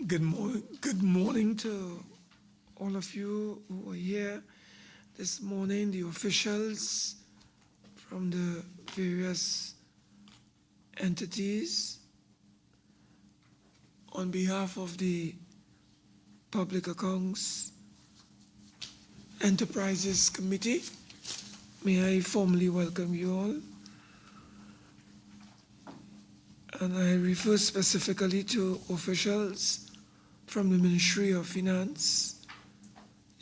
Good morning to all of you who are here this morning, the officials from the various entities. On behalf of the Public Accounts Enterprises Committee, may I formally welcome you all. And I refer specifically to officials from the Ministry of Finance,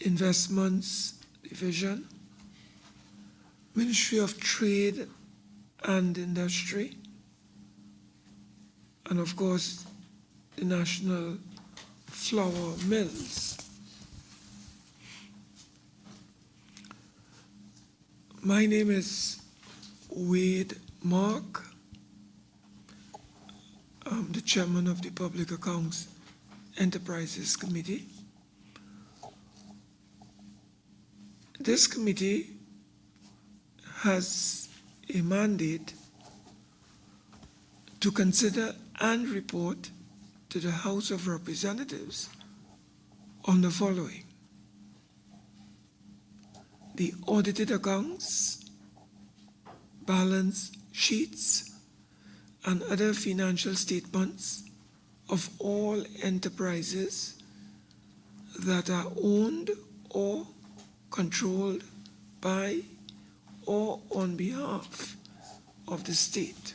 Investments Division, Ministry of Trade and Industry, and of course, the National Flour Mills. My name is Wade Mark. I'm the chairman of the Public Accounts Enterprises Committee. This committee has a mandate to consider and report to the House of Representatives on the following: the audited accounts, balance sheets, and other financial statements of all enterprises that are owned or controlled by or on behalf of the state.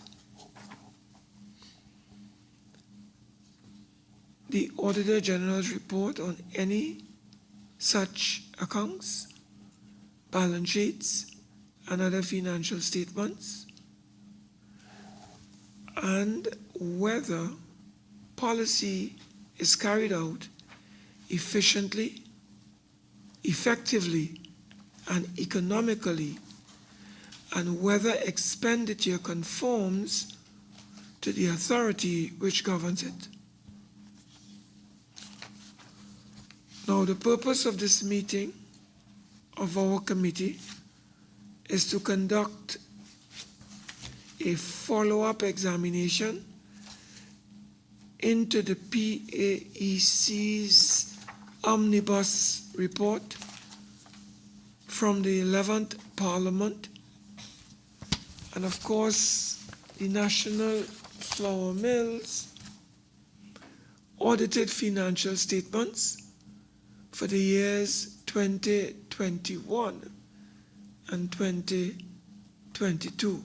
The Auditor General's report on any such accounts, balance sheets, and other financial statements, and whether policy is carried out efficiently, effectively, and economically, and whether expenditure conforms to the authority which governs it. Now, the purpose of this meeting of our committee is to conduct a follow-up examination into the PAEC's Omnibus Report from the 11th Parliament, and of course the National Flour Mills audited financial statements for the years 2021 and 2022.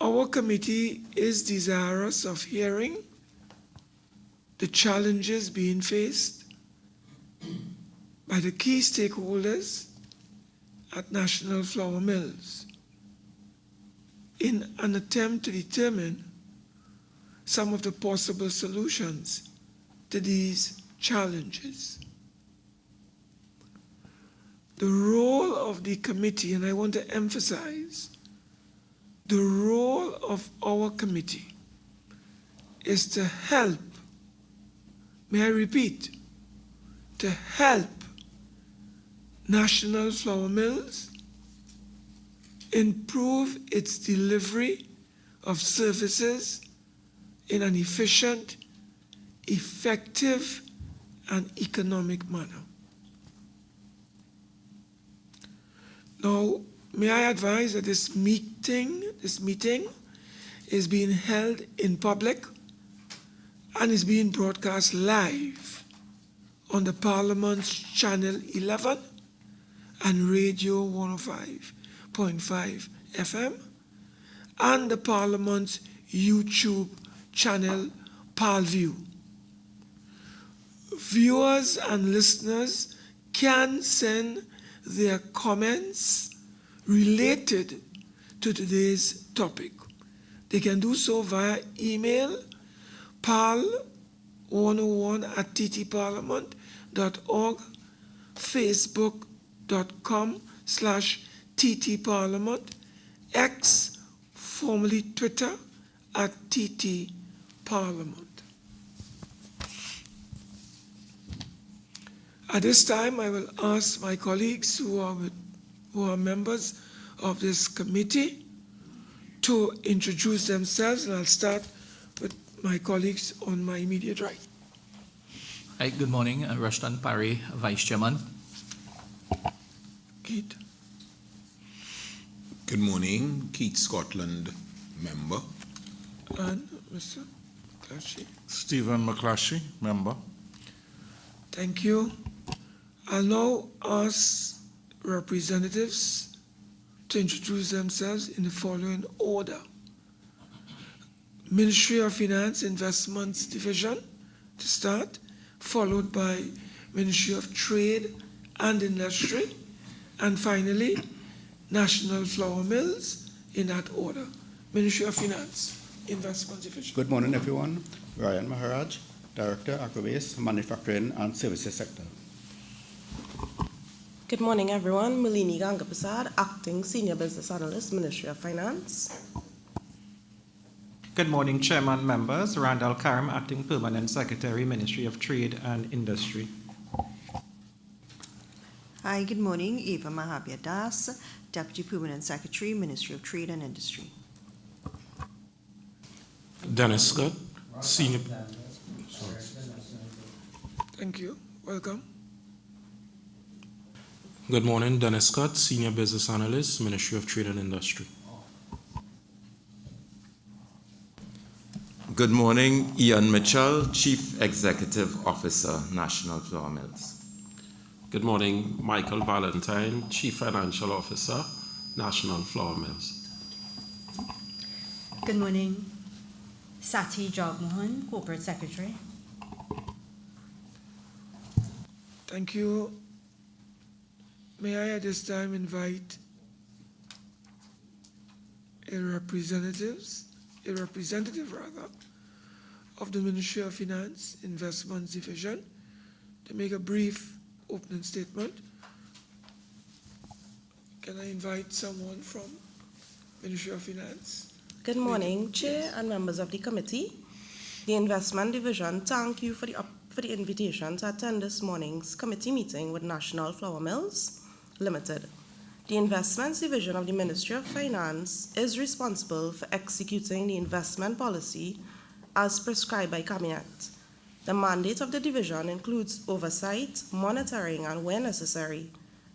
Our committee is desirous of hearing the challenges being faced by the key stakeholders at National Flour Mills in an attempt to determine some of the possible solutions to these challenges. The role of the committee, and I want to emphasize, the role of our committee is to help, may I repeat, to help National Flour Mills improve its delivery of services in an efficient, effective, and economic manner. Now, may I advise that this meeting is being held in public and is being broadcast live on the Parliament's Channel 11 and Radio 105.5 FM and the Parliament's YouTube channel ParlView. Viewers and listeners can send their comments related to today's topic. They can do so via email, parl101@ttparliament.org, facebook.com/ttparliament, X, formerly Twitter, @ttparliament. At this time, I will ask my colleagues who are members of this committee to introduce themselves, and I'll start with my colleagues on my immediate right. Hi, good morning. Rushton Parry, Vice Chairman. Keith. Good morning, Keith Scotland, member. And Mr. McClatchy. Stephen McClatchy, member. Thank you. I'll now ask representatives to introduce themselves in the following order. Ministry of Finance Investments Division to start, followed by Ministry of Trade and Industry, and finally, National Flour Mills in that order. Ministry of Finance Investment Division. Good morning, everyone. Ryan Maharaj, Director, Agrobase, Manufacturing and Services Sector. Good morning, everyone. Malini Gangapasad, Acting Senior Business Analyst, Ministry of Finance. Good morning, Chairman, members. Randall Karam, Acting Permanent Secretary, Ministry of Trade and Industry. Hi, good morning. Eva Mahabir Das, Deputy Permanent Secretary, Ministry of Trade and Industry. Dennis Scott, Senior. Thank you. Welcome. Good morning, Dennis Scott, Senior Business Analyst, Ministry of Trade and Industry. Good morning, Ian Mitchell, Chief Executive Officer, National Flour Mills. Good morning, Michael Valentine, Chief Financial Officer, National Flour Mills. Good morning, Sati Jagmohan, Corporate Secretary. Thank you. May I at this time invite a representative of the Ministry of Finance Investments Division to make a brief opening statement. Can I invite someone from Ministry of Finance? Good morning, Chair and members of the committee. The Investment Division thank you for the invitation to attend this morning's committee meeting with National Flour Mills Limited. The Investments Division of the Ministry of Finance is responsible for executing the investment policy as prescribed by Cabinet. The mandate of the division includes oversight, monitoring, and where necessary,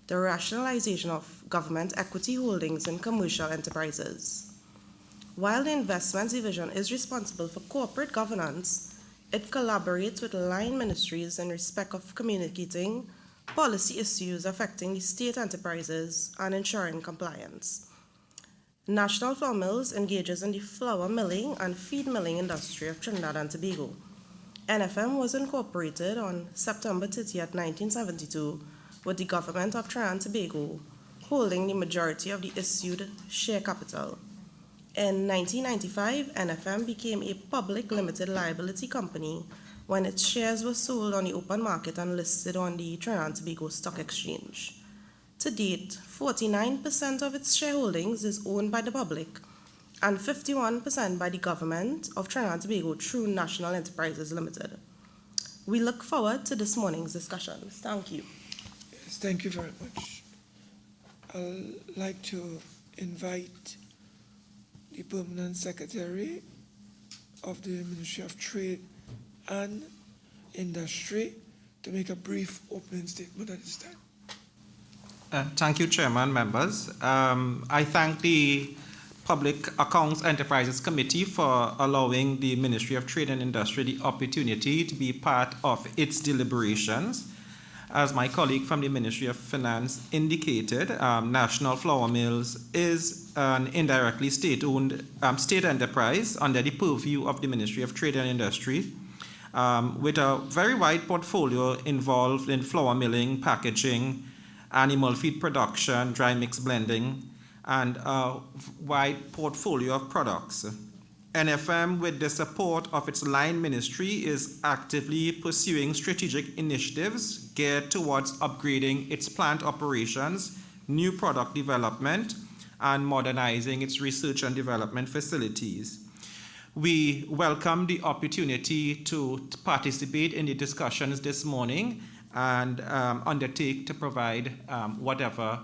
the rationalization of government equity holdings in commercial enterprises. While the Investments Division is responsible for corporate governance, it collaborates with line ministries in respect of communicating policy issues affecting the state enterprises and ensuring compliance. National Flour Mills engages in the flour milling and feed milling industry of Trinidad and Tobago. NFM was incorporated on September 30th, 1972, with the government of Trinidad and Tobago holding the majority of the issued share capital. In 1995, NFM became a public limited liability company when its shares were sold on the open market and listed on the Trinidad and Tobago Stock Exchange. To date, 49% of its shareholdings is owned by the public and 51% by the government of Trinidad and Tobago through National Enterprises Limited. We look forward to this morning's discussions. Thank you. Yes, thank you very much. I'd like to invite the Permanent Secretary of the Ministry of Trade and Industry to make a brief opening statement at this time. Thank you, Chairman, members. I thank the Public Accounts Enterprises Committee for allowing the Ministry of Trade and Industry the opportunity to be part of its deliberations. As my colleague from the Ministry of Finance indicated, National Flour Mills is an indirectly state-owned state enterprise under the purview of the Ministry of Trade and Industry, with a very wide portfolio involved in flour milling, packaging, animal feed production, dry mix blending, and a wide portfolio of products. NFM, with the support of its line ministry, is actively pursuing strategic initiatives geared towards upgrading its plant operations, new product development, and modernizing its research and development facilities. We welcome the opportunity to participate in the discussions this morning and undertake to provide whatever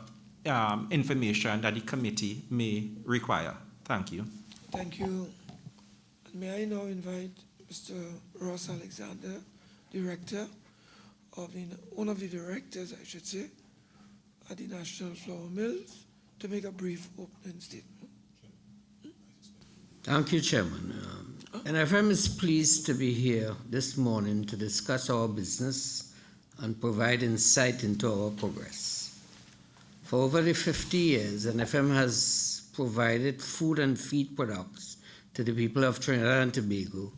information that the committee may require. Thank you. Thank you. May I now invite Mr. Ross Alexander, director of one of the directors, I should say, at the National Flour Mills, to make a brief opening statement. Thank you, Chairman. NFM is pleased to be here this morning to discuss our business and provide insight into our progress. For over the 50 years, NFM has provided food and feed products to the people of Trinidad and Tobago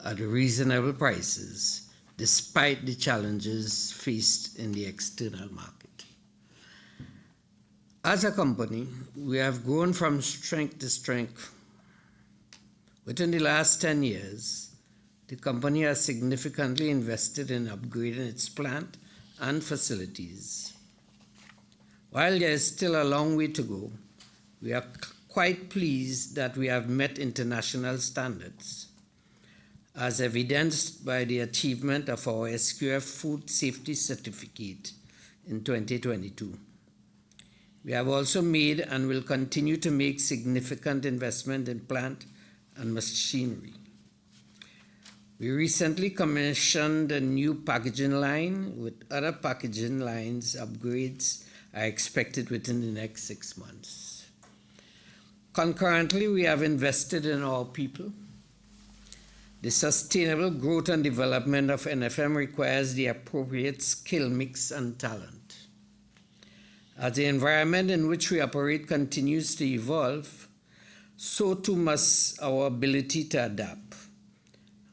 at reasonable prices, despite the challenges faced in the external market. As a company, we have grown from strength to strength. Within the last 10 years, the company has significantly invested in upgrading its plant and facilities. While there is still a long way to go, we are quite pleased that we have met international standards, as evidenced by the achievement of our SQF Food Safety Certificate in 2022. We have also made and will continue to make significant investment in plant and machinery. We recently commissioned a new packaging line, with other packaging lines upgrades are expected within the next 6 months. Concurrently, we have invested in our people. The sustainable growth and development of NFM requires the appropriate skill mix and talent. As the environment in which we operate continues to evolve, so too must our ability to adapt.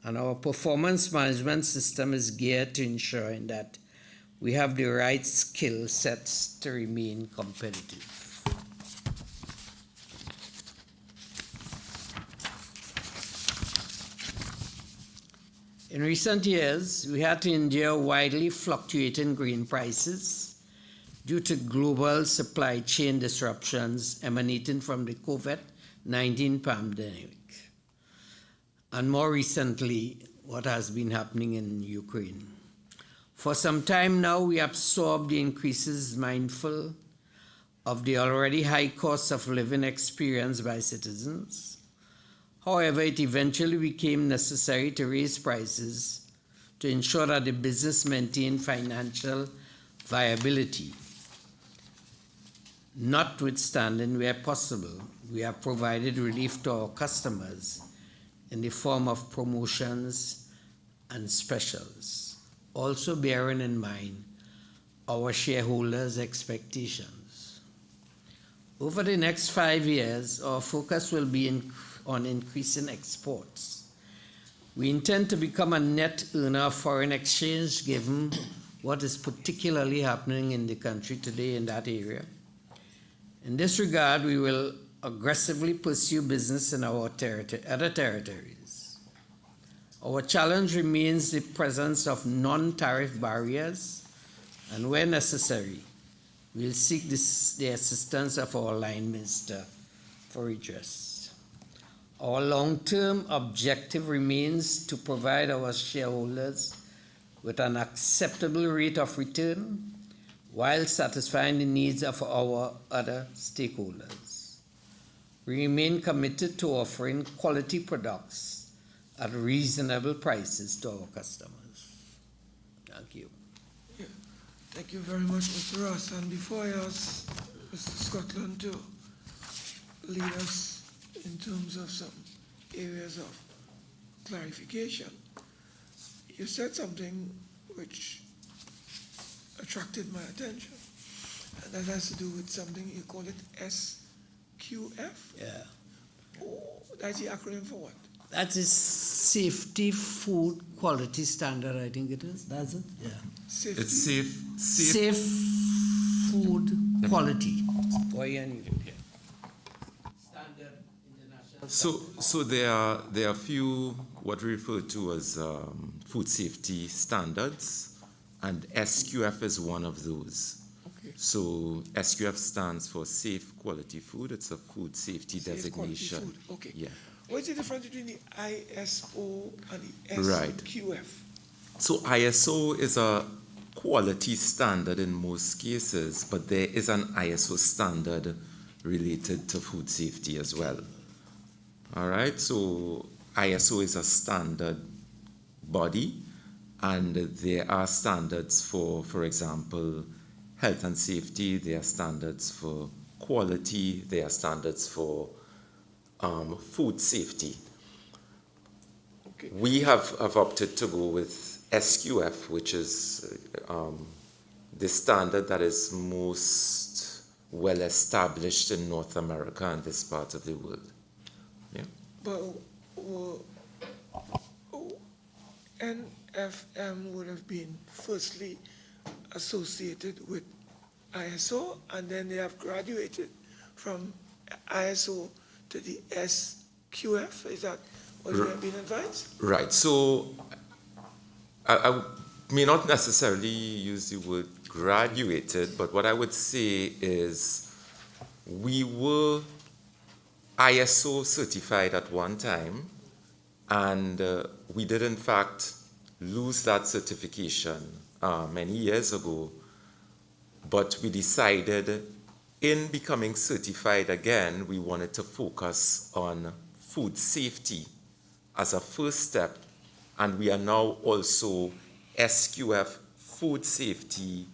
And our performance management system is geared to ensuring that we have the right skill sets to remain competitive. In recent years, we had to endure widely fluctuating grain prices due to global supply chain disruptions emanating from the COVID-19 pandemic, and more recently, what has been happening in Ukraine. For some time now, we absorbed the increases mindful of the already high cost of living experienced by citizens. However, it eventually became necessary to raise prices to ensure that the business maintained financial viability. Notwithstanding, where possible, we have provided relief to our customers in the form of promotions and specials, also bearing in mind our shareholders' expectations. Over the next 5 years, our focus will be on increasing exports. We intend to become a net earner of foreign exchange, given what is particularly happening in the country today in that area. In this regard, we will aggressively pursue business in our other territories. Our challenge remains the presence of non-tariff barriers, and where necessary, we'll seek the assistance of our line minister for redress. Our long-term objective remains to provide our shareholders with an acceptable rate of return while satisfying the needs of our other stakeholders. We remain committed to offering quality products at reasonable prices to our customers. Thank you. Yeah. Thank you very much, Mr. Ross. And before I ask Mr. Scotland to lead us in terms of some areas of clarification, you said something which attracted my attention, and that has to do with something you call it SQF? Yeah. Oh, that's the acronym for what? That is Safety Food Quality Standard, I think it is. That's it? Yeah. Safety. It's safe. Safe Food Quality. Standard, international. So there are a few what we refer to as food safety standards, and SQF is one of those. Okay. So SQF stands for Safe Quality Food. It's a food safety Safe designation. quality food. Okay. Yeah. What's the difference between the ISO and the Right. SQF? So ISO is a quality standard in most cases, but there is an ISO standard related to food safety as well. All right, so ISO is a standard body, and there are standards for example, health and safety, there are standards for quality, there are standards for food safety. Okay. We have opted to go with SQF, which is the standard that is most well established in North America and this part of the world. Yeah. But NFM would have been firstly associated with ISO, and then they have graduated from ISO to the SQF. Is that what you have been advised? Right. So I may not necessarily use the word graduated, but what I would say is we were ISO certified at one time, and we did in fact lose that certification many years ago, but we decided in becoming certified again, we wanted to focus on food safety as a first step, and we are now also SQF food safety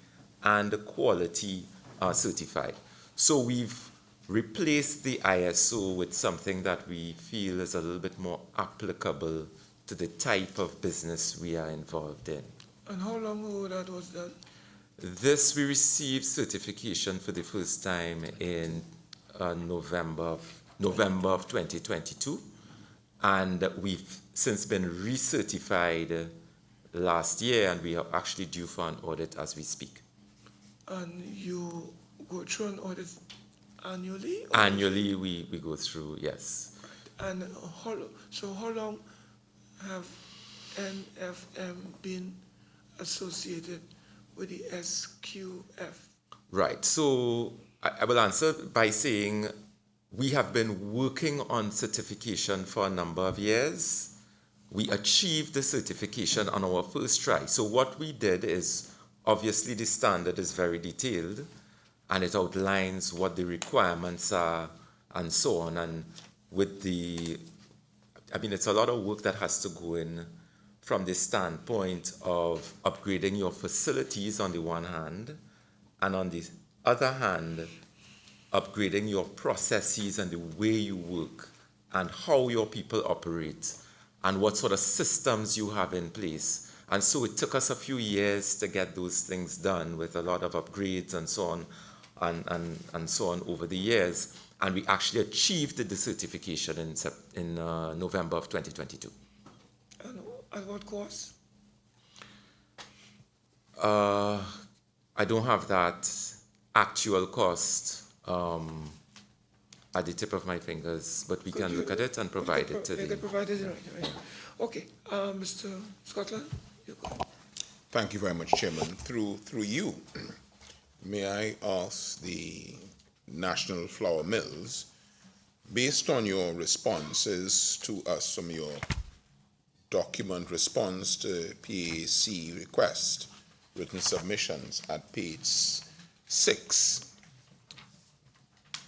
and quality certified. So we've replaced the ISO with something that we feel is a little bit more applicable to the type of business we are involved in. And how long ago that was done? This, we received certification for the first time in November of 2022, and we've since been recertified last year, and we are actually due for an audit as we speak. And you go through an audit annually? Annually, we go through, yes. Right. And how long have NFM been associated with the SQF? Right. So I will answer by saying we have been working on certification for a number of years. We achieved the certification on our first try. So what we did is, obviously the standard is very detailed, and it outlines what the requirements are and so on. And with it's a lot of work that has to go in from the standpoint of upgrading your facilities on the one hand, and on the other hand, upgrading your processes and the way you work and how your people operate and what sort of systems you have in place. And so it took us a few years to get those things done with a lot of upgrades and so on and so on over the years. And we actually achieved the certification in November of 2022. And at what cost? I don't have that actual cost at the tip of my fingers, but we can look at it and provide it to you the... can provide it, right. Okay, Mr. Scotland, you go. Thank you very much, Chairman. Through you, may I ask the National Flour Mills, based on your responses to us from your document response to PAC request, written submissions at page 6,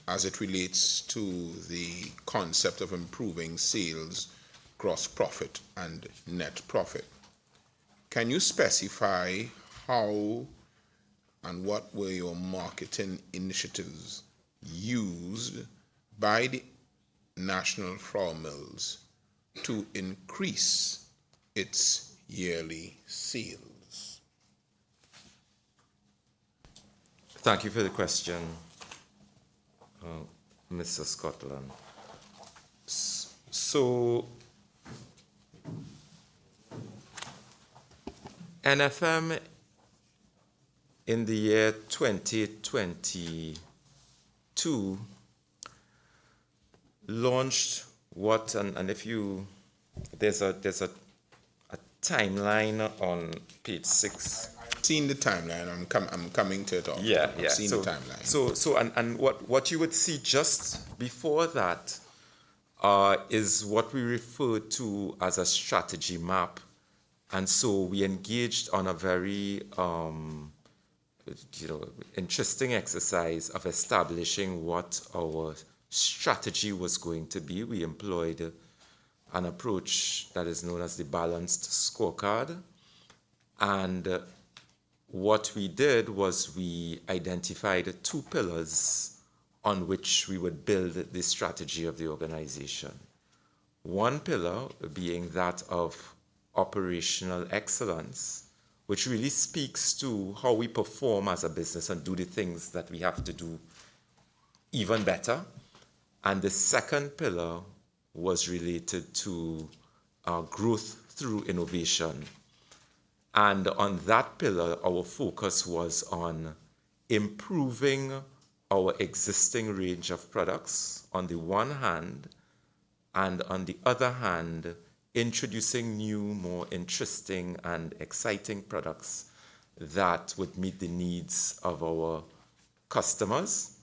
as it relates to the concept of improving sales, gross profit, and net profit. Can you specify how and what were your marketing initiatives used by the National Flour Mills to increase its yearly sales? Thank you for the question, Mr. Scotland. So, NFM in the year 2022 launched what, and if you, there's a timeline on page 6. I've seen the timeline. I'm coming to it all. Yeah. I've seen the timeline. So what you would see just before that is what we refer to as a strategy map. And so we engaged on a very interesting exercise of establishing what our strategy was going to be. We employed an approach that is known as the balanced scorecard. And what we did was we identified 2 pillars on which we would build the strategy of the organization. One pillar being that of operational excellence, which really speaks to how we perform as a business and do the things that we have to do even better. And the second pillar was related to growth through innovation. And on that pillar, our focus was on improving our existing range of products on the one hand, and on the other hand, introducing new, more interesting and exciting products that would meet the needs of our customers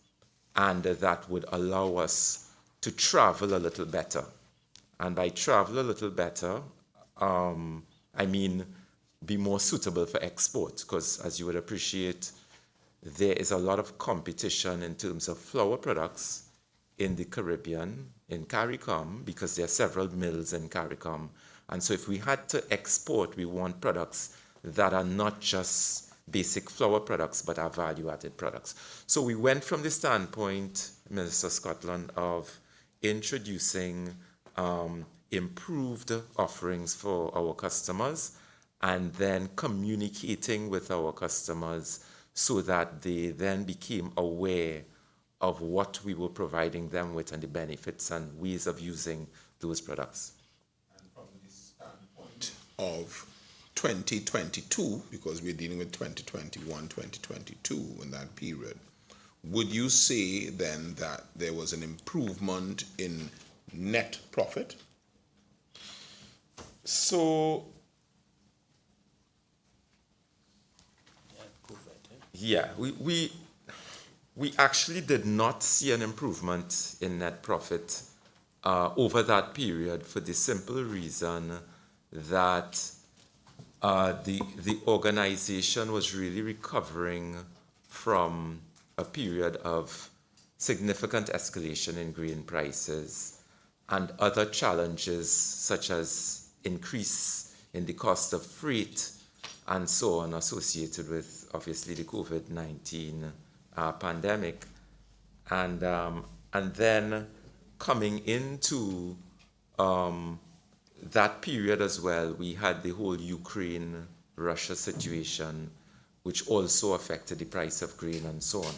and that would allow us to travel a little better. And by travel a little better, I mean be more suitable for export, because as you would appreciate, there is a lot of competition in terms of flour products in the Caribbean, in CARICOM, because there are several mills in CARICOM. And so if we had to export, we want products that are not just basic flour products, but are value-added products. So we went from the standpoint, Minister Scotland, of introducing improved offerings for our customers and then communicating with our customers so that they then became aware of what we were providing them with and the benefits and ways of using those products. And from the standpoint of 2022, because we're dealing with 2021, 2022 in that period, would you say then that there was an improvement in net profit? So, yeah, we actually did not see an improvement in net profit over that period for the simple reason that the organization was really recovering from a period of significant escalation in grain prices and other challenges such as increase in the cost of freight and so on associated with obviously the COVID-19 pandemic. And then coming into that period as well, we had the whole Ukraine-Russia situation, which also affected the price of grain and so on.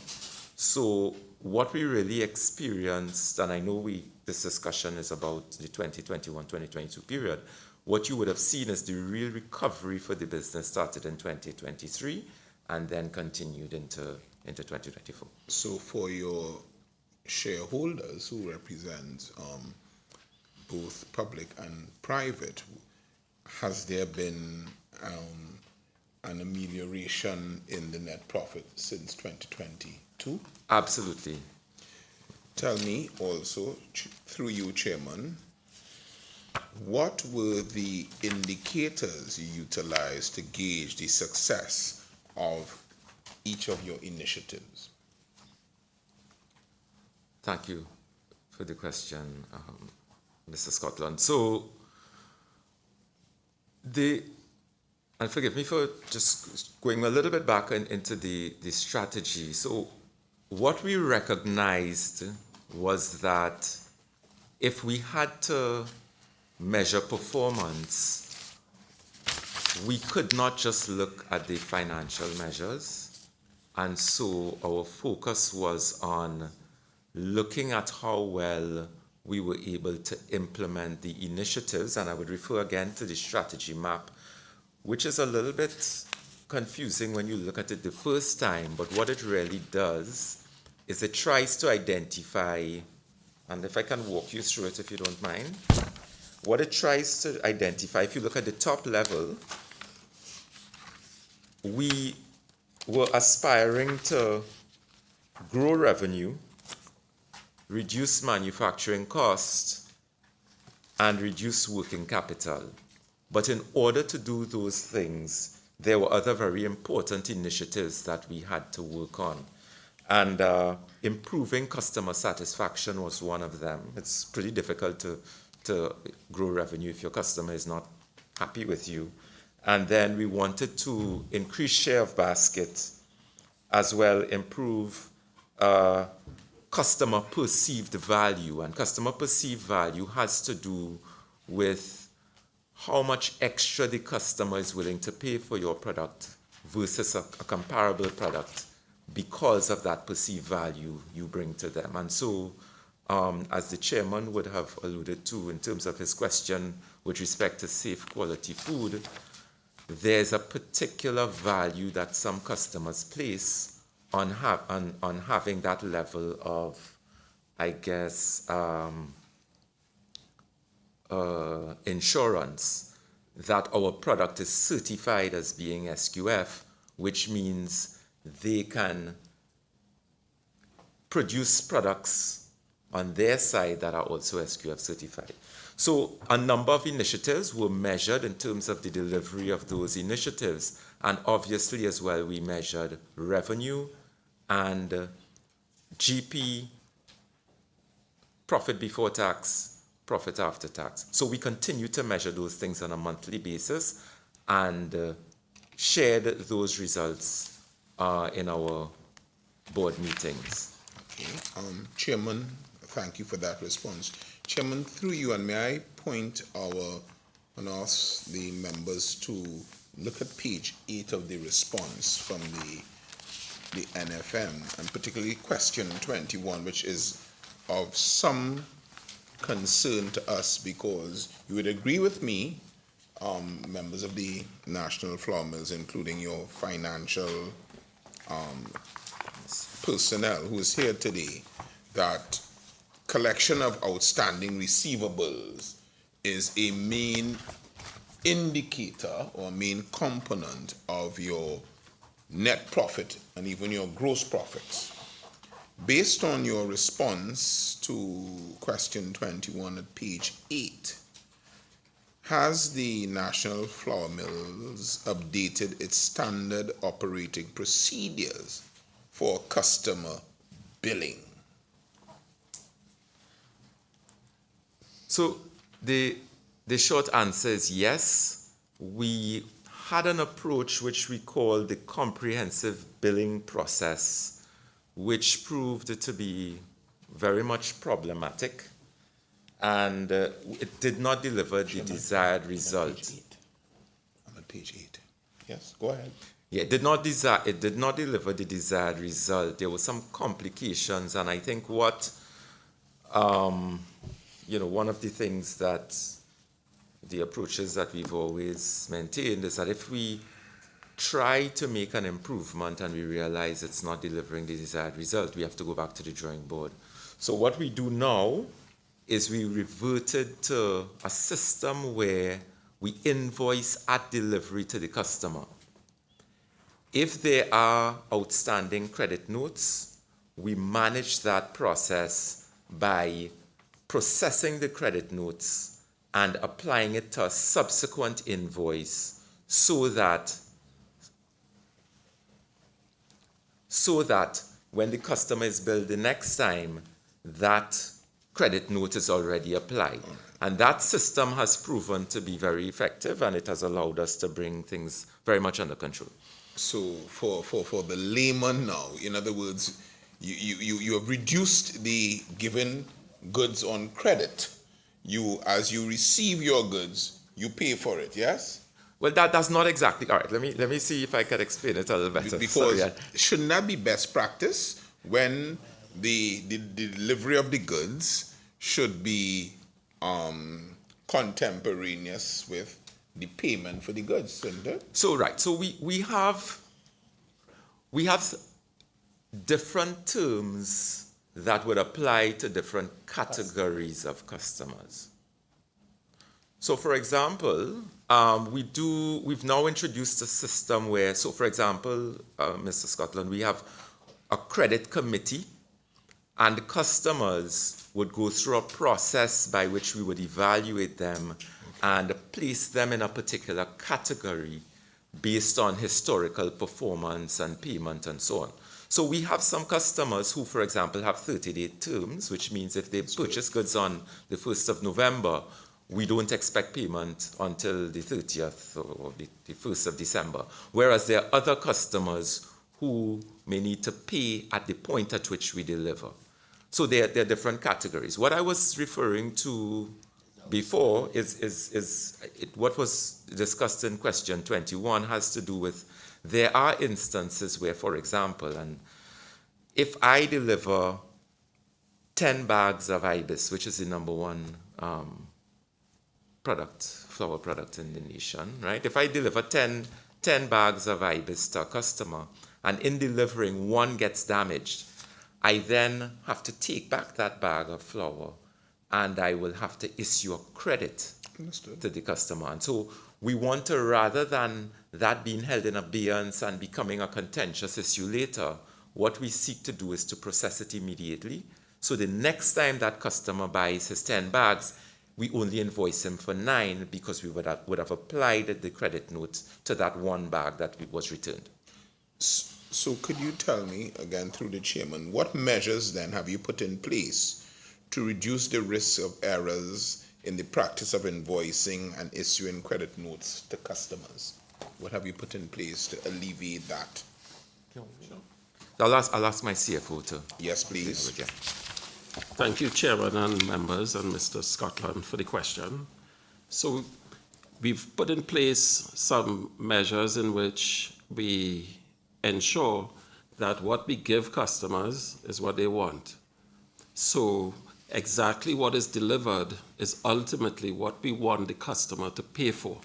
So what we really experienced, and I know this discussion is about the 2021-2022 period, what you would have seen is the real recovery for the business started in 2023 and then continued into 2024. So for your shareholders who represent both public and private, has there been an amelioration in the net profit since 2022? Absolutely. Tell me also, through you, Chairman, what were the indicators you utilized to gauge the success of each of your initiatives? Thank you for the question, Mr. Scotland. So, and forgive me for just going a little bit back into the strategy. So, what we recognized was that if we had to measure performance, we could not just look at the financial measures. And so our focus was on looking at how well we were able to implement the initiatives. And I would refer again to the strategy map, which is a little bit confusing when you look at it the first time. But what it really does is it tries to identify, and if I can walk you through it if you don't mind, what it tries to identify, if you look at the top level, we were aspiring to grow revenue, reduce manufacturing costs, and reduce working capital. But in order to do those things, there were other very important initiatives that we had to work on. And improving customer satisfaction was one of them. It's pretty difficult to to grow revenue if your customer is not happy with you. And then we wanted to increase share of basket, as well improve customer perceived value. And customer perceived value has to do with how much extra the customer is willing to pay for your product versus a comparable product because of that perceived value you bring to them. And so, as the chairman would have alluded to in terms of his question with respect to safe quality food, there's a particular value that some customers place on having that level of, I guess, insurance that our product is certified as being SQF, which means they can produce products on their side that are also SQF certified. So a number of initiatives were measured in terms of the delivery of those initiatives, and obviously as well we measured revenue and GP, profit before tax, profit after tax. So we continue to measure those things on a monthly basis and shared those results in our board meetings. Okay. Chairman, thank you for that response. Chairman, through you, and may I point and ask the members to look at page 8 of the response from the NFM, and particularly question 21, which is of some concern to us, because you would agree with me, members of the National Flour Mills, including your financial personnel who is here today, that collection of outstanding receivables is a main indicator or main component of your net profit and even your gross profits. Based on your response to question 21 at page 8, has the National Flour Mills updated its standard operating procedures for customer billing? So the short answer is yes. We had an approach which we call the comprehensive billing process, which proved to be very much problematic, and it did not deliver the desired result. I'm at page 8. Yes, go ahead. Yeah, it did not deliver the desired result. There were some complications, and I think what one of the things that the approaches that we've always maintained is that if we try to make an improvement and we realize it's not delivering the desired result, we have to go back to the drawing board. So what we do now is we reverted to a system where we invoice at delivery to the customer. If there are outstanding credit notes, we manage that process by processing the credit notes and applying it to a subsequent invoice so that when the customer is billed the next time, that credit note is already applied. And that system has proven to be very effective, and it has allowed us to bring things very much under control. So for the layman now, in other words, you have reduced the given goods on credit. As you receive your goods, you pay for it, yes? Well, that's not exactly. All right, let me see if I can explain it a little better. Because shouldn't that be best practice when the delivery of the goods should be contemporaneous with the payment for the goods, isn't it? So we have different terms that would apply to different categories of customers. So, for example, we've now introduced a system where, so for example, Mr. Scotland, we have a credit committee, and customers would go through a process by which we would evaluate them and place them in a particular category based on historical performance and payment and so on. So we have some customers who, for example, have 30-day terms, which means if they purchase goods on the 1st of November, we don't expect payment until the 30th or the 1st of December. Whereas there are other customers who may need to pay at the point at which we deliver. So there are different categories. What I was referring to before is what was discussed in question 21 has to do with there are instances where, for example, and if I deliver 10 bags of ibis, which is the number one flower product in the nation, right? If I deliver 10 bags of ibis to a customer, and in delivering one gets damaged, I then have to take back that bag of flour and I will have to issue a credit to the customer. And so we want to, rather than that being held in abeyance and becoming a contentious issue later, what we seek to do is to process it immediately. So the next time that customer buys his 10 bags, we only invoice him for 9 because we would have applied the credit note to that one bag that was returned. So could you tell me, again through the chairman, what measures then have you put in place to reduce the risk of errors in the practice of invoicing and issuing credit notes to customers? What have you put in place to alleviate that? I'll ask my CFO to. Yes, please. Thank you, Chairman and members, and Mr. Scotland for the question. So we've put in place some measures in which we ensure that what we give customers is what they want. So exactly what is delivered is ultimately what we want the customer to pay for.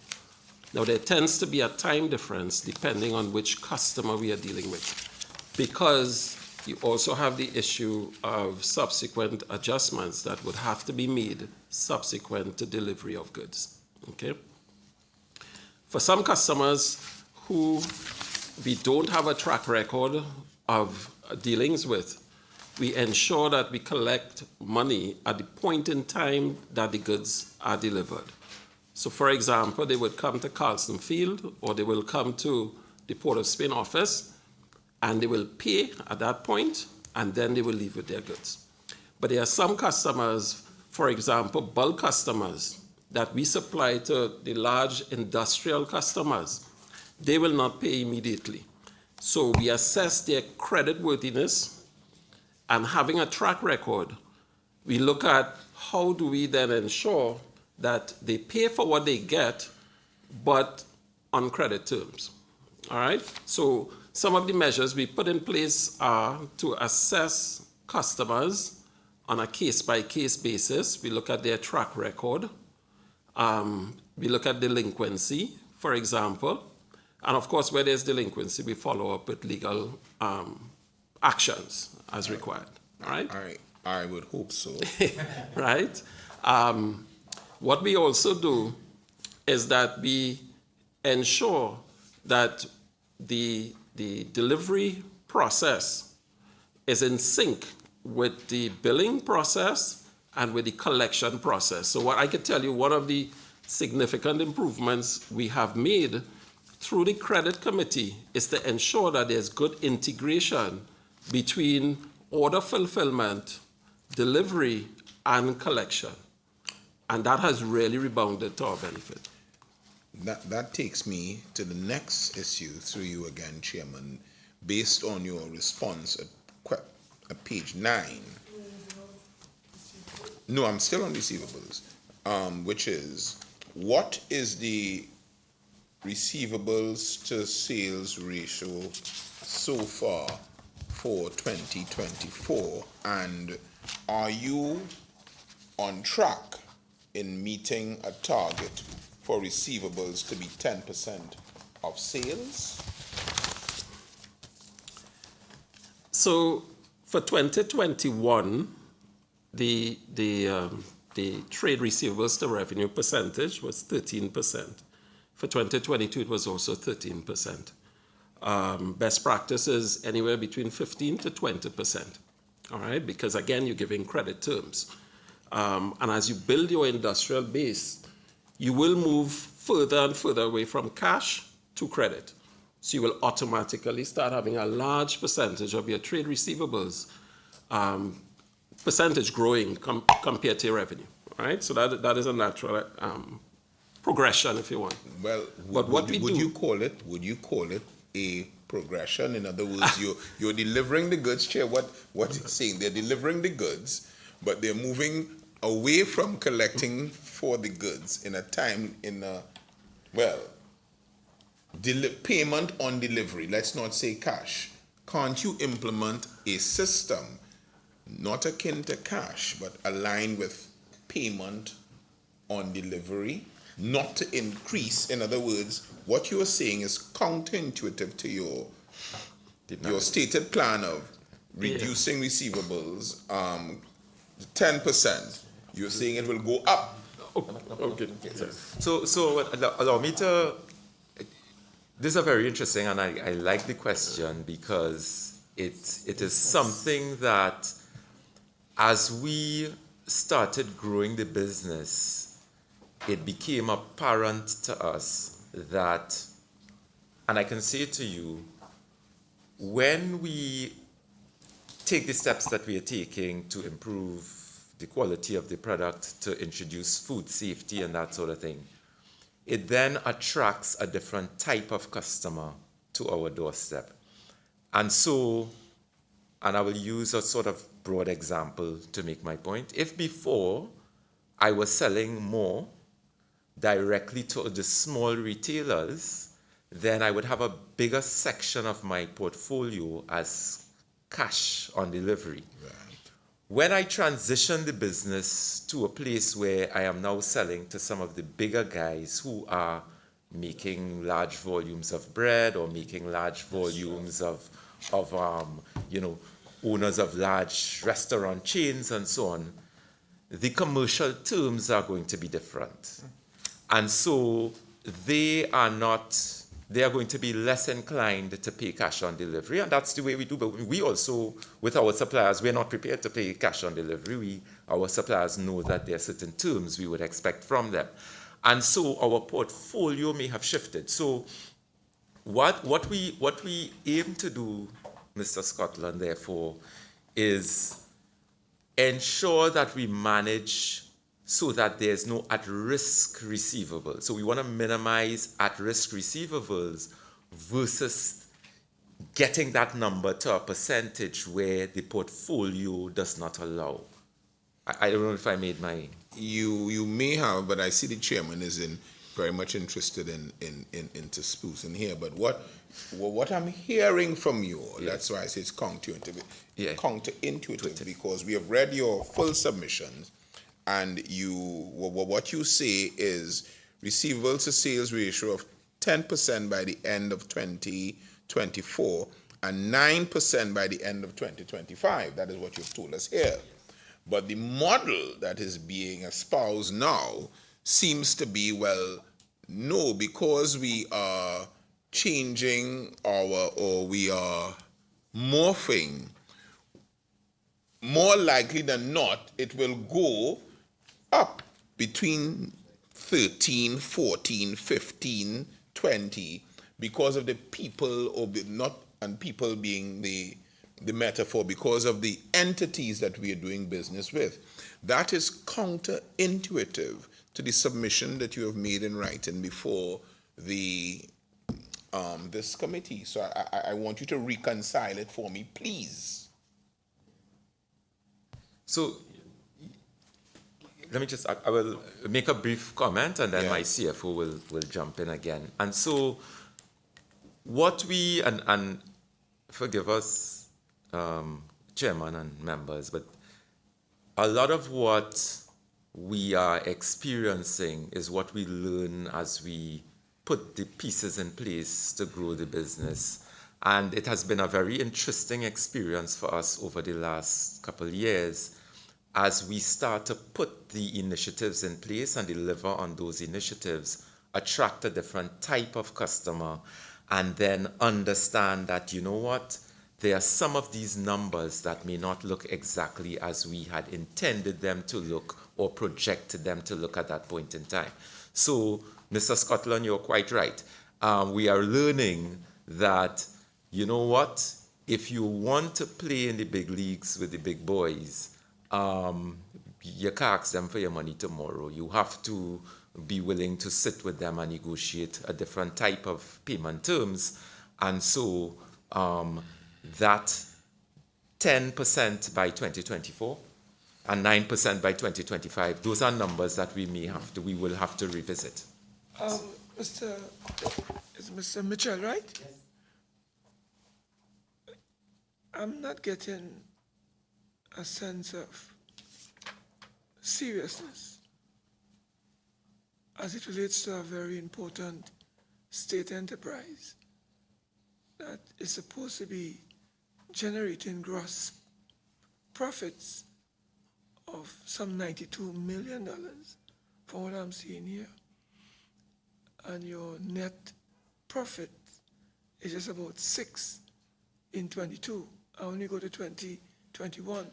Now, there tends to be a time difference depending on which customer we are dealing with, because you also have the issue of subsequent adjustments that would have to be made subsequent to delivery of goods. Okay? For some customers who we don't have a track record of dealings with, we ensure that we collect money at the point in time that the goods are delivered. So, for example, they would come to Carlson Field or they will come to the Port of Spain office and they will pay at that point and then they will leave with their goods. But there are some customers, for example, bulk customers that we supply to the large industrial customers. They will not pay immediately. So we assess their credit worthiness, and having a track record, we look at how do we then ensure that they pay for what they get, but on credit terms. All right? So some of the measures we put in place are to assess customers on a case-by-case basis. We look at their track record. We look at delinquency, for example. And of course, where there's delinquency, we follow up with legal actions as required. All right? I would hope so. Right? What we also do is that we ensure that the delivery process is in sync with the billing process and with the collection process. So what I can tell you, one of the significant improvements we have made through the credit committee is to ensure that there's good integration between order fulfillment, delivery, and collection. And that has really rebounded to our benefit. That takes me to the next issue, through you again, Chairman, based on your response at page 9. No, I'm still on receivables, which is, what is the receivables to sales ratio so far for 2024, and are you on track in meeting a target for receivables to be 10% of sales? So for 2021, the trade receivables to revenue percentage was 13%. For 2022, it was also 13%. Best practice is anywhere between 15 to 20%. All right, because again, you're giving credit terms. And as you build your industrial base, you will move further and further away from cash to credit. So you will automatically start having a large percentage of your trade receivables percentage growing compared to your revenue, right? So that is a natural progression, if you want. Well, would you call it a progression? In other words, you're delivering the goods, Chair. What it's saying, they're delivering the goods, but they're moving away from collecting for the goods payment on delivery. Let's not say cash. Can't you implement a system not akin to cash, but aligned with payment on delivery, not to increase? In other words, what you are saying is counterintuitive to your stated plan of reducing receivables 10%. You're saying it will go up. Okay. So allow me to. This is very interesting, and I like the question because it is something that, as we started growing the business, it became apparent to us that, and I can say to you, when we take the steps that we are taking to improve the quality of the product, to introduce food safety and that sort of thing, it then attracts a different type of customer to our doorstep. And so, and I will use a sort of broad example to make my point. If before I was selling more directly to the small retailers, then I would have a bigger section of my portfolio as cash on delivery. Right. When I transitioned the business to a place where I am now selling to some of the bigger guys who are making large volumes of bread or making large volumes of owners of large restaurant chains and so on, the commercial terms are going to be different. And so they are going to be less inclined to pay cash on delivery, and that's the way we do. But we also, with our suppliers, we're not prepared to pay cash on delivery. Our suppliers know that there are certain terms we would expect from them. And so our portfolio may have shifted. So what we aim to do, Mr. Scotland, therefore, is ensure that we manage so that there's no at-risk receivables. So we want to minimize at-risk receivables versus getting that number to a percentage where the portfolio does not allow. I don't know if I made my... You may have, but I see the chairman is very much interested into spoofing here. But what I'm hearing from you, that's why I say it's counterintuitive. Yeah. Counterintuitive, because we have read your full submissions, and what you say is receivables to sales ratio of 10% by the end of 2024 and 9% by the end of 2025. That is what you've told us here. But the model that is being espoused now seems to be, well, no, because we are changing we are morphing, more likely than not, it will go up between 13, 14, 15, 20 because of the people, and people being the metaphor, because of the entities that we are doing business with. That is counterintuitive to the submission that you have made in writing before this committee. So I want you to reconcile it for me, please. So let me I will make a brief comment, and then my CFO will jump in again. And so what we, and forgive us, Chairman and members, but a lot of what we are experiencing is what we learn as we put the pieces in place to grow the business. And it has been a very interesting experience for us over the last couple of years as we start to put the initiatives in place and deliver on those initiatives, attract a different type of customer, and then understand that, you know what, there are some of these numbers that may not look exactly as we had intended them to look or projected them to look at that point in time. So, Mr. Scotland, you're quite right. We are learning that, you know what, if you want to play in the big leagues with the big boys, you can't ask them for your money tomorrow. You have to be willing to sit with them and negotiate a different type of payment terms. And so that 10% by 2024 and 9% by 2025, those are numbers that we will have to revisit. Mr. Mitchell, right? Yes. I'm not getting a sense of seriousness as it relates to a very important state enterprise that is supposed to be generating gross profits of some $92 million from what I'm seeing here. And your net profit is just about 6 in 22. I only go to 2021.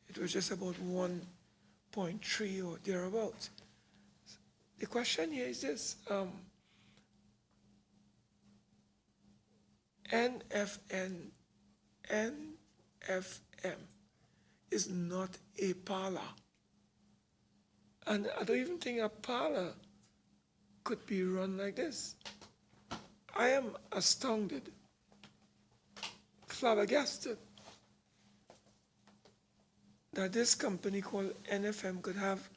It was just about 1.3 or thereabouts. The question here is this. NFM is not a parlor. And I don't even think a parlor could be run like this. I am astounded, flabbergasted, that this company called NFM could have,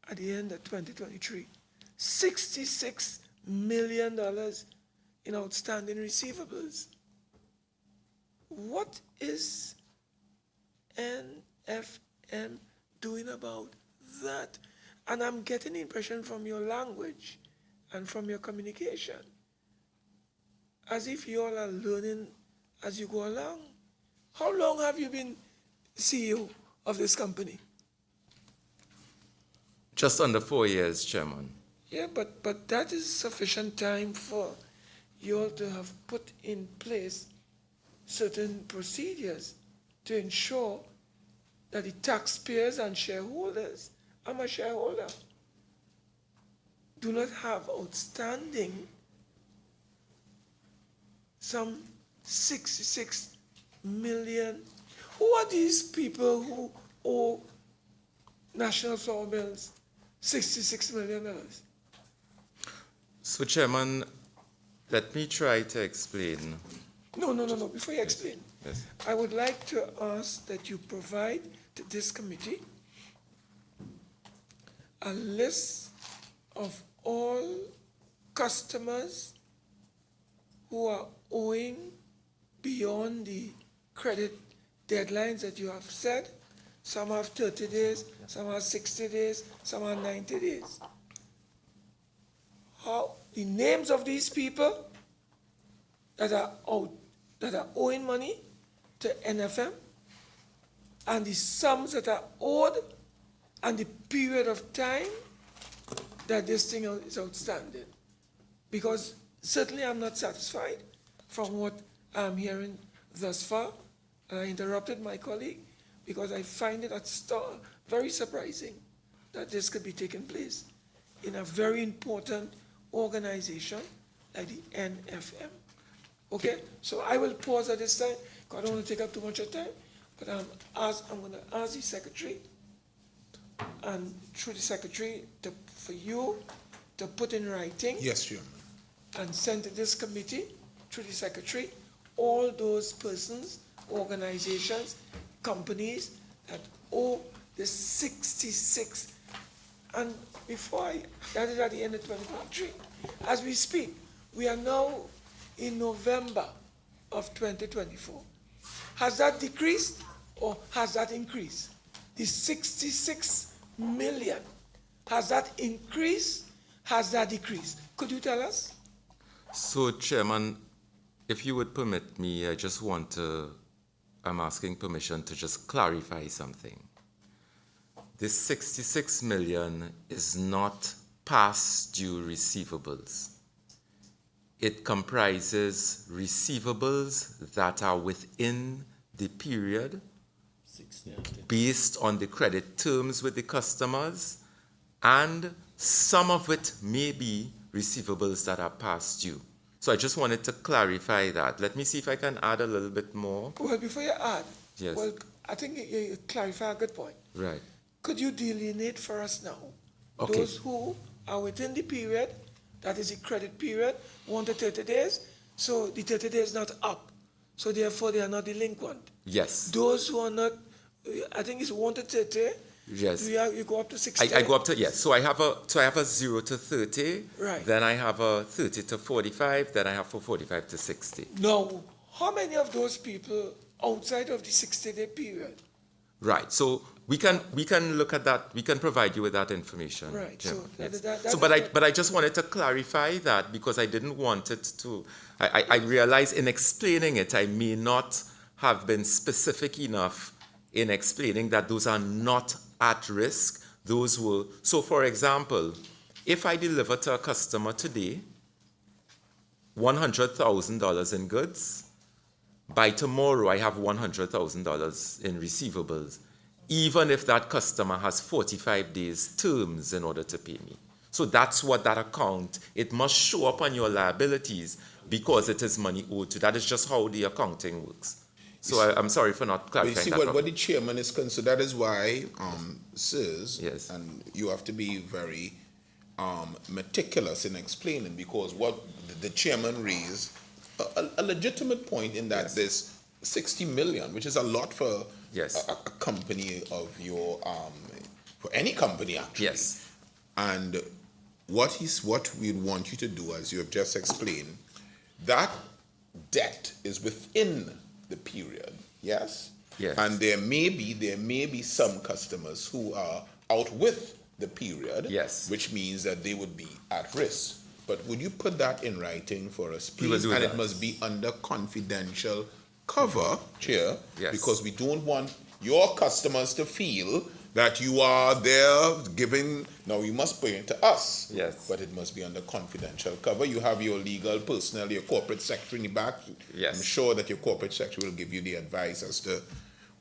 at the end of 2023, $66 million in outstanding receivables. What is NFM doing about that? And I'm getting the impression from your language and from your communication, as if you all are learning as you go along. How long have you been CEO of this company? Just under 4 years, Chairman. Yeah, but that is sufficient time for you all to have put in place certain procedures to ensure that the taxpayers and shareholders, I'm a shareholder, do not have outstanding some 66 million. Who are these people who owe National Flour Mills $66 million? So, Chairman, let me try to explain. No. Before you explain, yes. I would like to ask that you provide to this committee a list of all customers who are owing beyond the credit deadlines that you have said. Some have 30 days, some have 60 days, some have 90 days. How the names of these people that are owing money to NFM, and the sums that are owed, and the period of time that this thing is outstanding. Because certainly I'm not satisfied from what I'm hearing thus far. And I interrupted my colleague because I find it very surprising that this could be taking place in a very important organization like the NFM. Okay, so I will pause at this time because I don't want to take up too much of time, but I'm going to ask the secretary, and through the secretary, for you to put in writing. Yes, Chairman. And send to this committee, through the secretary, all those persons, organizations, companies that owe the 66. And that is at the end of 2023. As we speak, we are now in November of 2024. Has that decreased or has that increased? The 66 million, has that increased? Has that decreased? Could you tell us? So, Chairman, if you would permit me, I'm asking permission to just clarify something. This 66 million is not past due receivables. It comprises receivables that are within the period based on the credit terms with the customers, and some of it may be receivables that are past due. So I just wanted to clarify that. Let me see if I can add a little bit more. Well, before you add, Yes. well, I think you clarify a good point. Right. Could you delineate for us now Okay. those who are within the period, that is the credit period, 1 to 30 days, so the 30 days not up, so therefore they are not delinquent. Yes. Those who are not, I think it's 1 to 30. Yes. You go up to 60. I go up to, yes. So I have a 0 to 30. Right. Then I have a 30 to 45. Then I have for 45 to 60. Now, how many of those people outside of the 60-day period? Right. So we can look at that. We can provide you with that information. Right. Jim. So Yes. that So, but I just wanted to clarify that because I didn't want it to. I realize in explaining it, I may not have been specific enough in explaining that those are not at risk. Those will. So, for example, if I deliver to a customer today $100,000 in goods, by tomorrow I have $100,000 in receivables, even if that customer has 45 days terms in order to pay me. So that's what that account, it must show up on your liabilities because it is money owed to. That is just how the accounting works. So I'm sorry for not But you clarifying see, that. what the chairman is concerned, that is why, sirs, Yes. and you have to be very meticulous in explaining, because what the chairman raised, a legitimate point in that there's 60 million, which is a lot for Yes. a company of your, for any company actually. Yes. And what we'd want you to do, as you have just explained, that debt is within the period, yes? Yes. And there may be some customers who are out with the period, Yes. which means that they would be at risk. But would you put that in writing for us, We will please? do And that. it must be under confidential cover, Chair, Yes. because we don't want your customers to feel that you are there giving. Now, you must pay it to us. Yes. But it must be under confidential cover. You have your legal personnel, your corporate secretary in the back. Yes. I'm sure that your corporate secretary will give you the advice as to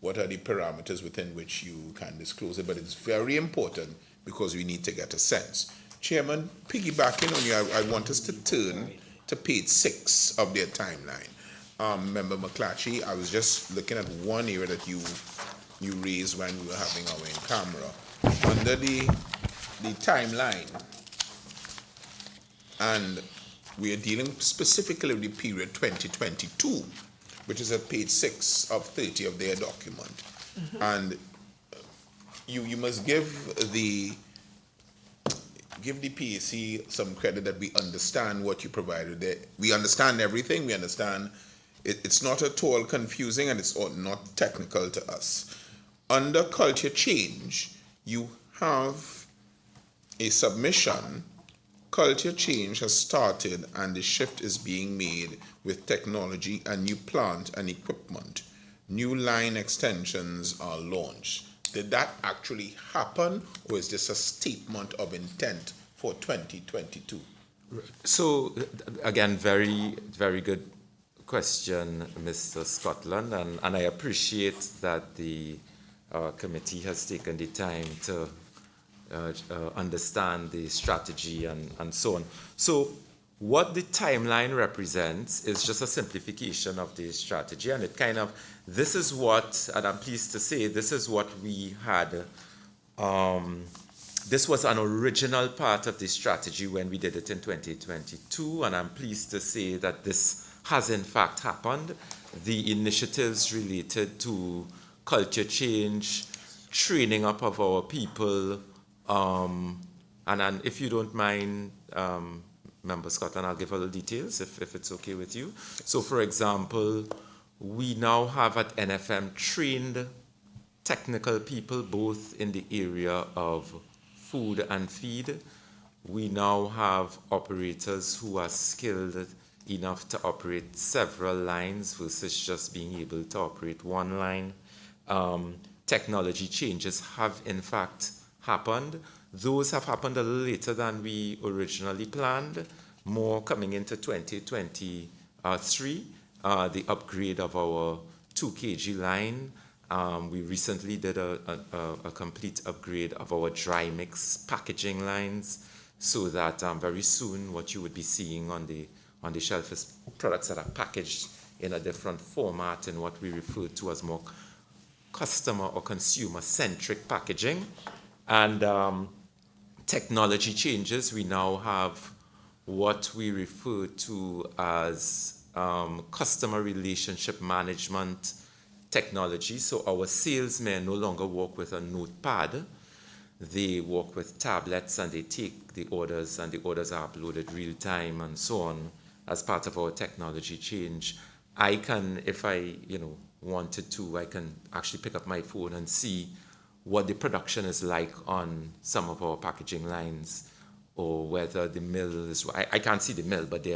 what are the parameters within which you can disclose it. But it's very important because we need to get a sense. Chairman, piggybacking on you, I want us to turn to page 6 of their timeline. Member McClatchy, I was just looking at one area that you raised when we were having our in-camera. Under the timeline, and we are dealing specifically with the period 2022, which is at page 6 of 30 of their document. Mm-hmm. And you must give the PAC some credit that we understand what you provided there. We understand everything. We understand it's not at all confusing and it's not technical to us. Under culture change, you have a submission. Culture change has started and the shift is being made with technology and new plant and equipment. New line extensions are launched. Did that actually happen, or is this a statement of intent for 2022? So again, very, very good question, Mr. Scotland, and I appreciate that the committee has taken the time to understand the strategy and so on. So what the timeline represents is just a simplification of the strategy, and it kind of, this is what, and I'm pleased to say, this is what we had, this was an original part of the strategy when we did it in 2022, and I'm pleased to say that this has in fact happened. The initiatives related to culture change, training up of our people, and if you don't mind, Member Scotland, I'll give a little details if it's okay with you. So for example, we now have at NFM trained technical people both in the area of food and feed. We now have operators who are skilled enough to operate several lines versus just being able to operate one line. Technology changes have in fact happened. Those have happened a little later than we originally planned, more coming into 2023. The upgrade of our 2 kg line. We recently did a complete upgrade of our dry mix packaging lines, so that very soon what you would be seeing on on the shelf is products that are packaged in a different format in what we refer to as more customer or consumer-centric packaging. And technology changes. We now have what we refer to as customer relationship management technology. So our salesmen no longer work with a notepad. They work with tablets and they take the orders, and the orders are uploaded real time and so on. As part of our technology change, I can, if I wanted to, I can actually pick up my phone and see what the production is like on some of our packaging lines, or whether the mill is, I can't see the mill, but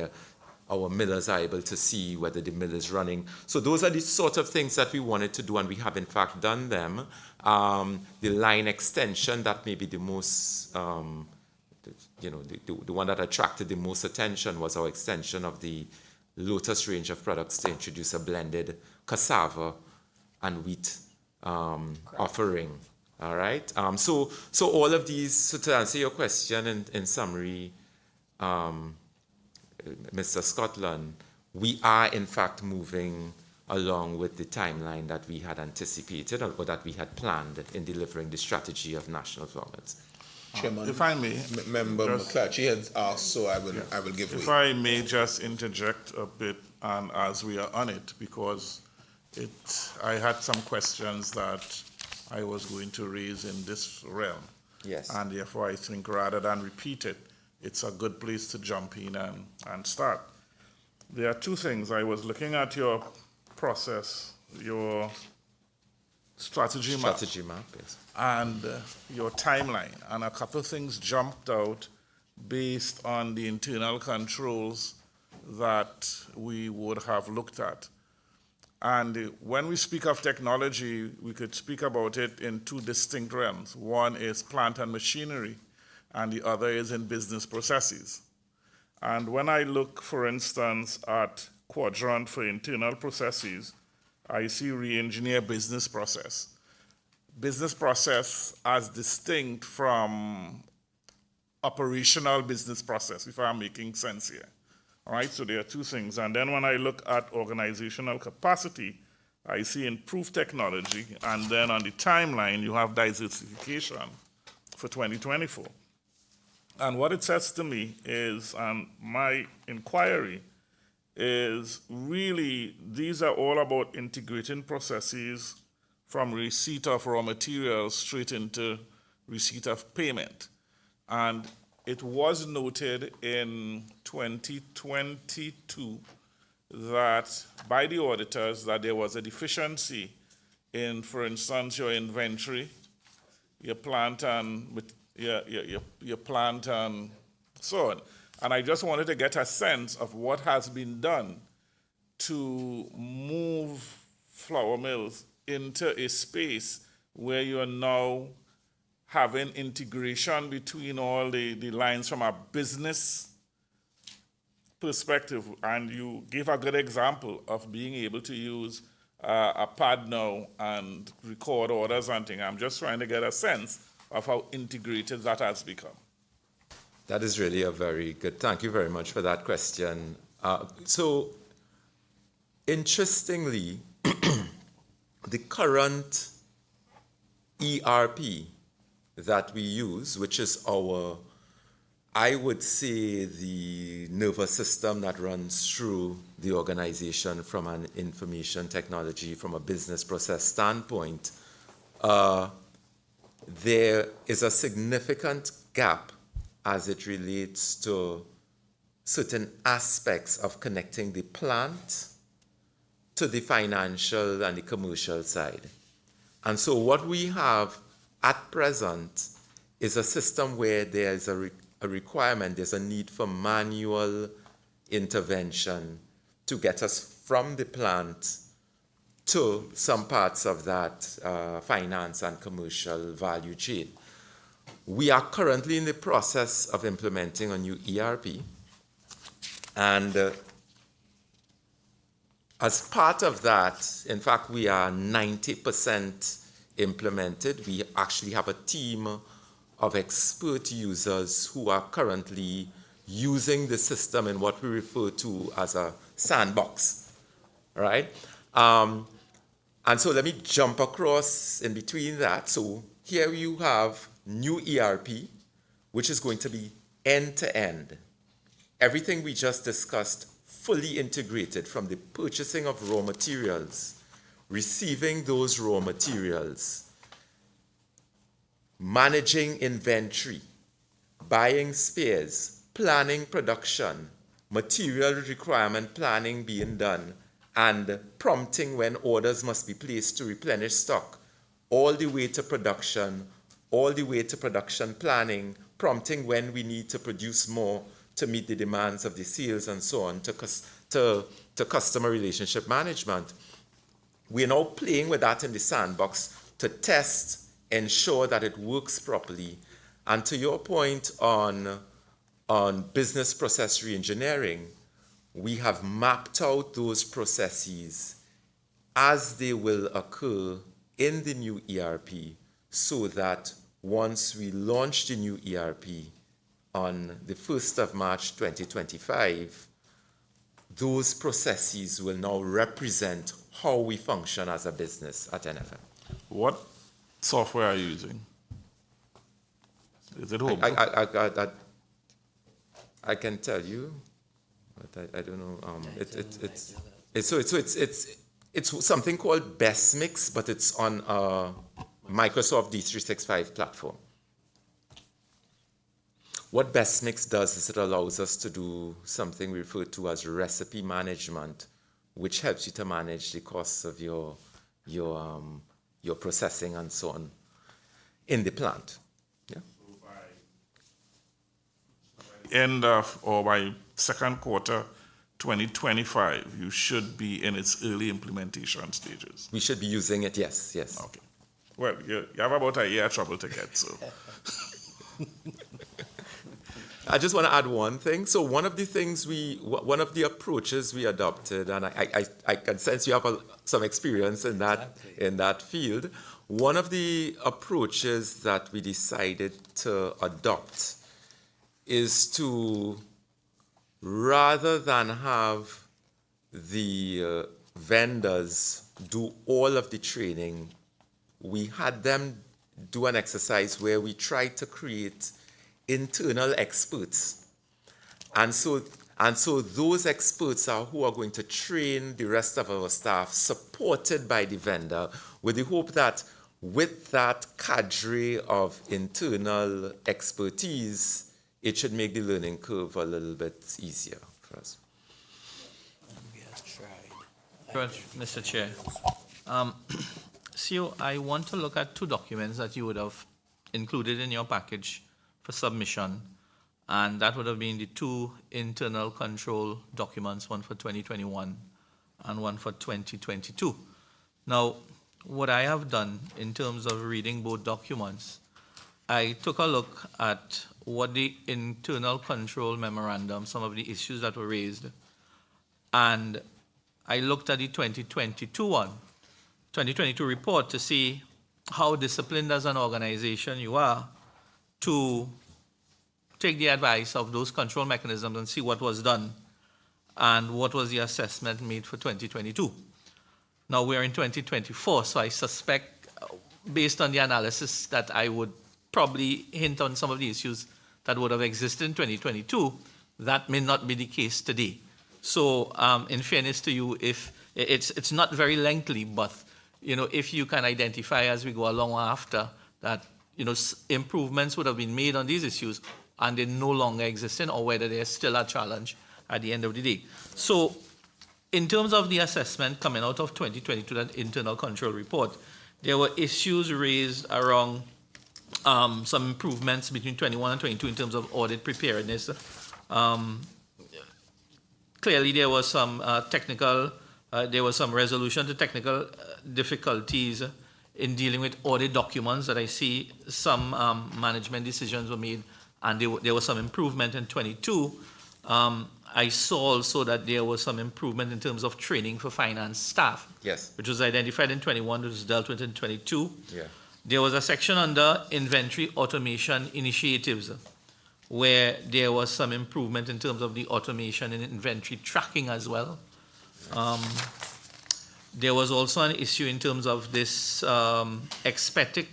our millers are able to see whether the mill is running. So those are the sort of things that we wanted to do, and we have in fact done them. The line extension, that may be the most, the one that attracted the most attention was our extension of the Lotus range of products to introduce a blended cassava and wheat offering. All right. So all of these, so to answer your question in summary, Mr. Scotland, we are in fact moving along with the timeline that we had anticipated or that we had planned in delivering the strategy of national farmers. Chairman, if I may, Member McClatchy had asked, so I will give way. If I may just interject a bit, and as we are on it, because I had some questions that I was going to raise in this realm. Yes. And therefore, I think rather than repeat it, it's a good place to jump in and start. There are two things. I was looking at your process, your strategy map, yes, and your timeline, and a couple of things jumped out based on the internal controls that we would have looked at. And when we speak of technology, we could speak about it in two distinct realms. One is plant and machinery, and the other is in business processes. And when I look, for instance, at quadrant for internal processes, I see re-engineer business process. Business process as distinct from operational business process, if I'm making sense here. All right, so there are two things. And then when I look at organizational capacity, I see improved technology, and then on the timeline, you have diversification for 2024. And what it says to me is, and my inquiry is really, these are all about integrating processes from receipt of raw materials straight into receipt of payment. And it was noted in 2022 that by the auditors that there was a deficiency in, for instance, your inventory, your plant and your plant and so on. And I just wanted to get a sense of what has been done to move flour mills into a space where you are now having integration between all the lines from a business perspective. And you gave a good example of being able to use a pad now and record orders and things. I'm just trying to get a sense of how integrated that has become. That is really a very good, thank you very much for that question. So, interestingly, the current ERP that we use, which is I would say, the nervous system that runs through the organization from an information technology, from a business process standpoint, there is a significant gap as it relates to certain aspects of connecting the plant to the financial and the commercial side. And so what we have at present is a system where there's a requirement, there's a need for manual intervention to get us from the plant to some parts of that finance and commercial value chain. We are currently in the process of implementing a new ERP, and as part of that, in fact, we are 90% implemented. We actually have a team of expert users who are currently using the system in what we refer to as a sandbox, right? And so let me jump across in between that. So here you have new ERP, which is going to be end-to-end. Everything we just discussed, fully integrated from the purchasing of raw materials, receiving those raw materials, managing inventory, buying spares, planning production, material requirement planning being done, and prompting when orders must be placed to replenish stock, all the way to production, all the way to production planning, prompting when we need to produce more to meet the demands of the sales and so on, to customer relationship management. We are now playing with that in the sandbox to test, ensure that it works properly. And to your point on business process reengineering, we have mapped out those processes as they will occur in the new ERP, so that once we launch the new ERP on the 1st of March 2025, those processes will now represent how we function as a business at NFM. What software are you using? Is it home? I can tell you, but I don't know. It's something called Best Mix, but it's on a Microsoft D365 platform. What Best Mix does is it allows us to do something we refer to as recipe management, which helps you to manage the costs of your processing and so on in the plant. Yeah. End of or by second quarter 2025, you should be in its early implementation stages. We should be using it, yes. Okay. Well, you have about a year trouble to get, so. I just want to add one thing. So one of the approaches we adopted, and I can sense you have some experience in that field. One of the approaches that we decided to adopt is to, rather than have the vendors do all of the training, we had them do an exercise where we tried to create internal experts. And so those experts are who are going to train the rest of our staff, supported by the vendor, with the hope that with that cadre of internal expertise, it should make the learning curve a little bit easier for us. Mr. Chair. So I want to look at two documents that you would have included in your package for submission, and that would have been the two internal control documents, one for 2021 and one for 2022. Now, what I have done in terms of reading both documents, I took a look at what the internal control memorandum, some of the issues that were raised, and I looked at the 2022 report to see how disciplined as an organization you are to take the advice of those control mechanisms and see what was done and what was the assessment made for 2022. Now we're in 2024, so I suspect, based on the analysis, that I would probably hint on some of the issues that would have existed in 2022. That may not be the case today. So in fairness to you, if it's not very lengthy, but if you can identify as we go along after that, improvements would have been made on these issues and they're no longer existing, or whether they're still a challenge at the end of the day. So in terms of the assessment coming out of 2022, that internal control report, there were issues raised around some improvements between 21 and 22 in terms of audit preparedness. Clearly, there was some there was some resolution to technical difficulties in dealing with audit documents that I see some management decisions were made, and there was some improvement in 22. I saw also that there was some improvement in terms of training for finance staff, yes, which was identified in 21, which was dealt with in 22. Yeah. There was a section under inventory automation initiatives, where there was some improvement in terms of the automation and inventory tracking as well. There was also an issue in terms of this expected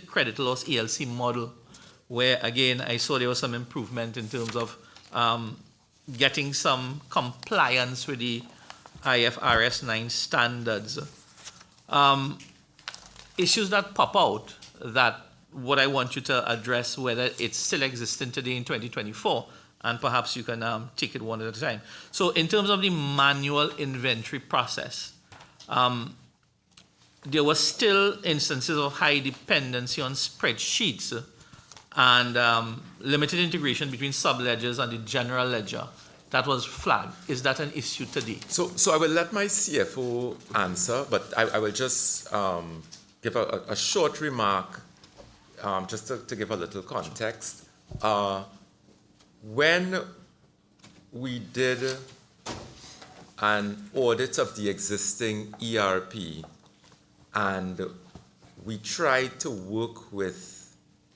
credit loss ELC model, where again I saw there was some improvement in terms of getting some compliance with the IFRS 9 standards. Issues that pop out that what I want you to address, whether it's still existing today in 2024, and perhaps you can take it one at a time. So in terms of the manual inventory process, there was still instances of high dependency on spreadsheets and limited integration between subledgers and the general ledger. That was flagged. Is that an issue today? So I will let my CFO answer, but I will just give a short remark, just to give a little context. When we did an audit of the existing ERP, and we tried to work with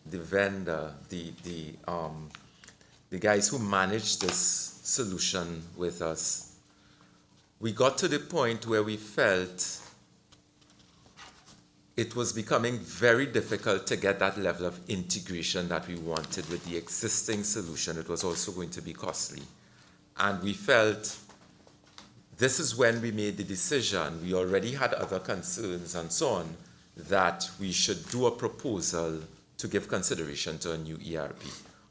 the vendor, the guys who managed this solution with us, we got to the point where we felt it was becoming very difficult to get that level of integration that we wanted with the existing solution. It was also going to be costly. And we felt this is when we made the decision. We already had other concerns and so on, that we should do a proposal to give consideration to a new ERP.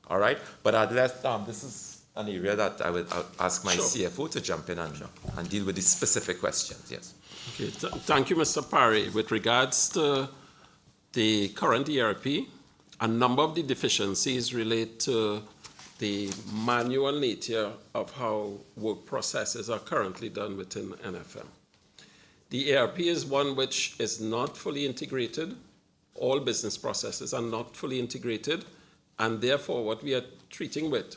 All right? But unless this is an area that I'll ask my CFO to jump in and deal with the specific questions. Yes. Okay, thank you, Mr. Parry. With regards to the current ERP, a number of the deficiencies relate to the manual nature of how work processes are currently done within NFM. The ERP is one which is not fully integrated. All business processes are not fully integrated, and therefore what we are treating with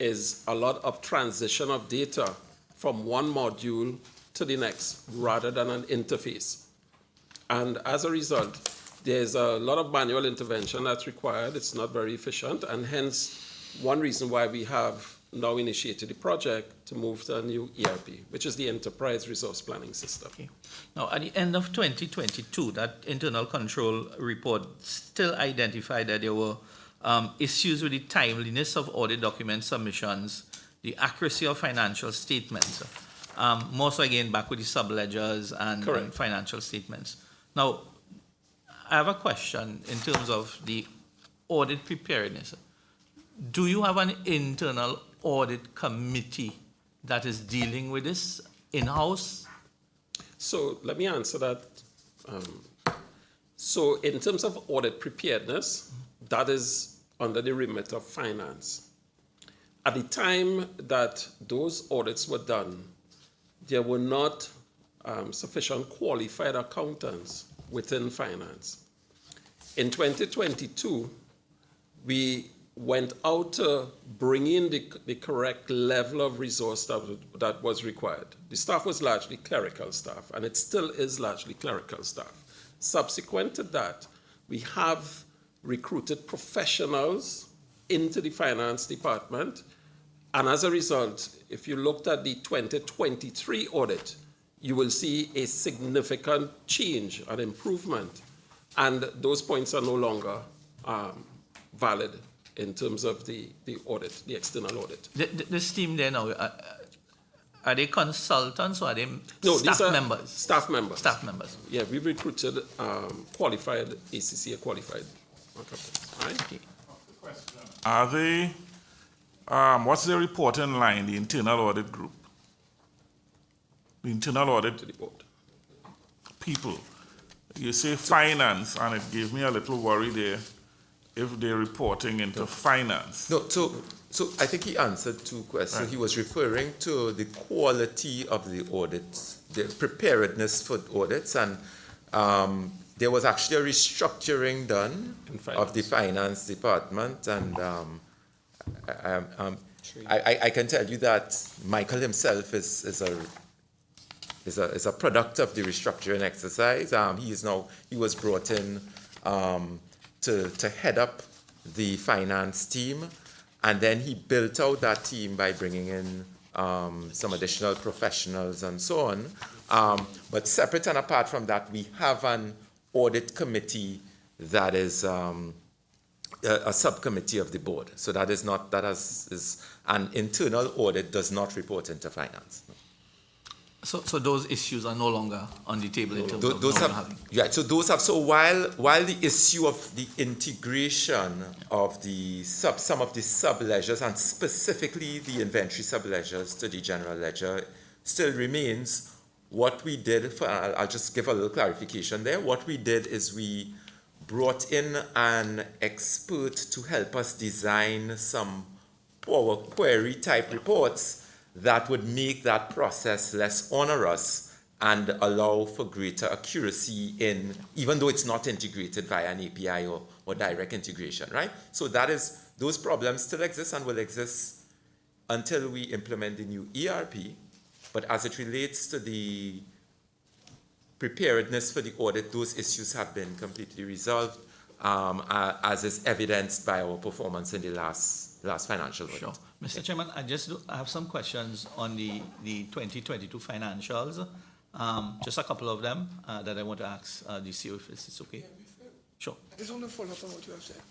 is a lot of transition of data from one module to the next rather than an interface. And as a result, there's a lot of manual intervention that's required. It's not very efficient, and hence one reason why we have now initiated the project to move to a new ERP, which is the Enterprise Resource Planning System. Okay. Now, at the end of 2022, that internal control report still identified that there were issues with the timeliness of audit document submissions, the accuracy of financial statements, more so again back with the subledgers and financial statements. Now, I have a question in terms of the audit preparedness. Do you have an internal audit committee that is dealing with this in-house? So let me answer that. So in terms of audit preparedness, that is under the remit of finance. At the time that those audits were done, there were not sufficient qualified accountants within finance. In 2022, we went out to bring in the correct level of resource that was required. The staff was largely clerical staff, and it still is largely clerical staff. Subsequent to that, we have recruited professionals into the finance department, and as a result, if you looked at the 2023 audit, you will see a significant change and improvement, and those points are no longer valid in terms of the audit, the external audit. This team there now, are they consultants or are they staff members? Staff members. Staff members. Yeah, we've recruited qualified ACCA qualified accountants. All right? Are they, what's the reporting line, the internal audit group? The internal audit people. You say finance, and it gave me a little worry there if they're reporting into finance. No, so I think he answered two questions. Right. He was referring to the quality of the audits, the preparedness for audits, and there was actually a restructuring done of the finance department, and I can tell you that Michael himself is a product of the restructuring exercise. He was brought in to head up the finance team, and then he built out that team by bringing in some additional professionals and so on. But separate and apart from that, we have an audit committee that is a subcommittee of the board. So that is not, is an internal audit does not report into finance. So those issues are no longer on the table in terms of Those now have, having. yeah, so those have, so while the issue of the integration of the some of the sub-ledgers and specifically the inventory sub-ledgers to the general ledger still remains, what we did, I'll just give a little clarification there. What we did is we brought in an expert to help us design some Power Query type reports that would make that process less onerous and allow for greater accuracy in, even though it's not integrated via an API or direct integration, right? So that is, those problems still exist and will exist until we implement the new ERP. But as it relates to the preparedness for the audit, those issues have been completely resolved, as is evidenced by our performance in the last financial audit. Sure. Mr. Chairman, I have some questions on the 2022 financials. Just a couple of them that I want to ask the CEO if it's okay. Yeah, sure. I just want to follow up on what you have said.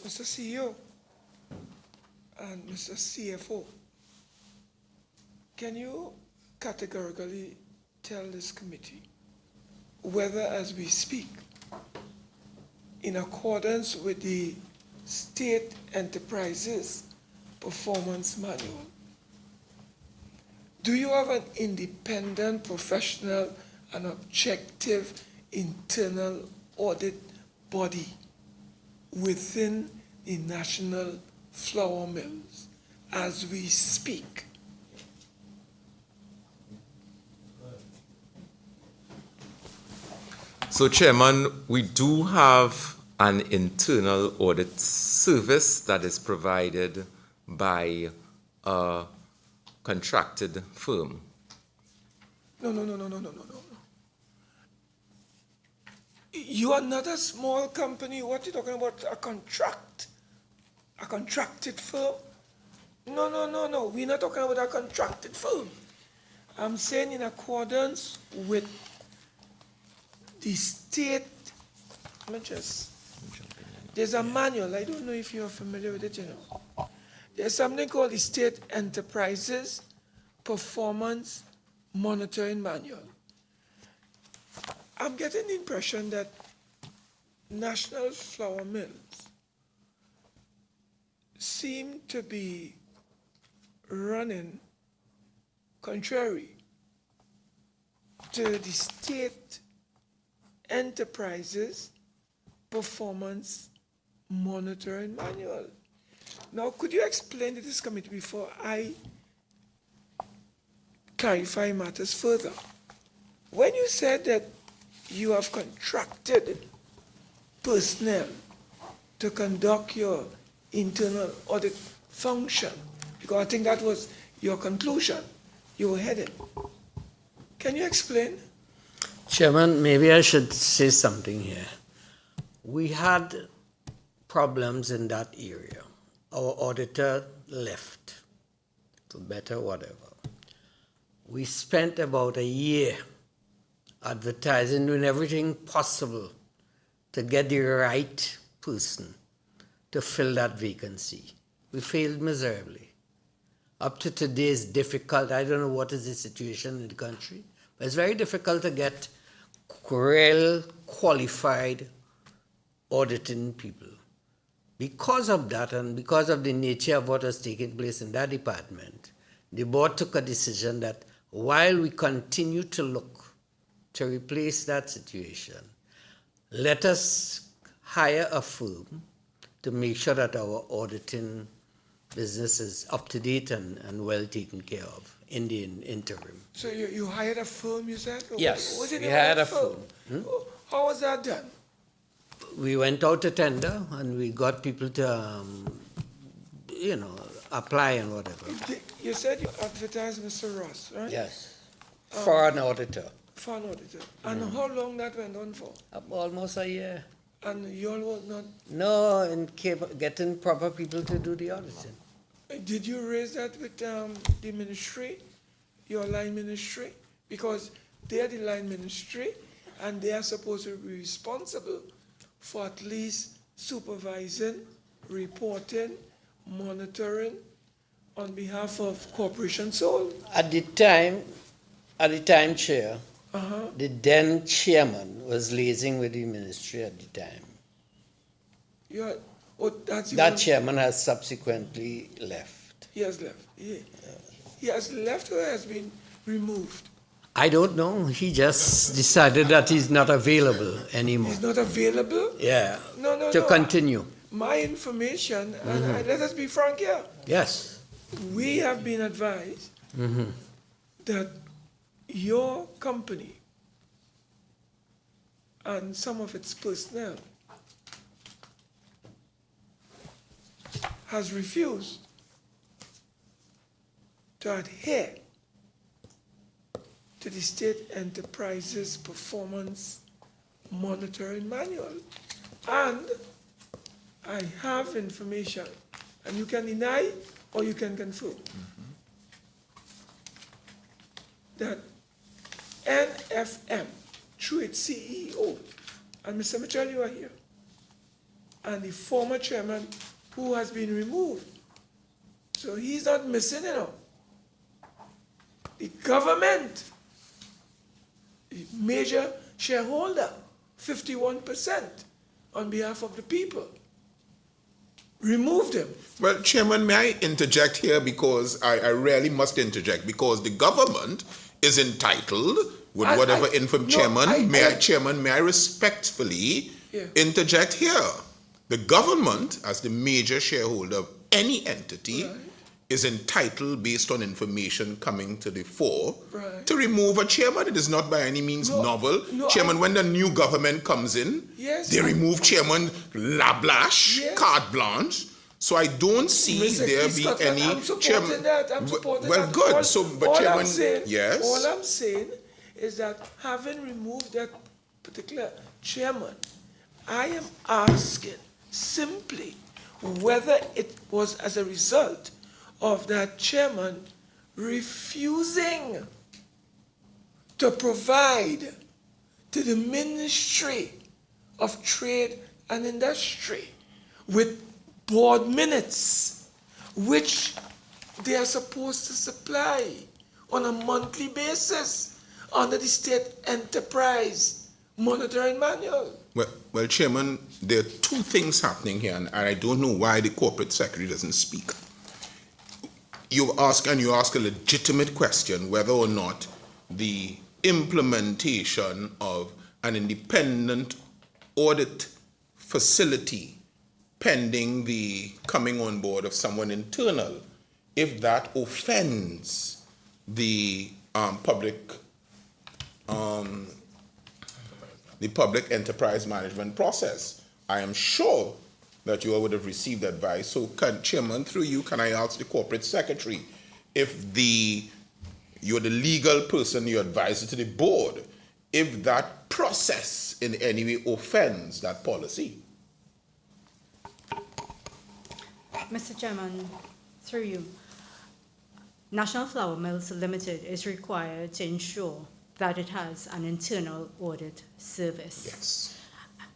Mr. CEO and Mr. CFO, can you categorically tell this committee whether, as we speak, in accordance with the State Enterprises Performance Manual, do you have an independent, professional, and objective internal audit body within the National Flour Mills as we speak? So, Chairman, we do have an internal audit service that is provided by a contracted firm. No. You are not a small company. What are you talking about? A contract? A contracted firm? No. We're not talking about a contracted firm. I'm saying in accordance with the state, there's a manual. I don't know if you're familiar with it, you know. There's something called the State Enterprises Performance Monitoring Manual. I'm getting the impression that National Flour Mills seem to be running contrary to the State Enterprises Performance Monitoring Manual. Now, could you explain to this committee before I clarify matters further? When you said that you have contracted personnel to conduct your internal audit function, because I think that was your conclusion you were headed. Can you explain? Chairman, maybe I should say something here. We had problems in that area. Our auditor left, for better or whatever. We spent about a year advertising, doing everything possible to get the right person to fill that vacancy. We failed miserably. Up to today is difficult. I don't know what is the situation in the country, but it's very difficult to get real qualified auditing people. Because of that and because of the nature of what was taking place in that department, the board took a decision that while we continue to look to replace that situation, let us hire a firm to make sure that our auditing business is up to date and well taken care of in the interim. So you hired a firm, you said? Yes, Was it we hired a firm? How was that done? We went out to tender and we got people to, apply and whatever. You said you advertised Mr. Ross, right? Yes, for an auditor. For an auditor. And how long that went on for? Almost a year. And you all were not. No, and getting proper people to do the auditing. Did you raise that with the ministry, your line ministry? Because they are the line ministry and they are supposed to be responsible for at least supervising, reporting, monitoring on behalf of Corporation Seoul. At the time, Chair, the then chairman was liaising with the ministry at the time. That chairman has subsequently left. He has left. He has left or has been removed? I don't know. He just decided that he's not available anymore. He's not available? Yeah. No. Continue. My information, and let us be frank here. Yes. We have been advised that your company and some of its personnel has refused to adhere to the State Enterprises Performance Monitoring Manual. And I have information, and you can deny or you can confirm, that NFM, through its CEO, and Mr. Mitchell, you are here, and the former chairman who has been removed. So he's not missing, The government, the major shareholder, 51% on behalf of the people, removed him. Well, Chairman, may I interject here, because I really must interject, because the government is entitled with whatever information. Chairman, may I respectfully interject here? The government, as the major shareholder of any entity, is entitled, based on information coming to the fore, to remove a chairman. It is not by any means novel. Chairman, when the new government comes in, they remove chairman lablash, carte blanche. So I don't see there be any chairman. Well, good. But Chairman, yes. All I'm saying is that having removed that particular chairman, I am asking simply whether it was as a result of that chairman refusing to provide to the Ministry of Trade and Industry with board minutes, which they are supposed to supply on a monthly basis under the State Enterprise Monitoring Manual. Well, Chairman, there are two things happening here, and I don't know why the corporate secretary doesn't speak. You ask a legitimate question whether or not the implementation of an independent audit facility pending the coming on board of someone internal, if that offends the public enterprise management process. I am sure that you all would have received advice. So, Chairman, through you, can I ask the corporate secretary if you're the legal person, you advise it to the board, if that process in any way offends that policy? Mr. Chairman, through you, National Flour Mills Limited is required to ensure that it has an internal audit service. Yes.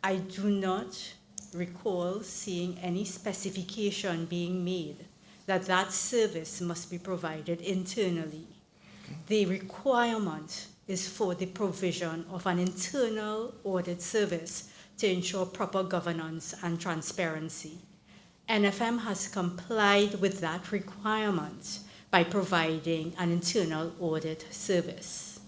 I do not recall seeing any specification being made that that service must be provided internally. The requirement is for the provision of an internal audit service to ensure proper governance and transparency. NFM has complied with that requirement by providing an internal audit service.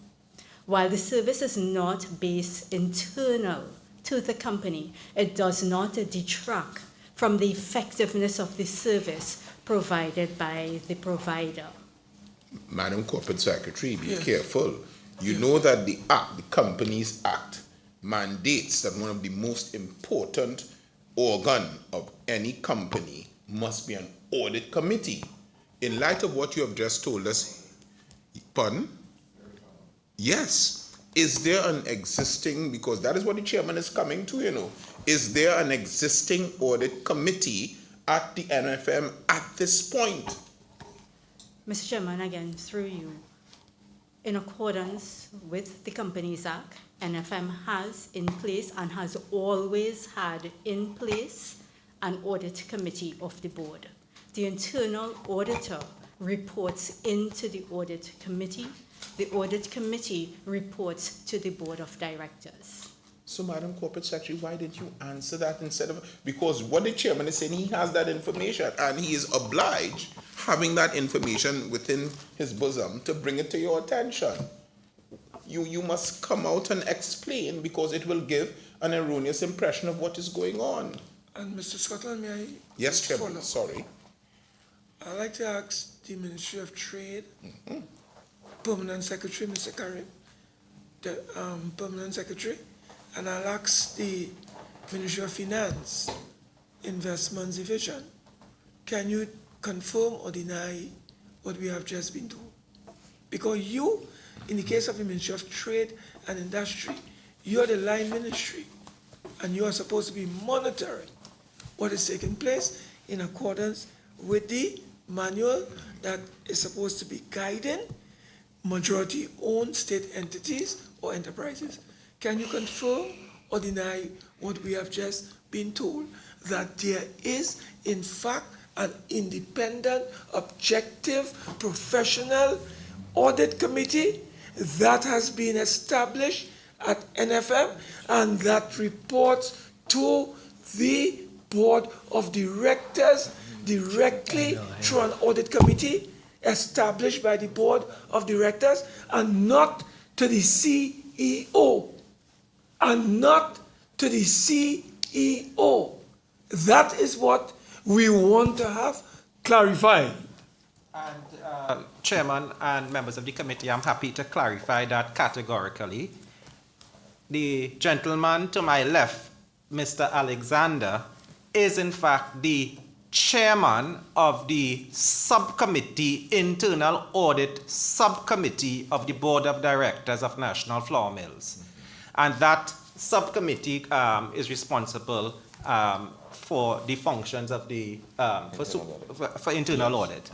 While the service is not based internal to the company, it does not detract from the effectiveness of the service provided by the provider. Madam Corporate Secretary, be careful. You know that the Act, the Companies Act, mandates that one of the most important organ of any company must be an audit committee. In light of what you have just told us, pardon? Yes. Is there an existing, because that is what the chairman is coming to, Is there an existing audit committee at the NFM at this point? Mr. Chairman, again, through you, in accordance with the Companies Act, NFM has in place and has always had in place an audit committee of the board. The internal auditor reports into the audit committee. The audit committee reports to the board of directors. So, Madam Corporate Secretary, why didn't you answer that instead of, because what the chairman is saying, he has that information and he is obliged, having that information within his bosom, to bring it to your attention. You must come out and explain, because it will give an erroneous impression of what is going on. And Mr. Scotland, may I? Yes, Chairman, follow? sorry. I'd like to ask the Ministry of Trade, Permanent Secretary, Mr. Karim, the Permanent Secretary, and I'll ask the Ministry of Finance, Investments Division, can you confirm or deny what we have just been told? Because you, in the case of the Ministry of Trade and Industry, you're the line ministry, and you are supposed to be monitoring what is taking place in accordance with the manual that is supposed to be guiding majority-owned state entities or enterprises. Can you confirm or deny what we have just been told, that there is, in fact, an independent, objective, professional audit committee that has been established at NFM and that reports to the board of directors directly through an audit committee established by the board of directors, and not to the CEO, and not to the CEO. That is what we want to have clarified. And Chairman and members of the committee, I'm happy to clarify that categorically. The gentleman to my left, Mr. Alexander, is in fact the chairman of the subcommittee, internal audit subcommittee of the board of directors of National Flour Mills. And that subcommittee is responsible for the functions of the, for internal audit.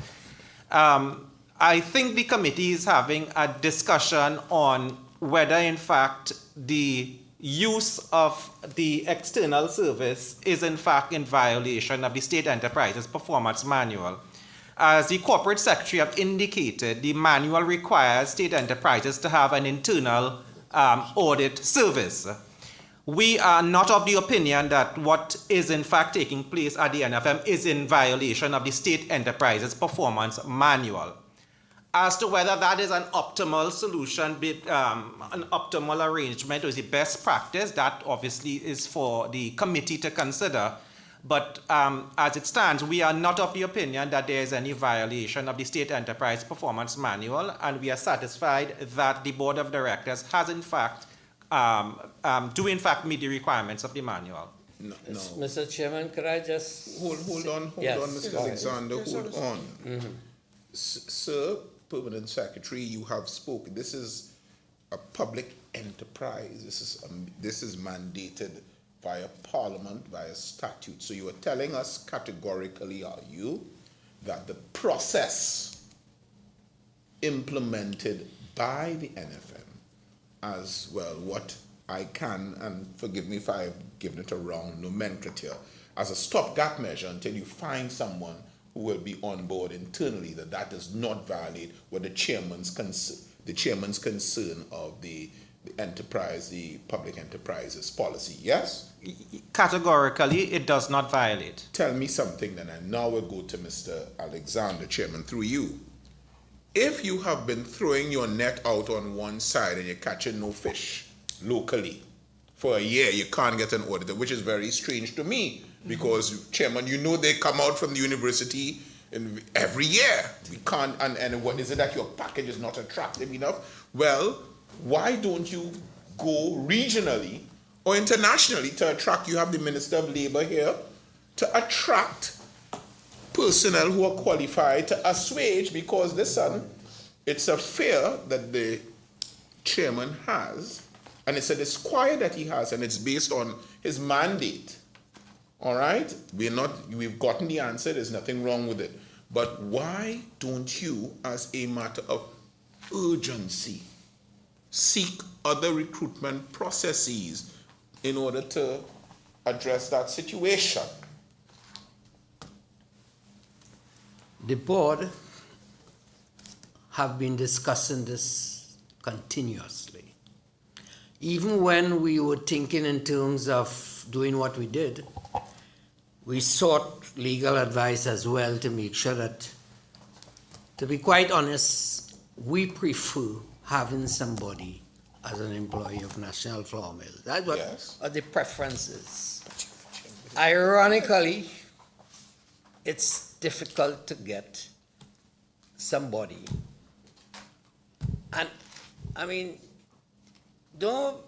I think the committee is having a discussion on whether in fact the use of the external service is in fact in violation of the State Enterprises Performance Manual. As the Corporate Secretary have indicated, the manual requires state enterprises to have an internal audit service. We are not of the opinion that what is in fact taking place at the NFM is in violation of the State Enterprises Performance Manual. As to whether that is an optimal solution, an optimal arrangement, or is the best practice, that obviously is for the committee to consider. But as it stands, we are not of the opinion that there is any violation of the State Enterprise Performance Manual, and we are satisfied that the Board of Directors has in fact, do in fact meet the requirements of the manual. No. Mr. Chairman, could I just... Hold on, Mr. Alexander, hold on. Sir, Permanent Secretary, you have spoken. This is a public enterprise. This is mandated via Parliament, via statute. So you are telling us categorically, are you, that the process implemented by the NFM, as well, what I can, and forgive me if I've given it a wrong nomenclature, as a stopgap measure until you find someone who will be on board internally, that does not violate what the chairman's concern of the enterprise, the public enterprises policy, yes? Categorically, it does not violate. Tell me something then, and now we'll go to Mr. Alexander, Chairman, through you. If you have been throwing your net out on one side and you're catching no fish locally for a year, you can't get an auditor, which is very strange to me. Because, Chairman, you know they come out from the university every year. We can't, and what is it that your package is not attractive enough? Well, why don't you go regionally or internationally to attract? You have the Minister of Labour here to attract personnel who are qualified to assuage, because listen, it's a fear that the chairman has And it's a disquiet that he has, and it's based on his mandate. All right? We've gotten the answer, there's nothing wrong with it. But why don't you, as a matter of urgency, seek other recruitment processes in order to address that situation? The board have been discussing this continuously. Even when we were thinking in terms of doing what we did, we sought legal advice as well to make sure that, to be quite honest, we prefer having somebody as an employee of National Flour Mill. That's what are the preferences. Ironically, it's difficult to get somebody. And I mean, don't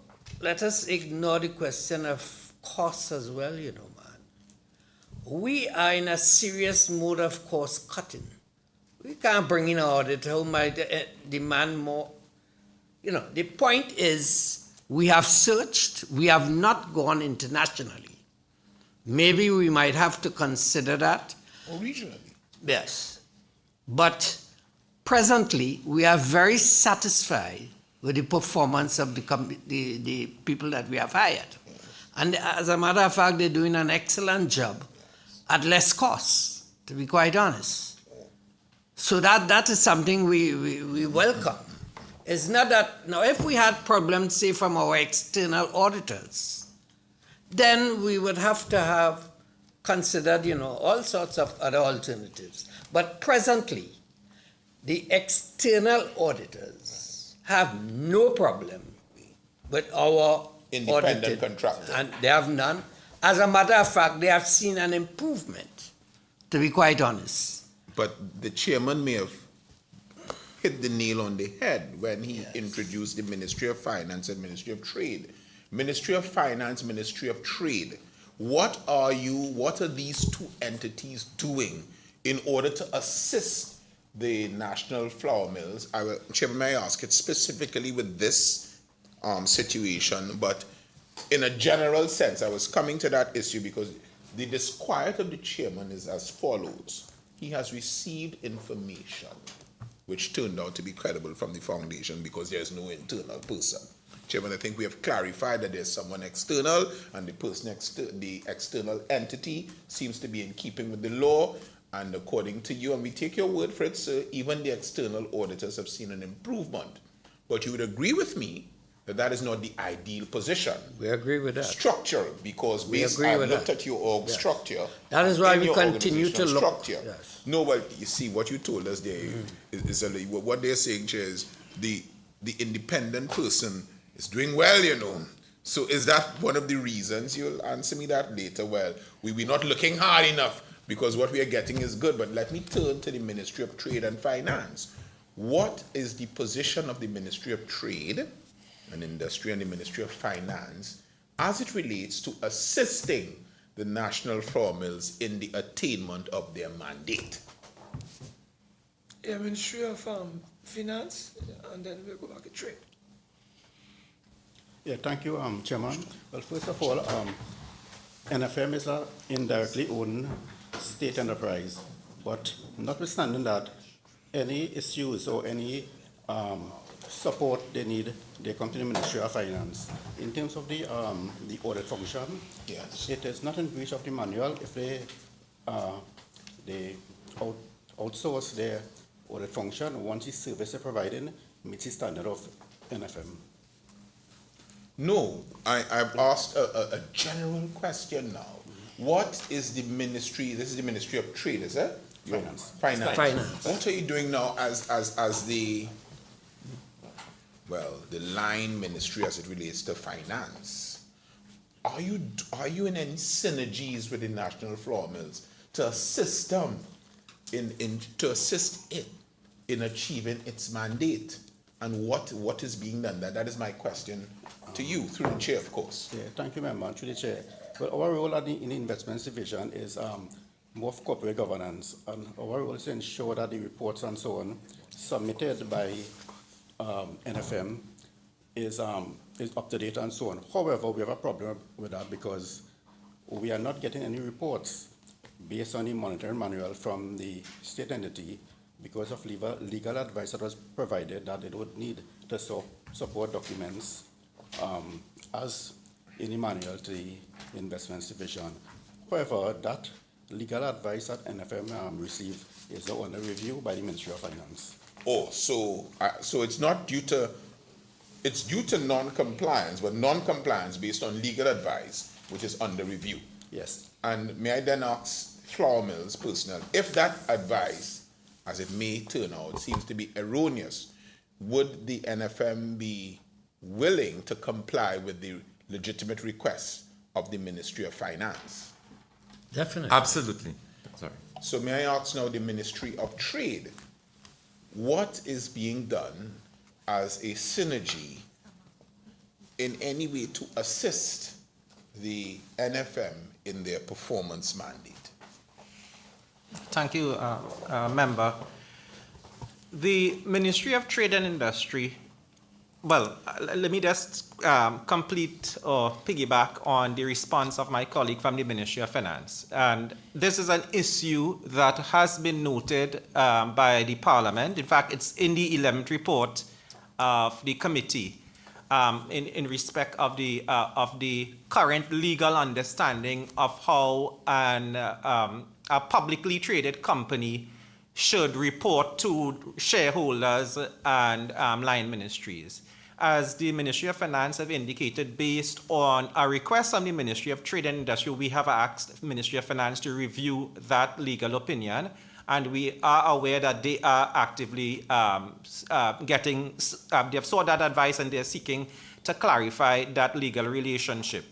let us ignore the question of costs as well, you know, man. We are in a serious mode of cost cutting. We can't bring in an auditor who might demand more. You know, the point is we have searched, we have not gone internationally. Maybe we might have to consider that. Or regionally. Yes. But presently, we are very satisfied with the performance of the people that we have hired. And as a matter of fact, they're doing an excellent job at less cost, to be quite honest. So that is something we welcome. It's not that, now if we had problems, say, from our external auditors, then we would have to have considered, you know, all sorts of other alternatives. But presently, the external auditors have no problem with our independent contractor. And they have none. As a matter of fact, they have seen an improvement, to be quite honest. But the chairman may have hit the nail on the head when he introduced the Ministry of Finance and Ministry of Trade. Ministry of Finance, Ministry of Trade. What are these two entities doing in order to assist the national flour mills? Chairman, may I ask it specifically with this situation, but in a general sense, I was coming to that issue because the disquiet of the chairman is as follows. He has received information which turned out to be credible from the foundation because there's no internal person. Chairman, I think we have clarified that there's someone external, and the person, the external entity seems to be in keeping with the law. And according to you, and we take your word for it, sir, even the external auditors have seen an improvement. But you would agree with me that that is not the ideal position. We agree with that. Structure, because I've looked at your org structure. That is why we continue to look. Structure. Yes. No, but you see, what you told us there is what they're saying, Chair, is the independent person is doing well, you know. So is that one of the reasons? You'll answer me that later. Well, we're not looking hard enough because what we are getting is good. But let me turn to the Ministry of Trade and Finance. What is the position of the Ministry of Trade and Industry and the Ministry of Finance as it relates to assisting the national flour mills in the attainment of their mandate? Yeah, Ministry of Finance, and then we'll go back to Trade. Yeah, thank you, Chairman. Well, first of all, NFM is an indirectly owned state enterprise, but notwithstanding that, any issues or any support they need, they come to the Ministry of Finance. In terms of the audit function, yes, it is not in breach of the manual if they outsource their audit function once the service they're providing meets the standard of NFM. No, I've asked a general question now. What is the ministry? This is the Ministry of Trade, is it? Finance. Finance. What are you doing now as the line ministry as it relates to finance? Are you in any synergies with the national flour mills to assist them to assist it in achieving its mandate? And what is being done? That is my question to you, through the chair, of course. Yeah, thank you, Member. Through the chair. Well, our role in the Investments Division is more of corporate governance, and our role is to ensure that the reports and so on submitted by NFM is is up to date and so on. However, we have a problem with that because we are not getting any reports based on the monitoring manual from the state entity because of legal advice that was provided that they don't need to support documents as in the manual to the Investments Division. However, that legal advice that NFM received is under review by the Ministry of Finance. Oh, so it's not due to, it's due to non-compliance, but non-compliance based on legal advice, which is under review. Yes. And may I then ask Flour Mills personnel, if that advice, as it may turn out, seems to be erroneous, would the NFM be willing to comply with the legitimate requests of the Ministry of Finance? Definitely. Absolutely. Sorry. So may I ask now the Ministry of Trade, what is being done as a synergy in any way to assist the NFM in their performance mandate? Thank you, Member. The Ministry of Trade and Industry, well, let me just complete or piggyback on the response of my colleague from the Ministry of Finance. And this is an issue that has been noted by the Parliament. In fact, it's in the 11th report of the committee in respect of the current legal understanding of how a publicly traded company should report to shareholders and line ministries. As the Ministry of Finance have indicated, based on a request from the Ministry of Trade and Industry, we have asked the Ministry of Finance to review that legal opinion, and we are aware that they are actively they have sought that advice and they're seeking to clarify that legal relationship.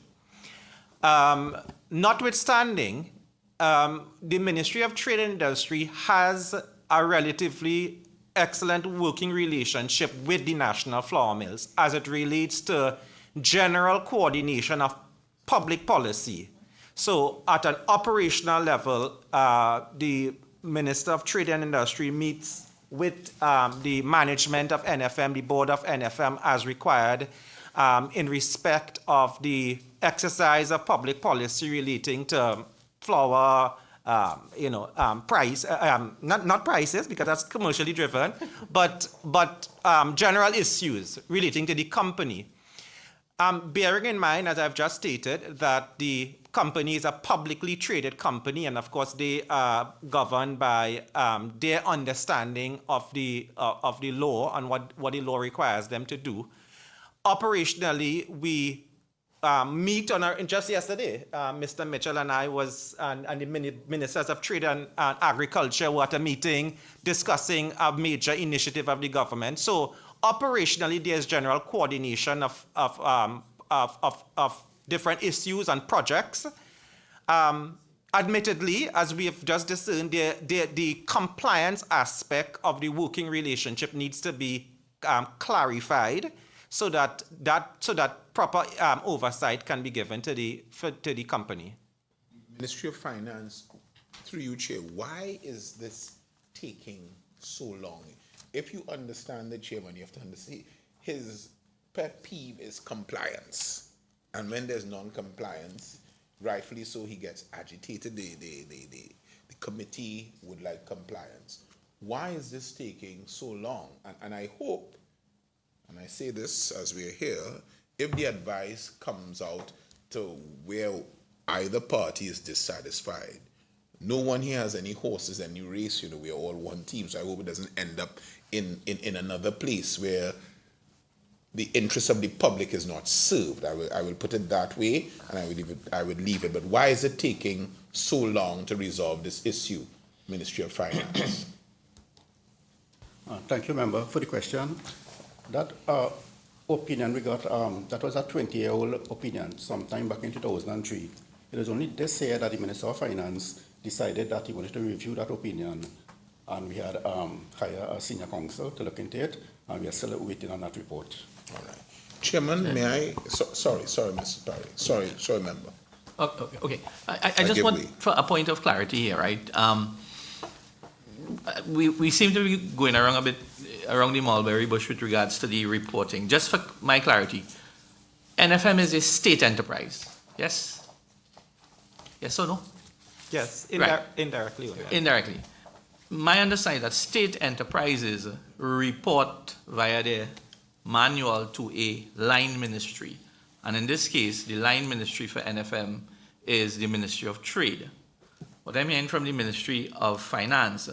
Notwithstanding, the Ministry of Trade and Industry has a relatively excellent working relationship with the national flour mills as it relates to general coordination of public policy. So at an operational level, the Minister of Trade and Industry meets with the management of NFM, the board of NFM as required in respect of the exercise of public policy relating to flour, price, not prices because that's commercially driven, but general issues relating to the company. Bearing in mind, as I've just stated, that the company is a publicly traded company, and of course they are governed by their understanding of the law and what the law requires them to do. Operationally, we meet on just yesterday. Mr. Mitchell and I and the Ministers of Trade and Agriculture were at a meeting discussing a major initiative of the government. So operationally, there's general coordination of different issues and projects. Admittedly, as we have just discerned, the compliance aspect of the working relationship needs to be clarified, so that proper oversight can be given to the company. Ministry of Finance, through you, Chair, why is this taking so long? If you understand the Chairman, you have to understand his pet peeve is compliance. And when there's non-compliance, rightfully so, he gets agitated. The committee would like compliance. Why is this taking so long? And I hope, and I say this as we're here, if the advice comes out to where either party is dissatisfied, no one here has any horses, any race, we're all one team. So I hope it doesn't end up in another place where the interest of the public is not served. I will put it that way, and I would leave it. But why is it taking so long to resolve this issue, Ministry of Finance? Thank you, Member, for the question. That opinion we got, that was a 20-year-old opinion sometime back in 2003. It was only this year that the Minister of Finance decided that he wanted to review that opinion, and we had hired a senior counsel to look into it, and we are still waiting on that report. All right. Chairman, may I? Sorry, Mr. Parry. Sorry, Member. Okay. I just want for a point of clarity here, right? We seem to be going around the mulberry bush with regards to the reporting. Just for my clarity, NFM is a state enterprise, yes? Yes or no? Yes, Right. indirectly. Yeah. Indirectly. My understanding that state enterprises report via their manual to a line ministry. And in this case, the line ministry for NFM is the Ministry of Trade. What I'm hearing from the Ministry of Finance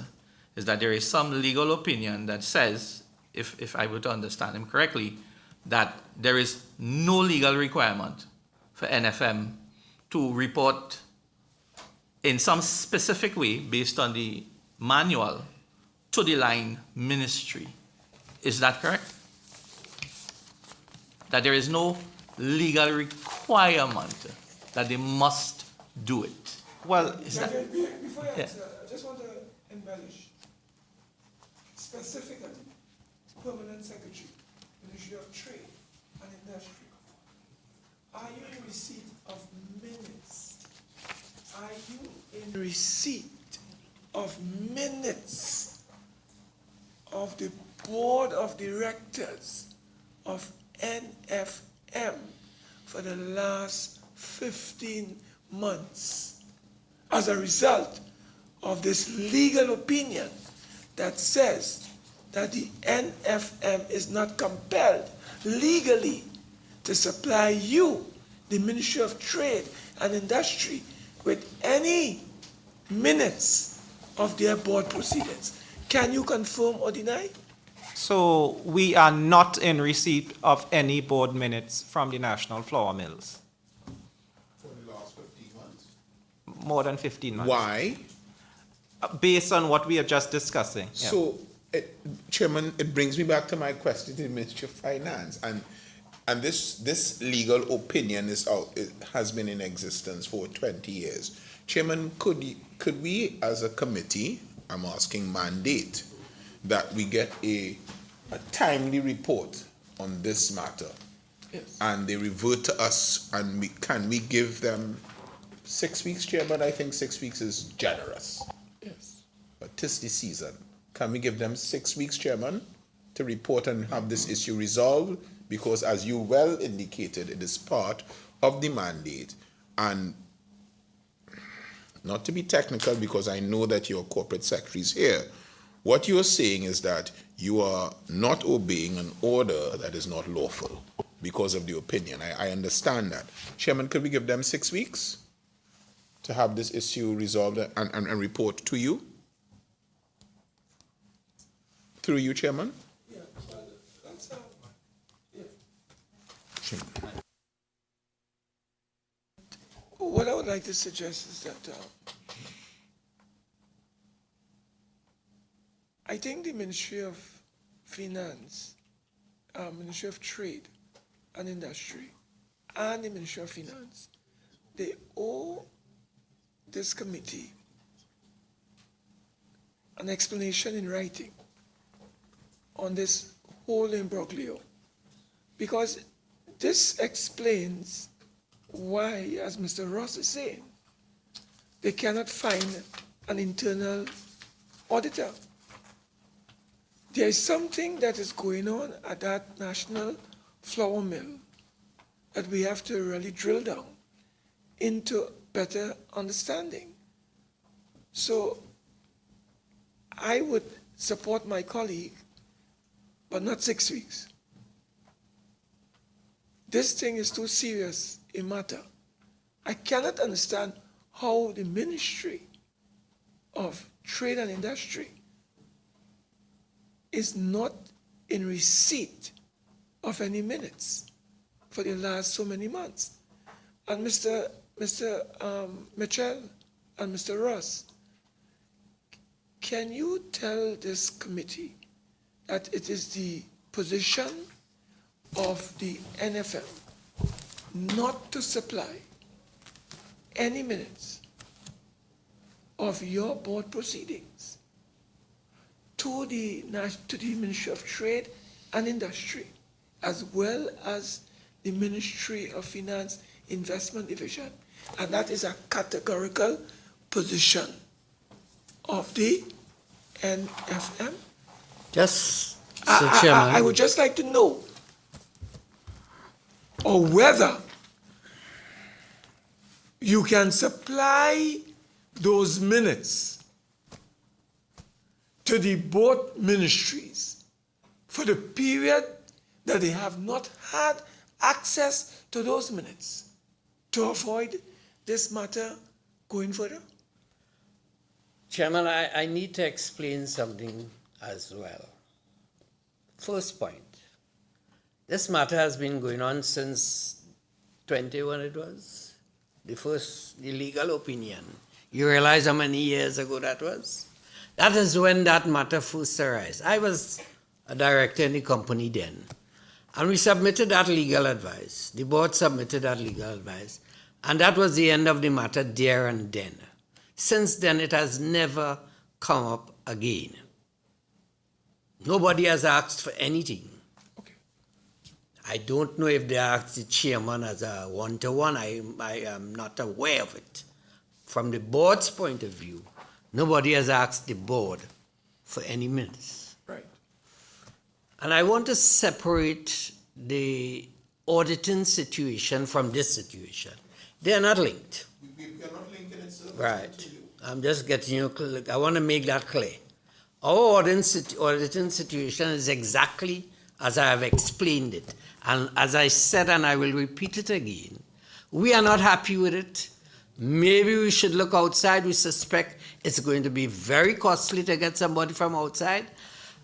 is that there is some legal opinion that says, if I were to understand him correctly, that there is no legal requirement for NFM to report in some specific way based on the manual to the line ministry. Is that correct? That there is no legal requirement that they must do it. Well, is that, Before you answer, I just want to embellish. Specifically, Permanent Secretary, Ministry of Trade and Industry. Are you in receipt of minutes? Are you in receipt of minutes of the Board of Directors of NFM for the last 15 months as a result of this legal opinion that says that the NFM is not compelled legally to supply you, the Ministry of Trade and Industry, with any minutes of their board proceedings? Can you confirm or deny? So we are not in receipt of any board minutes from the National Flour Mills. For the last 15 months. More than 15 months. Why? Based on what we are just discussing. Yeah. So, Chairman, it brings me back to my question to the Ministry of Finance, and this legal opinion is out. It has been in existence for 20 years. Chairman, could we, as a committee, I'm asking, mandate that we get a timely report on this matter, Yes. and they revert to us, and can we give them 6 weeks, Chairman? I think 6 weeks is generous. Yes. But 'tis the season. Can we give them 6 weeks, Chairman, to report and have this issue resolved? Because as you well indicated, it is part of the mandate. And not to be technical, because I know that your corporate secretary is here, what you are saying is that you are not obeying an order that is not lawful because of the opinion. I understand that. Chairman, could we give them 6 weeks to have this issue resolved and report to you? Through you, Chairman? Yeah, well, that's yeah. Chairman. What I would like to suggest is that I think the Ministry of Finance, Ministry of Trade and Industry, and the Ministry of Finance, they owe this committee an explanation in writing on this whole imbroglio, because this explains why, as Mr. Ross is saying, they cannot find an internal auditor. There is something that is going on at that national flour mill that we have to really drill down into better understanding. So I would support my colleague, but not 6 weeks. This thing is too serious a matter. I cannot understand how the Ministry of Trade and Industry is not in receipt of any minutes for the last so many months. And Mr. Mitchell and Mr. Ross, can you tell this committee that it is the position of the NFM not to supply any minutes of your board proceedings to the Ministry of Trade and Industry, as well as the Ministry of Finance Investment Division? And that is a categorical position of the NFM. Just, Mr. Chairman. I would just like to know. or whether you can supply those minutes to the both ministries for the period that they have not had access to those minutes to avoid this matter going further? Chairman, I need to explain something as well. First point, this matter has been going on since 20, when it was? The legal opinion. You realize how many years ago that was? That is when that matter first arose. I was a director in the company then. And we submitted that legal advice. The board submitted that legal advice. And that was the end of the matter there and then. Since then, it has never come up again. Nobody has asked for anything. Okay. I don't know if they asked the chairman as a one-to-one. I am not aware of it. From the board's point of view, nobody has asked the board for any minutes. Right. And I want to separate the auditing situation from this situation. They are not linked. We are not linking it, sir. Right. I'm just getting you, I want to make that clear. Our auditing situation is exactly as I have explained it. And as I said, and I will repeat it again, we are not happy with it. Maybe we should look outside. We suspect it's going to be very costly to get somebody from outside.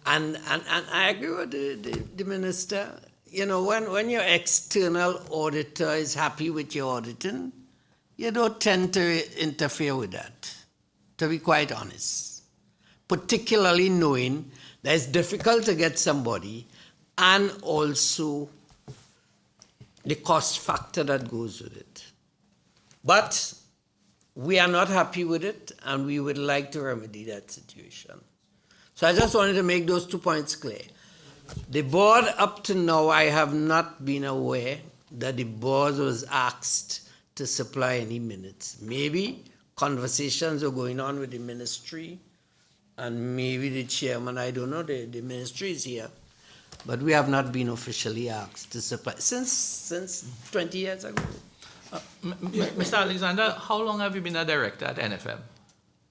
And I agree with the minister. You know, when your external auditor is happy with your auditing, you don't tend to interfere with that, to be quite honest. Particularly knowing that it's difficult to get somebody and also the cost factor that goes with it. But we are not happy with it, and we would like to remedy that situation. So I just wanted to make those 2 points clear. The board, up to now, I have not been aware that the board was asked to supply any minutes. Maybe conversations are going on with the ministry, and maybe the chairman, I don't know, the ministry is here. But we have not been officially asked to supply since 20 years ago. Mr. Alexander, how long have you been a director at NFM?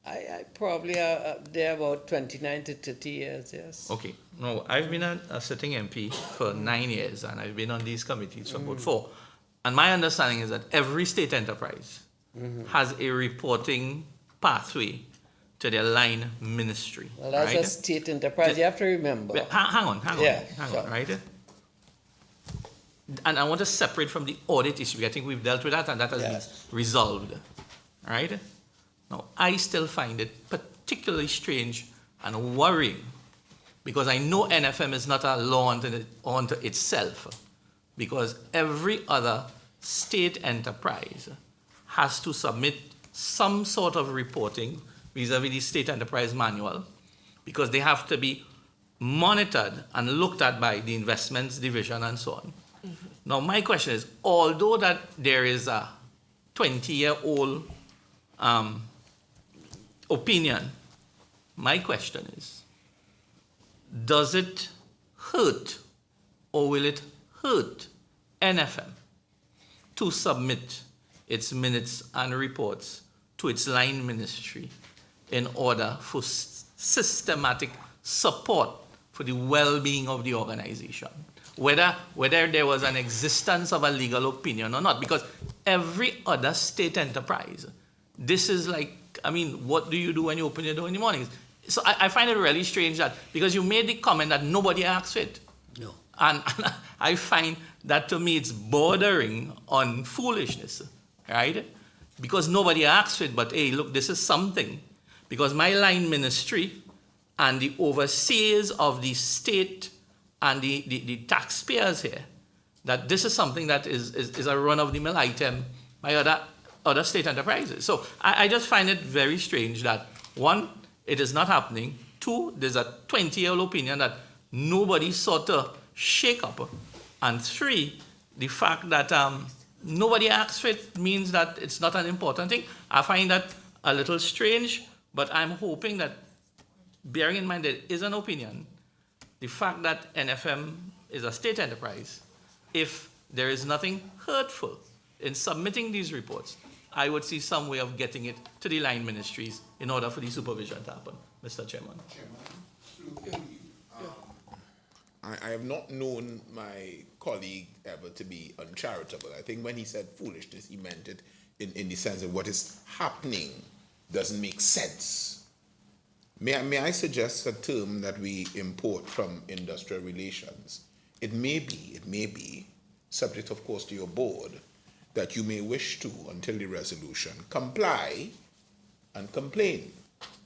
I probably there about 29 to 30 years, yes. Okay. No, I've been a sitting MP for 9 years, and I've been on these committees for about 4. And my understanding is that every state enterprise has a reporting pathway to their line ministry. Well, that's right? a state enterprise. You have to remember. Hang on, Yeah, right? And I want to separate from the audit issue. I think we've dealt with that, and that has been resolved, right? Now, I still find it particularly strange and worrying, because I know NFM is not a law unto itself, because every other state enterprise has to submit some sort of reporting vis-a-vis the state enterprise manual, because they have to be monitored and looked at by the investments division and so on. Now, my question is, although that there is a 20-year-old opinion, my question is, does it hurt or will it hurt NFM to submit its minutes and reports to its line ministry in order for systematic support for the well-being of the organization? Whether there was an existence of a legal opinion or not, because every other state enterprise, this is like, I mean, what do you do when you open your door in the morning? So I find it really strange that, because you made the comment that nobody asked for it. No. And I find that, to me, it's bordering on foolishness, right? Because nobody asked for it, but hey, look, this is something. Because my line ministry and the overseers of the state and the taxpayers here, that this is something that is a run-of-the-mill item by other state enterprises. So I just find it very strange that, one, it is not happening. Two, there's a 20-year-old opinion that nobody sought to shake up. And three, the fact that nobody asked for it means that it's not an important thing. I find that a little strange, but I'm hoping that, bearing in mind there is an opinion, the fact that NFM is a state enterprise, if there is nothing hurtful in submitting these reports. I would see some way of getting it to the line ministries in order for the supervision to happen, Mr. Chairman. I have not known my colleague ever to be uncharitable. I think when he said foolishness, he meant it in the sense of what is happening doesn't make sense. May I suggest a term that we import from industrial relations? It may be, subject of course to your board, that you may wish to, until the resolution, comply and complain.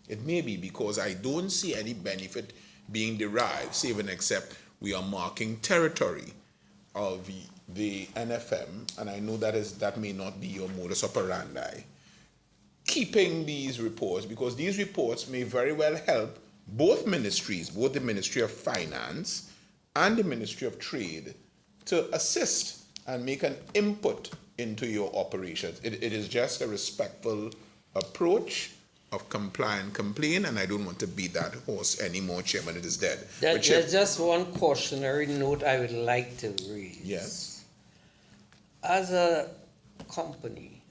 It may be because I don't see any benefit being derived, save and except we are marking territory of the NFM, and I know that may not be your modus operandi. Keeping these reports, because these reports may very well help both ministries, both the Ministry of Finance and the Ministry of Trade, to assist and make an input into your operations. It is just a respectful approach of comply and complain, and I don't want to beat that horse anymore, Chairman. It is dead. There's just one cautionary note I would like to raise. Yes. As a company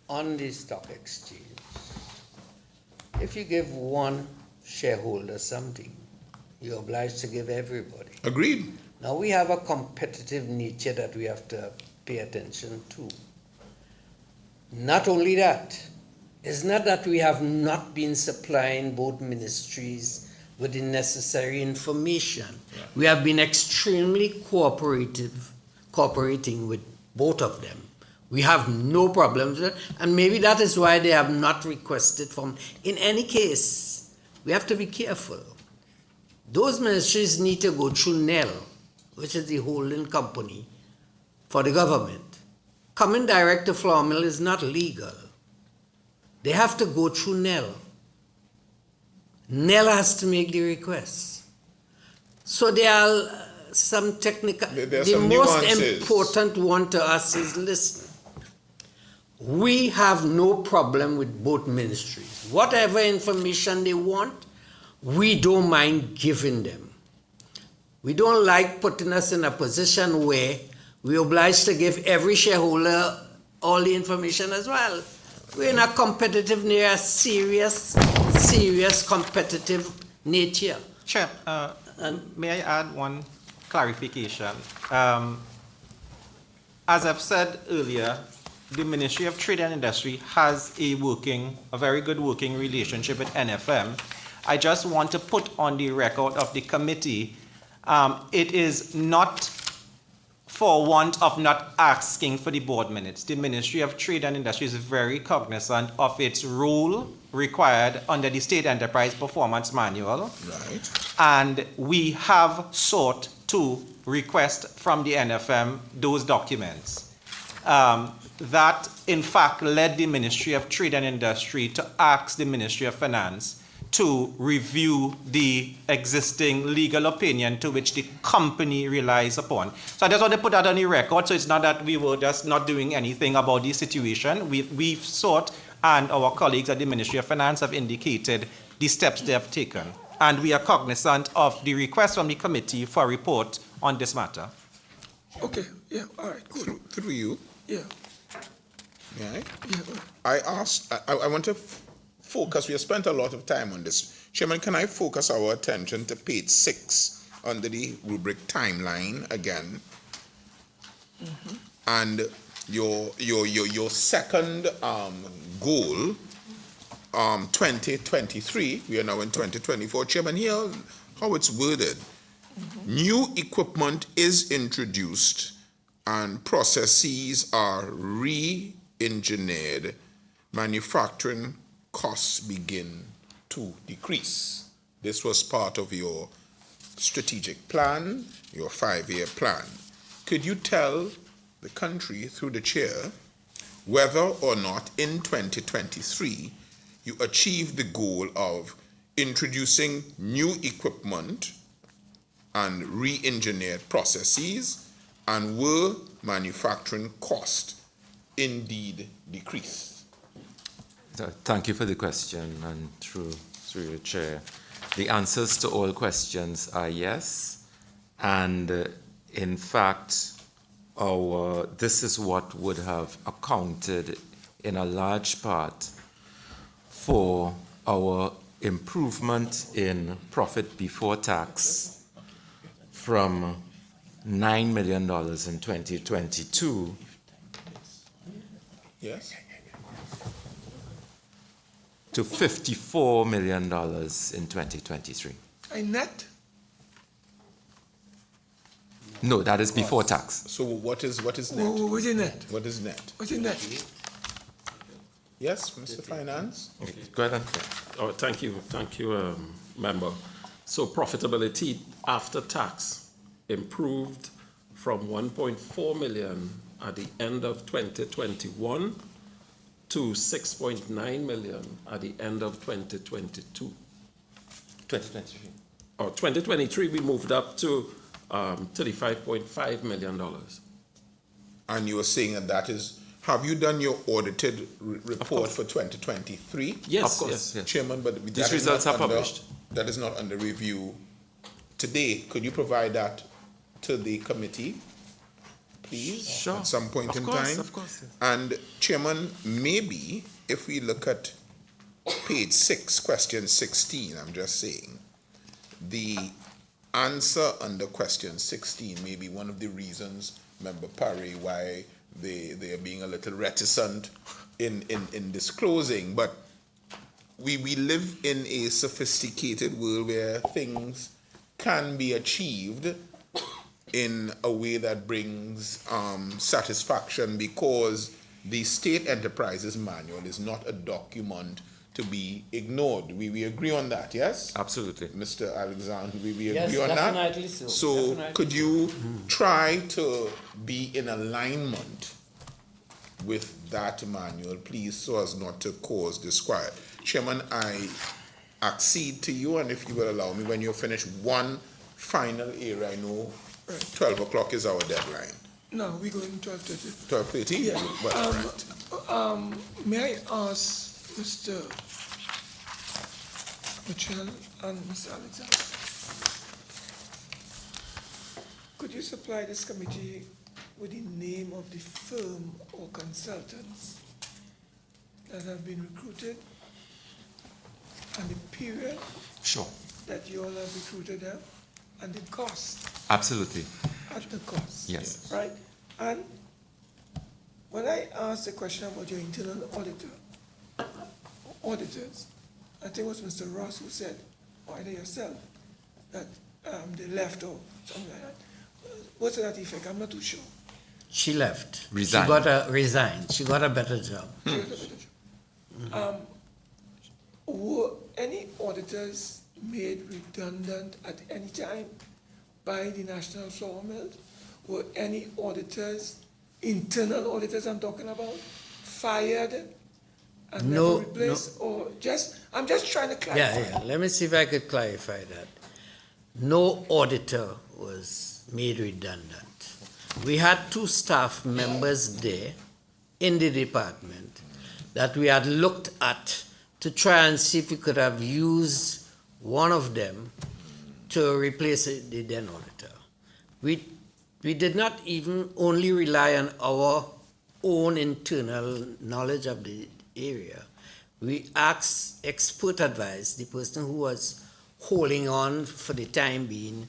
on the stock exchange, if you give one shareholder something, you're obliged to give everybody. Agreed. Now we have a competitive nature that we have to pay attention to. Not only that, it's not that we have not been supplying both ministries with the necessary information. Yeah. We have been extremely cooperating with both of them. We have no problems with it, and maybe that is why they have not requested from. In any case, we have to be careful. Those ministries need to go through NEL, which is the holding company for the government. Coming direct to flour mill is not legal. They have to go through NEL. NEL has to make the request. So there are some technical. The most important one to us is, listen, we have no problem with both ministries. Whatever information they want, we don't mind giving them. We don't like putting us in a position where we're obliged to give every shareholder all the information as well. We're in a competitive, near a serious competitive nature. Chair, may I add one clarification? As I've said earlier, the Ministry of Trade and Industry has a very good working relationship with NFM. I just want to put on the record of the committee, it is not for want of not asking for the board minutes. The Ministry of Trade and Industry is very cognizant of its role required under the State Enterprise Performance Manual. Right. And we have sought to request from the NFM those documents. That, in fact, led the Ministry of Trade and Industry to ask the Ministry of Finance to review the existing legal opinion to which the company relies upon. So I just want to put that on the record, so it's not that we were just not doing anything about the situation. We've sought, and our colleagues at the Ministry of Finance have indicated the steps they have taken. And we are cognizant of the request from the committee for a report on this matter. Okay, yeah, all right, good. Through you. Yeah. Yeah. Yeah. I want to focus. We have spent a lot of time on this. Chairman, can I focus our attention to page 6 under the rubric timeline again? Mm-hmm. And your second goal, 2023, we are now in 2024. Chairman, here how it's worded. Mm-hmm. New equipment is introduced and processes are re-engineered. Manufacturing costs begin to decrease. This was part of your strategic plan, your 5-year plan. Could you tell the country through the chair whether or not in 2023 you achieved the goal of introducing new equipment and re-engineered processes, and were manufacturing costs indeed decreased? Thank you for the question, and through your chair. The answers to all questions are yes, and in fact, this is what would have accounted in a large part for our improvement in profit before tax from $9 million in 2022 Yes? to $54 million in 2023. I net? No, that is before tax. So what is net? What is net? What is net? What is net? Yes, Mr. Finance? Go ahead. Oh, thank you, member. So profitability after tax improved from 1.4 million at the end of 2021 to 6.9 million at the end of 2022. 2023. Or 2023, we moved up to $35.5 million. And you were saying that is, have you done your audited report for 2023? Yes, of course. Yes. Chairman, but these results are published. That is not under review today. Could you provide that to the committee, please? Sure. At some point in time? Of course. Yes. And Chairman, maybe if we look at page 6, question 16, I'm just saying, the answer under question 16 may be one of the reasons, Member Parry, why they are being a little reticent in disclosing. But we live in a sophisticated world where things can be achieved in a way that brings satisfaction, because the State Enterprises Manual is not a document to be ignored. We agree on that, yes? Absolutely. Mr. Alexander, we Yes, agree on that? definitely so. So Definitely. could you try to be in alignment with that manual, please, so as not to cause disquiet? Chairman, I accede to you, and if you will allow me, when you finish, one final area. I know 12 o'clock is our deadline. No, we're going 12:30. 12:30? Yeah. Well, right. May I ask Mr. Mitchell and Mr. Alexander, could you supply this committee with the name of the firm or consultants that have been recruited and the period Sure. that you all have recruited them and the cost? Absolutely. At the cost. Yes. Right? And when I asked the question about your internal auditors, I think it was Mr. Ross who said, or either yourself, that they left or something like that. What's that effect? I'm not too sure. She left. Resigned. Resigned. She got a better job. She got a better job. Were any auditors made redundant at any time by the National Flour Mills? Were any auditors, internal auditors I'm talking about, fired and No, never replaced? Or I'm just trying to clarify. Yeah. Let me see if I could clarify that. No auditor was made redundant. We had 2 staff members there in the department that we had looked at to try and see if we could have used one of them to replace the then auditor. We did not even only rely on our own internal knowledge of the area. We asked expert advice, the person who was holding on for the time being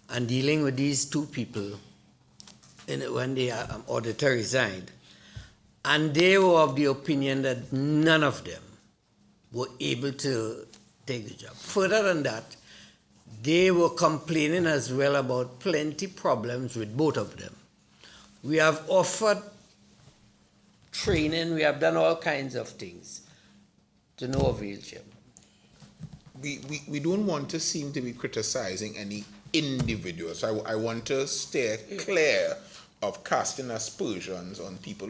and dealing with these 2 people when the auditor resigned. And they were of the opinion that none of them were able to take the job. Further than that, they were complaining as well about plenty problems with both of them. We have offered training, we have done all kinds of things to no avail, Chairman. We don't want to seem to be criticizing any individuals. I want to stay clear of casting aspersions on people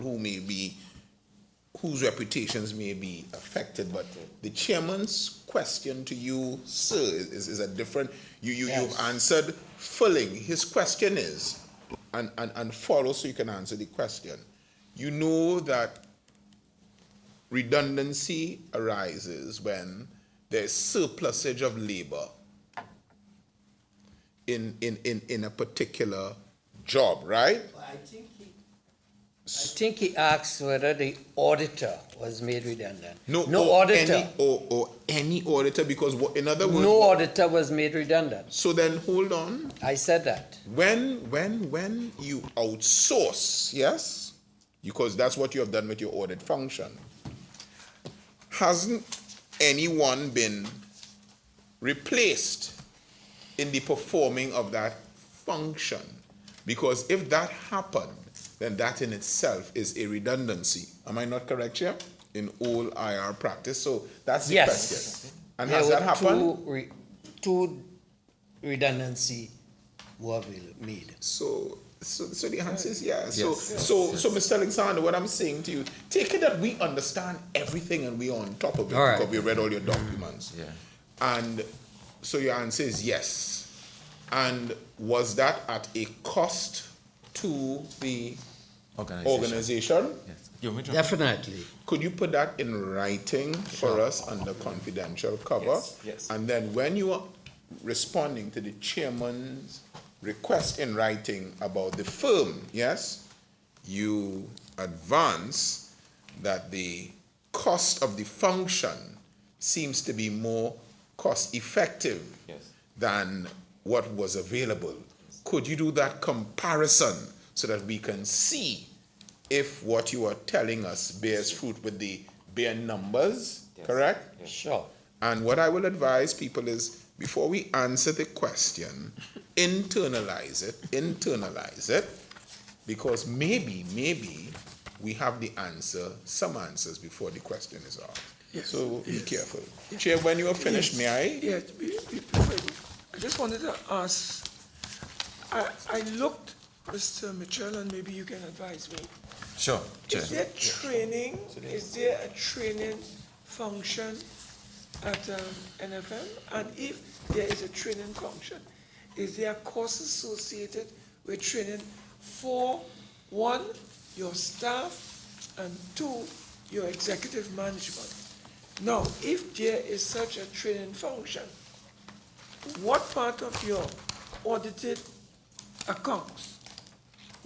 whose reputations may be affected. But the chairman's question to you, sir, is a different. You've answered fully. His question is, and follow so you can answer the question. You know that redundancy arises when there's surplusage of labor in a particular job, right? I think I think he asked whether the auditor was made redundant. No, auditor. Any auditor, because in other words, No auditor was made redundant. So then, hold on. I said that. When you outsource, yes, because that's what you have done with your audit function, hasn't anyone been replaced in the performing of that function? Because if that happened, then that in itself is a redundancy. Am I not correct, Chair? In all IR practice. So that's the question. And has that happened? Two redundancy were made. So the answer is yes. So Mr. Alexander, what I'm saying to you, take it that we understand everything and we are on top of it because we read all your documents. Yeah. And so your answer is yes. And was that at a cost to the organization? Yes. Definitely. Could you put that in writing for us under confidential cover? Yes. And then when you are responding to the chairman's request in writing about the firm, yes, you advance that the cost of the function seems to be more cost effective than what was available. Could you do that comparison so that we can see if what you are telling us bears fruit with the bare numbers, correct? Yes. Sure. And what I will advise people is, before we answer the question, internalize it, because maybe we have the answer, some answers before the question is asked. Yes. So be careful. Chair, when you are finished, may I? Yes, I just wanted to ask, I looked, Mr. Mitchell, and maybe you can advise me. Sure. Is there training, is there a training function at NFM? And if there is a training function, is there a course associated with training for, one, your staff, and two, your executive management? Now, if there is such a training function, what part of your audited accounts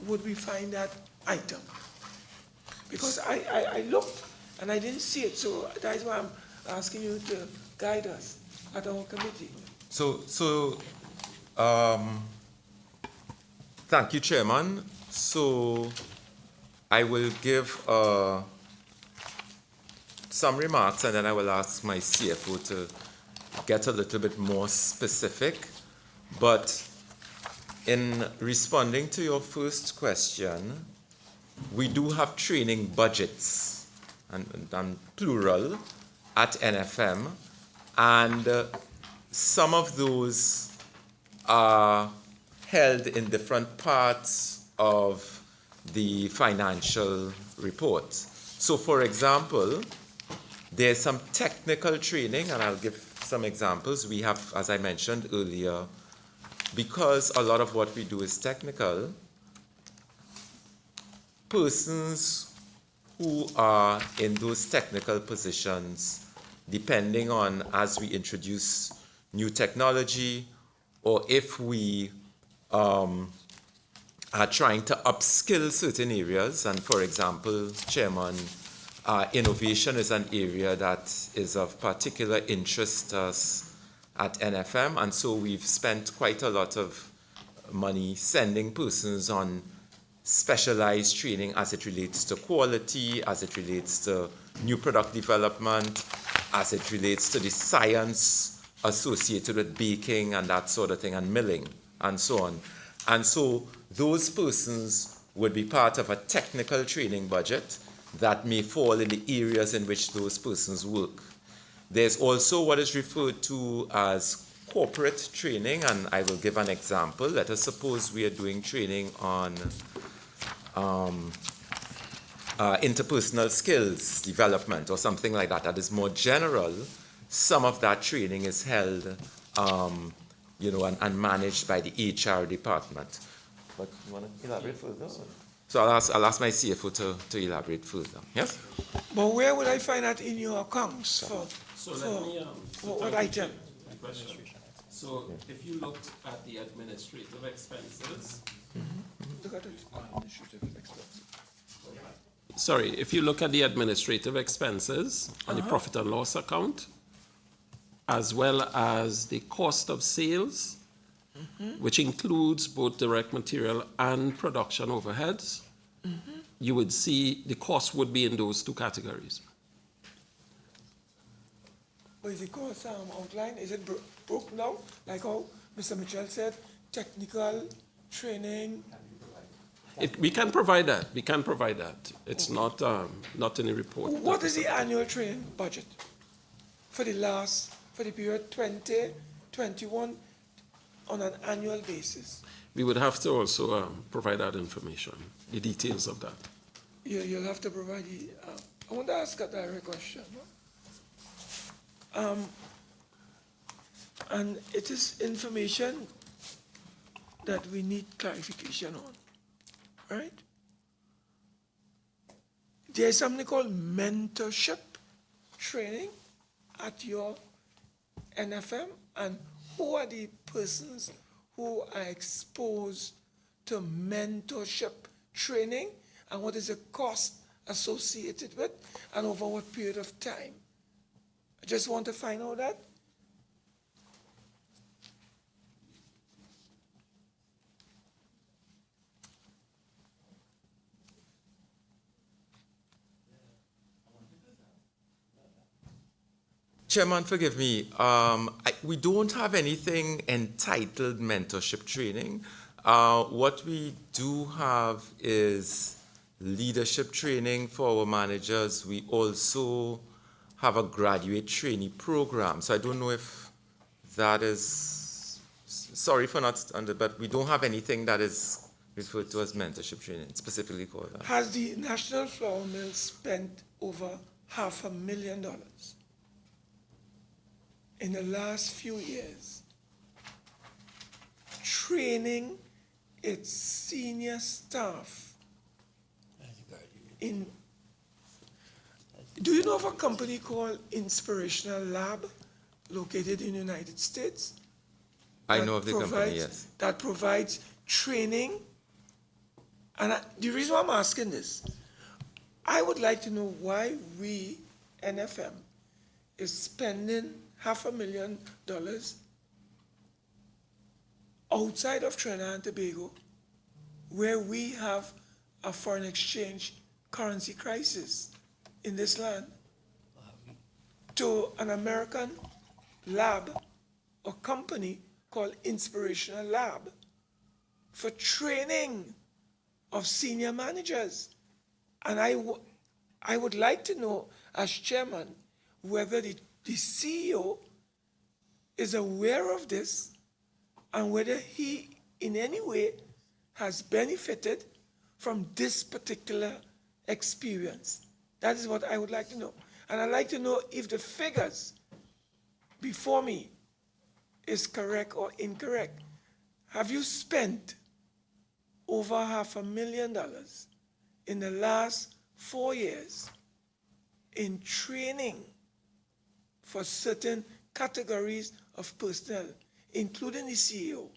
would we find that item? Because I looked and I didn't see it, so that's why I'm asking you to guide us at our committee. Thank you, Chairman. So I will give some remarks and then I will ask my CFO to get a little bit more specific. But in responding to your first question, we do have training budgets, and plural, at NFM, and some of those are held in different parts of the financial report. So, for example, there's some technical training, and I'll give some examples. We have, as I mentioned earlier, because a lot of what we do is technical, persons who are in those technical positions, depending on as we introduce new technology, or if we are trying to upskill certain areas, and for example, Chairman, innovation is an area that is of particular interest to us at NFM, and so we've spent quite a lot of money sending persons on specialized training as it relates to quality, as it relates to new product development, as it relates to the science associated with baking and that sort of thing, and milling, and so on. And so those persons would be part of a technical training budget that may fall in the areas in which those persons work. There's also what is referred to as corporate training, and I will give an example. Let us suppose we are doing training on interpersonal skills development or something like that. That is more general. Some of that training is held, and managed by the HR department. But you want to elaborate further? So I'll ask my CFO to elaborate further. Yes? But where would I find that in your accounts for what item? So if you looked at the administrative expenses, Look at it. Administrative expenses. Sorry, if you look at the administrative expenses on the profit and loss account, as well as the cost of sales, which includes both direct material and production overheads, you would see the cost would be in those two categories. But is the cost outline? Is it broke now? Like how Mr. Mitchell said, technical training. We can provide that. We can provide that. It's not in the report. What is the annual training budget for the period 2021 on an annual basis? We would have to also provide that information, the details of that. You'll have to provide the. I want to ask a direct question. And it is information that we need clarification on, right? There's something called mentorship training at your NFM, and who are the persons who are exposed to mentorship training, and what is the cost associated with, and over what period of time? I just want to find out that. Chairman, forgive me. We don't have anything entitled mentorship training. What we do have is leadership training for our managers. We also have a graduate trainee program. So I don't know if that is, sorry for not, but we don't have anything that is referred to as mentorship training, specifically called that. Has the National Flour Mill spent over $500,000 in the last few years training its senior staff in? Do you know of a company called Inspirational Lab located in the United States? I know of the company, yes. That provides training. And the reason why I'm asking this, I would like to know why we, NFM, is spending $500,000 outside of Trinidad and Tobago, where we have a foreign exchange currency crisis in this land, to an American lab or company called Inspirational Lab for training of senior managers. And I would like to know, as chairman, whether the CEO is aware of this and whether he in any way has benefited from this particular experience. That is what I would like to know. And I'd like to know if the figures before me is correct or incorrect. Have you spent over $500,000 in the last 4 years in training for certain categories of personnel, including the CEO,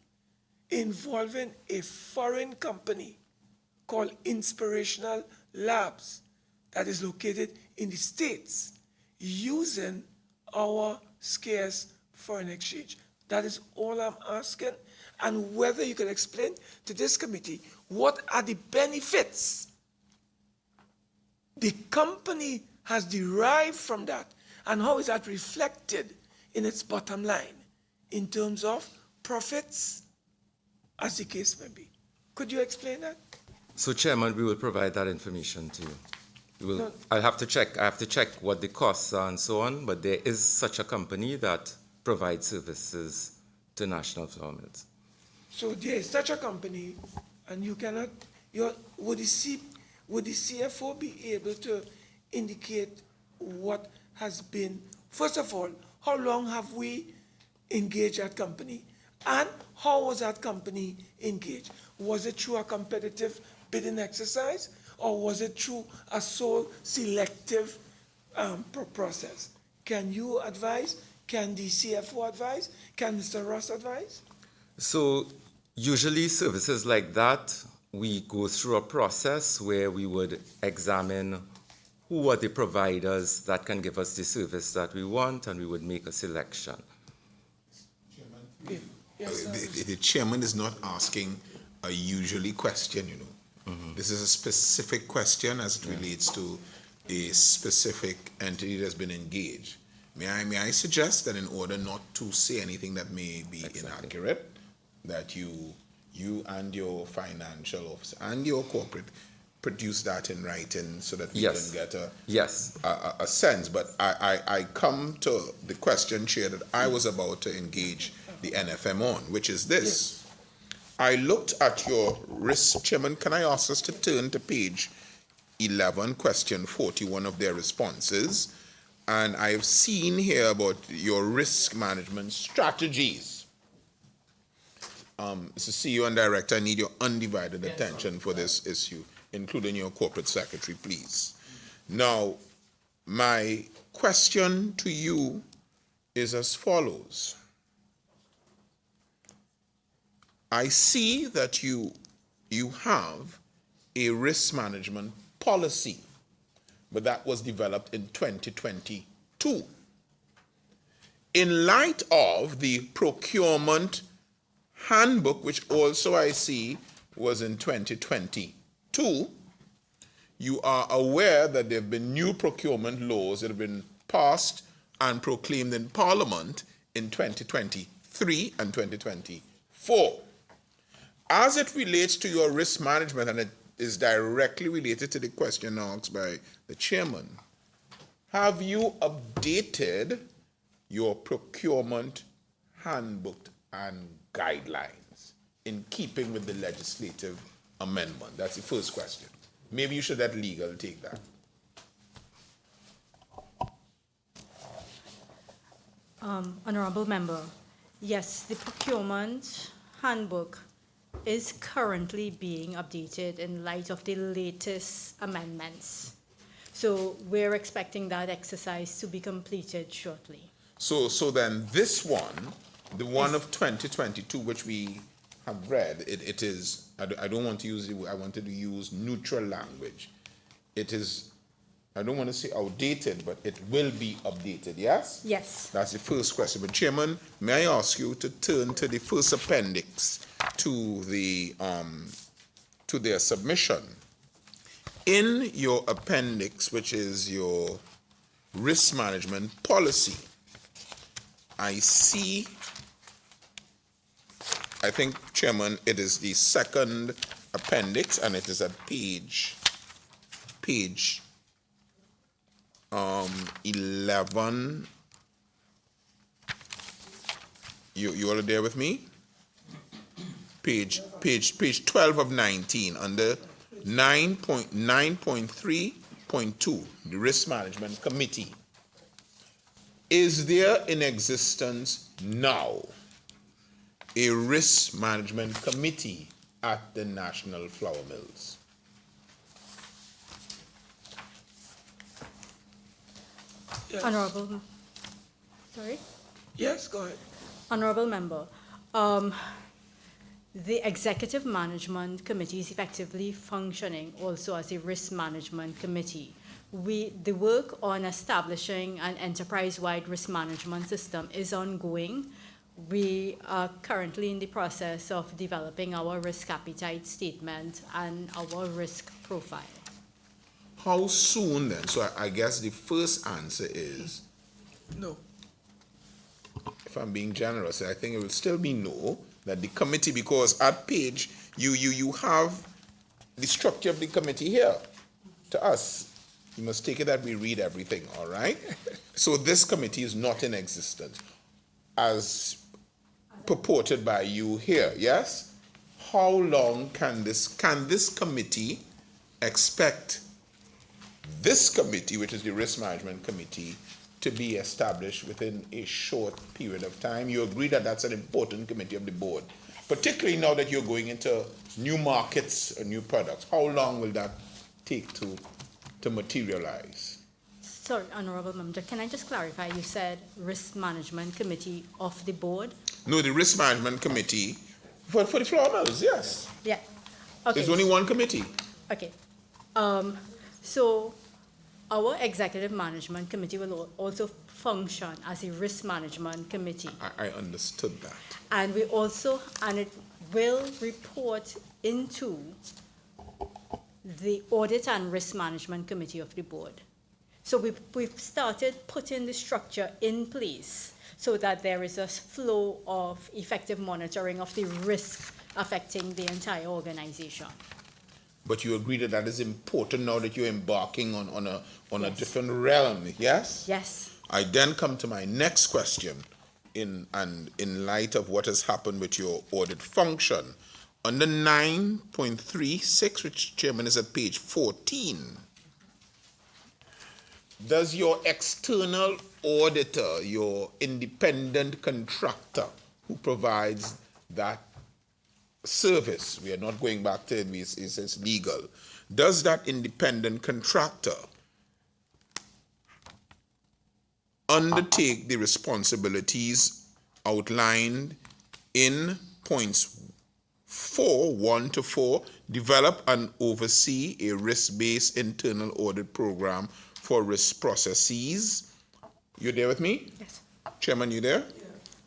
involving a foreign company called Inspirational Labs that is located in the States, using our scarce foreign exchange? That is all I'm asking. And whether you can explain to this committee what are the benefits the company has derived from that, and how is that reflected in its bottom line in terms of profits, as the case may be. Could you explain that? So, Chairman, we will provide that information to you. I have to check what the costs are and so on, but there is such a company that provides services to national flour mills. So there is such a company, and you cannot, would the CFO be able to indicate what has been, first of all, how long have we engaged that company, and how was that company engaged? Was it through a competitive bidding exercise, or was it through a sole selective process? Can you advise? Can the CFO advise? Can Mr. Ross advise? So usually services like that we go through a process where we would examine who are the providers that can give us the service that we want, and we would make a selection. The chairman is not asking a usually question, you know. This is a specific question as it relates to a specific entity that's been engaged. May I suggest that in order not to say anything that may be inaccurate, that you and your financial officer and your corporate produce that in writing so that we can get a sense. But I come to the question, Chair, that I was about to engage the NFM on, which is this. I looked at your risk, Chairman. Can I ask us to turn to page 11, question 41 of their responses? And I have seen here about your risk management strategies. Mr. CEO and Director, I need your undivided attention for this issue, including your corporate secretary, please. Now, my question to you is as follows. I see that you have a risk management policy, but that was developed in 2022. In light of the procurement handbook, which also I see was in 2022, you are aware that there have been new procurement laws that have been passed and proclaimed in Parliament in 2023 and 2024. As it relates to your risk management, and it is directly related to the question asked by the chairman, have you updated your procurement handbook and guidelines in keeping with the legislative amendment? That's the first question. Maybe you should let legal take that. Honorable Member, yes, the procurement handbook is currently being updated in light of the latest amendments. So we're expecting that exercise to be completed shortly. So then this one, the one of 2022, which we have read, it is, I don't want to use it, I wanted to use neutral language. It is, I don't want to say outdated, but it will be updated, yes? Yes. That's the first question. But Chairman, may I ask you to turn to the first appendix to their submission. In your appendix, which is your risk management policy, I see, I think, Chairman, it is the second appendix, and it is at page 11. You all are there with me? Page 12 of 19 under 9.3.2, the Risk Management Committee. Is there in existence now a risk management committee at the National Flour Mills? Yes. Honorable, sorry? Yes, go ahead. Honorable Member, the Executive Management Committee is effectively functioning also as a risk management committee. The work on establishing an enterprise-wide risk management system is ongoing. We are currently in the process of developing our risk appetite statement and our risk profile. How soon then? So I guess the first answer is no. If I'm being generous, I think it will still be no, that the committee, because at page, you have the structure of the committee here. To us, you must take it that we read everything, all right? So this committee is not in existence, as purported by you here, yes? How long can this committee expect this committee, which is the Risk Management Committee, to be established within a short period of time? You agree that that's an important committee of the board, particularly now that you're going into new markets and new products. How long will that take to materialize? Sorry, Honorable Member, can I just clarify? You said Risk Management Committee of the board? No, the Risk Management Committee for the flour mills, yes. Yeah. Okay. There's only one committee. Okay. So our executive management committee will also function as a risk management committee. I understood that. And it will report into the Audit and Risk Management Committee of the board. So we've started putting the structure in place so that there is a flow of effective monitoring of the risk affecting the entire organization. But you agree that that is important now that you're embarking on a Yes. different realm, yes? Yes. I then come to my next question in light of what has happened with your audit function. Under 9.36, which Chairman is at page 14, does your external auditor, your independent contractor who provides that service, we are not going back to it, it's legal, does that independent contractor undertake the responsibilities outlined in points 1 to 4, develop and oversee a risk-based internal audit program for risk processes? You there with me? Yes. Chairman, you there?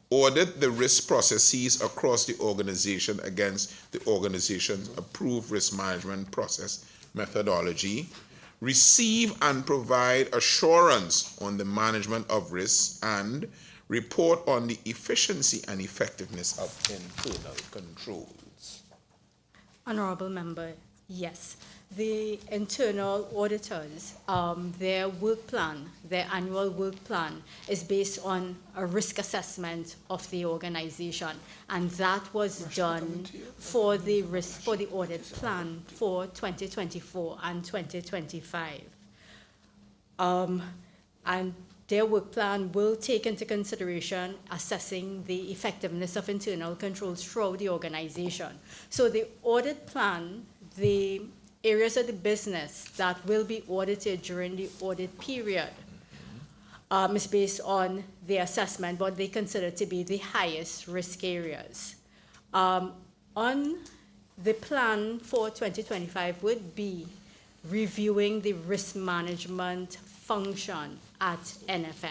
Audit the risk processes across the organization against the organization's approved risk management process methodology. Receive and provide assurance on the management of risks and report on the efficiency and effectiveness of internal controls. Honorable Member, yes. The internal auditors, their work plan, their annual work plan is based on a risk assessment of the organization, and that was done for the audit plan for 2024 and 2025. And their work plan will take into consideration assessing the effectiveness of internal controls throughout the organization. So the audit plan, the areas of the business that will be audited during the audit period is based on the assessment, what they consider to be the highest risk areas. On the plan for 2025 would be reviewing the risk management function at NFM.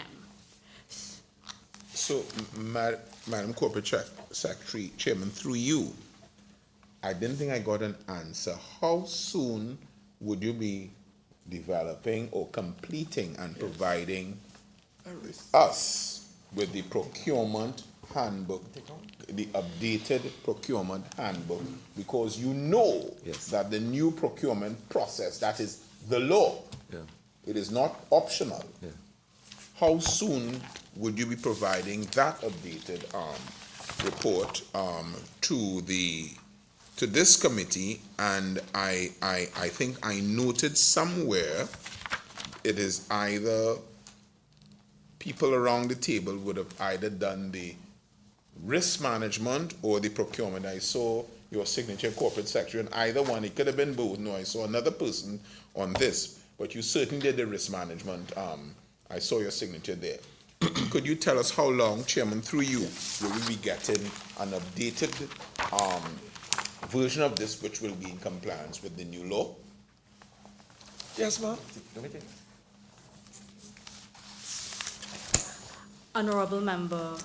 So, Madam Corporate Secretary, Chairman, through you, I didn't think I got an answer. How soon would you be developing or completing and providing us with the procurement handbook, the updated procurement handbook? Because you know that the new procurement process, that is the law, it is not optional. How soon would you be providing that updated report to this committee? And I think I noted somewhere it is either people around the table would have either done the risk management or the procurement. I saw your signature, Corporate Secretary, and either one, it could have been both. No, I saw another person on this, but you certainly did the risk management. I saw your signature there. Could you tell us how long, Chairman, through you, will we be getting an updated version of this which will be in compliance with the new law? Yes, ma'am. Honorable Member,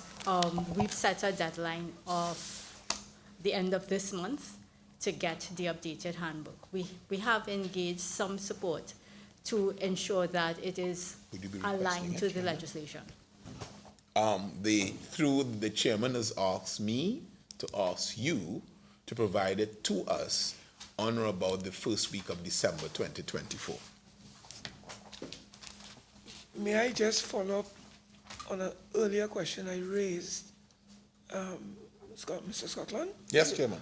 we've set a deadline of the end of this month to get the updated handbook. We have engaged some support to ensure that it is aligned to the legislation. Through the chairman has asked me to ask you to provide it to us on or about the first week of December 2024. May I just follow up on an earlier question I raised, Mr. Scotland? Yes, Chairman.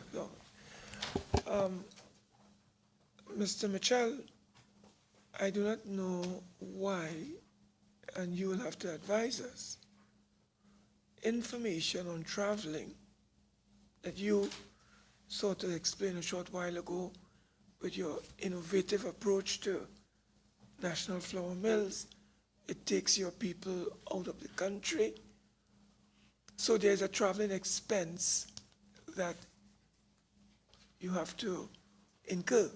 Mr. Mitchell, I do not know why, and you will have to advise us, information on traveling that you sort of explained a short while ago with your innovative approach to National Flour Mills. It takes your people out of the country. So there's a traveling expense that you have to incur.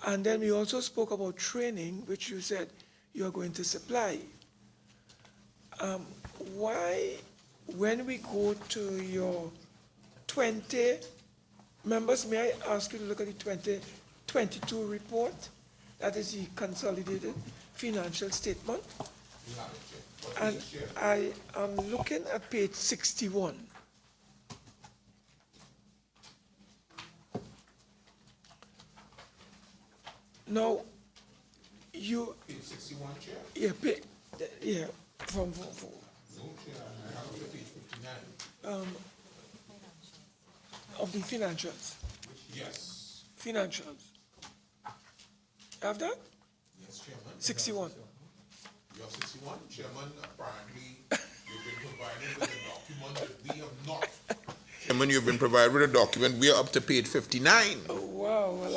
And then we also spoke about training, which you said you are going to supply. Why, when we go to your 20, members, may I ask you to look at the 2022 report? That is the consolidated financial statement. And I am looking at page 61. Now, you... Page 61, Chair? Yeah, from No, Chair, I have it on page 59. Of the financials. Yes. Financials. Have that? Yes, Chairman. 61. You have 61, Chairman. Apparently, you've been provided with a document that we have not. Chairman, you've been provided with a document. We are up to page 59. Oh, wow. Well,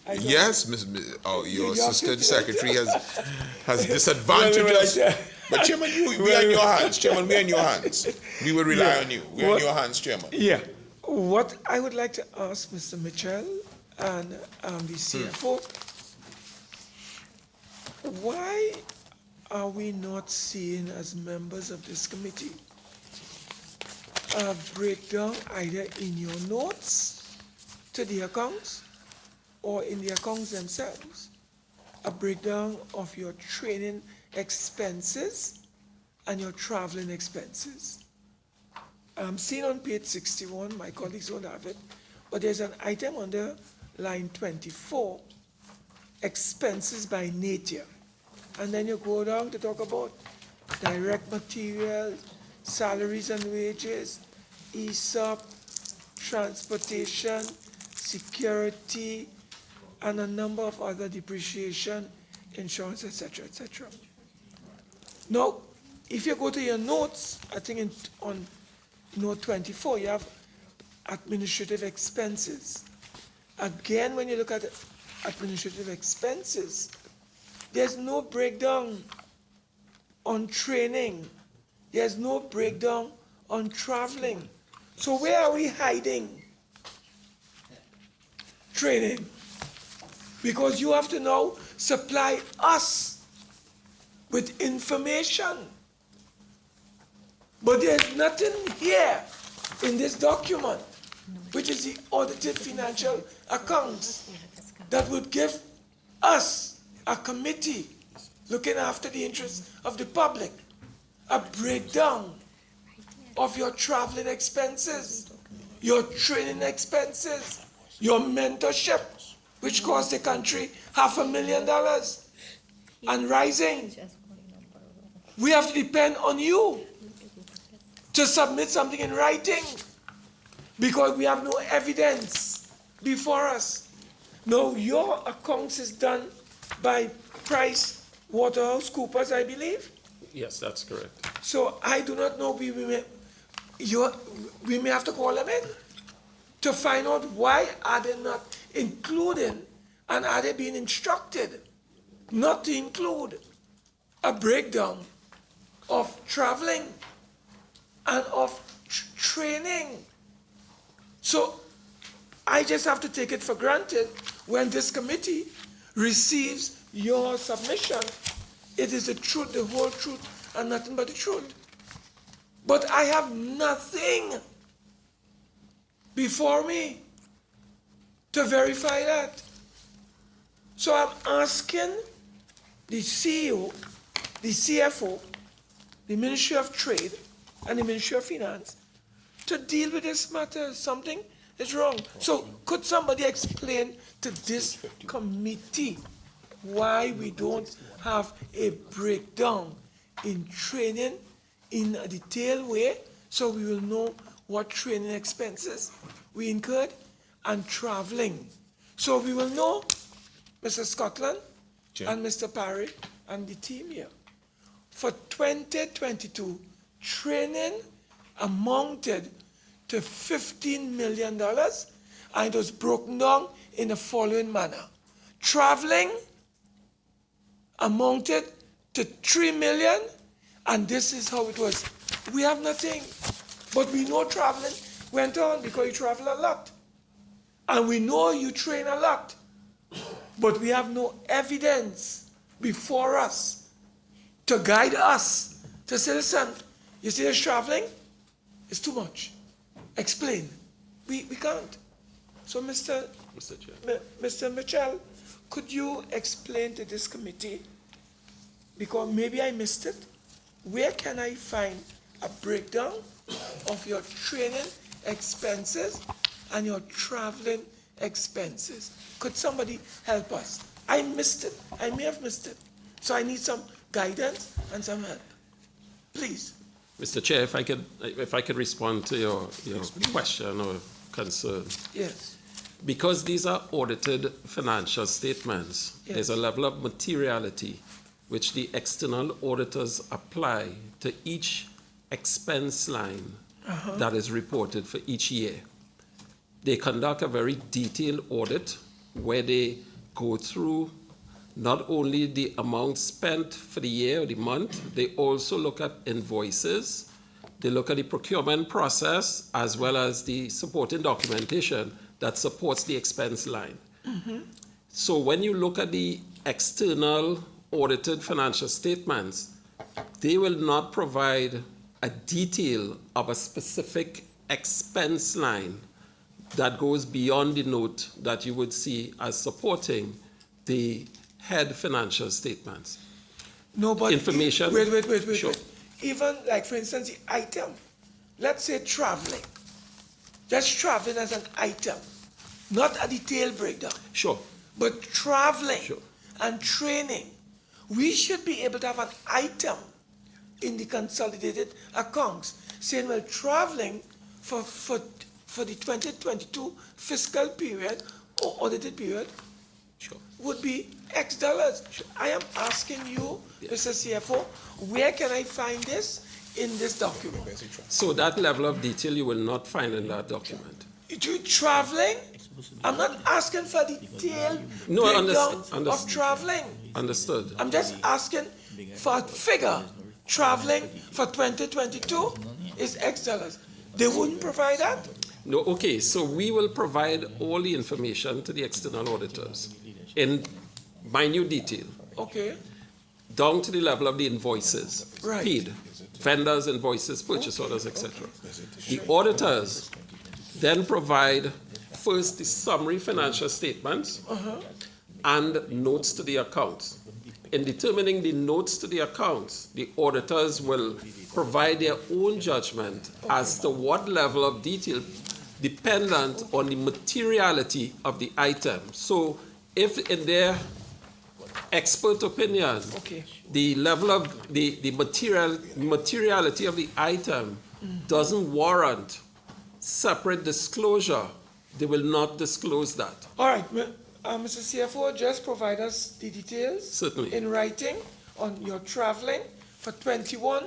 I don't Yes, your You have assistant 59. secretary has disadvantaged us. But Chairman, we are in your hands. Chairman, we are in your hands. We will rely on you. We are in your hands, Chairman. Yeah. What I would like to ask Mr. Mitchell and the CFO, why are we not seeing, as members of this committee, a breakdown either in your notes to the accounts or in the accounts themselves, a breakdown of your training expenses and your traveling expenses? I'm seeing on page 61, my colleagues don't have it, but there's an item under line 24, expenses by nature. And then you go down to talk about direct materials, salaries and wages, ESOP, transportation, security, and a number of other depreciation, insurance, etc., etc. Now, if you go to your notes, I think on note 24, you have administrative expenses. Again, when you look at administrative expenses, there's no breakdown on training. There's no breakdown on traveling. So where are we hiding training? Because you have to now supply us with information. But there's nothing here in this document, which is the audited financial accounts, that would give us, a committee looking after the interests of the public, a breakdown of your traveling expenses, your training expenses, your mentorship, which cost the country $500,000 and rising. We have to depend on you to submit something in writing because we have no evidence before us. No, your accounts is done by PricewaterhouseCoopers, I believe. Yes, that's correct. So I do not know, we may have to call them in to find out why are they not including, and are they being instructed not to include a breakdown of traveling and of training. So I just have to take it for granted when this committee receives your submission. It is the truth, the whole truth, and nothing but the truth. But I have nothing before me to verify that. So I'm asking the CEO, the CFO, the Ministry of Trade, and the Ministry of Finance to deal with this matter. Something is wrong. So could somebody explain to this committee why we don't have a breakdown in training in a detailed way so we will know what training expenses we incurred and traveling? So we will know, Mr. Scotland and Mr. Parry and the team here. For 2022, training amounted to $15 million, and it was broken down in the following manner. Traveling amounted to $3 million, and this is how it was. We have nothing, but we know traveling went on because you travel a lot. And we know you train a lot, but we have no evidence before us to guide us to say, listen, you see this traveling? It's too much. Explain. We can't. So, Mr. Mitchell, could you explain to this committee, because maybe I missed it, where can I find a breakdown of your training expenses and your traveling expenses? Could somebody help us? I missed it. I may have missed it. So I need some guidance and some help. Please. Mr. Chair, if I could respond to your question or concern. Yes. Because these are audited financial statements, Yes. there's a level of materiality which the external auditors apply to each expense line that is reported for each year. They conduct a very detailed audit where they go through not only the amount spent for the year or the month, they also look at invoices, they look at the procurement process as well as the supporting documentation that supports the expense line. So when you look at the external audited financial statements, they will not provide a detail of a specific expense line that goes beyond the note that you would see as supporting the head financial statements. No, but information. Wait. Sure. Even like, for instance, the item. Let's say traveling. Just traveling as an item, not a detailed breakdown. Sure. But traveling Sure. and training, we should be able to have an item in the consolidated accounts saying, well, traveling for the 2022 fiscal period or audited period would be X dollars. I am asking you, Mr. CFO, where can I find this in this document? So that level of detail you will not find in that document. You traveling? I'm not asking for detailed No, breakdown of traveling. Understood. I'm just asking for a figure. Traveling for 2022 is X dollars. They wouldn't provide that? No, okay, so we will provide all the information to the external auditors in minute detail. Okay. Down to the level of the invoices Right. paid, vendors' invoices, purchase orders, etc. The auditors then provide first the summary financial statements and notes to the accounts. In determining the notes to the accounts, the auditors will provide their own judgment as to what level of detail dependent on the materiality of the item. So if in their expert opinion, the level of the materiality of the item doesn't warrant separate disclosure, they will not disclose that. All right, Mr. CFO, just provide us the details Certainly. in writing on your traveling for 21,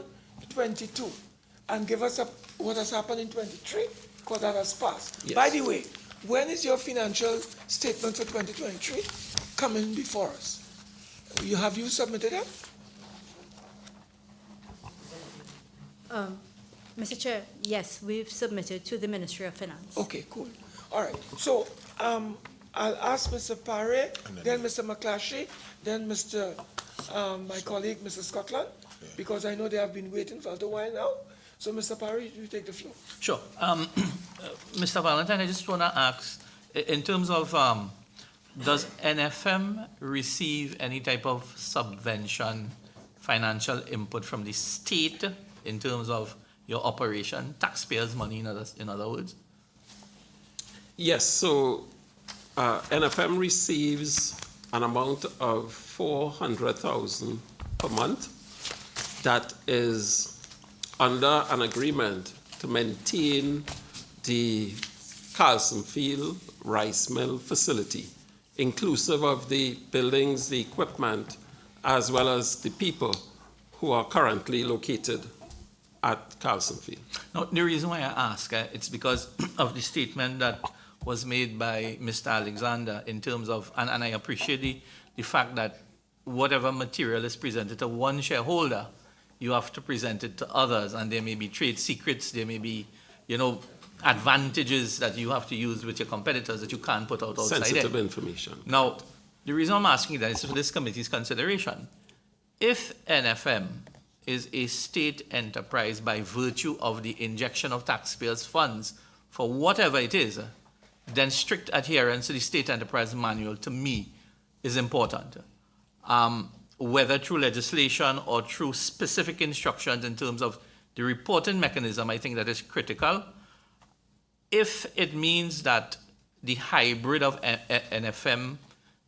22, and give us what has happened in 23, because that has passed. Yes. By the way, when is your financial statement for 2023 coming before us? Have you submitted it? Mr. Chair, yes, we've submitted to the Ministry of Finance. Okay, cool. All right. So I'll ask Mr. Paré, then Mr. McClatchy, then my colleague, Mr. Scotland, because I know they have been waiting for a little while now. So, Mr. Paré, you take the floor. Sure. Mr. Valentine, I just want to ask, in terms of, does NFM receive any type of subvention, financial input from the state in terms of your operation, taxpayers' money, in other words? Yes, so NFM receives an amount of $400,000 per month that is under an agreement to maintain the Carlson Field rice mill facility, inclusive of the buildings, the equipment, as well as the people who are currently located at Carlson Field. Now, the reason why I ask, it's because of the statement that was made by Mr. Alexander in terms of, and I appreciate the fact that whatever material is presented to one shareholder, you have to present it to others, and there may be trade secrets, there may be, advantages that you have to use with your competitors that you can't put out outside. Sensitive information. Now, the reason I'm asking that is for this committee's consideration. If NFM is a state enterprise by virtue of the injection of taxpayers' funds for whatever it is, then strict adherence to the state enterprise manual, to me, is important. Whether through legislation or through specific instructions in terms of the reporting mechanism, I think that is critical. If it means that the hybrid of NFM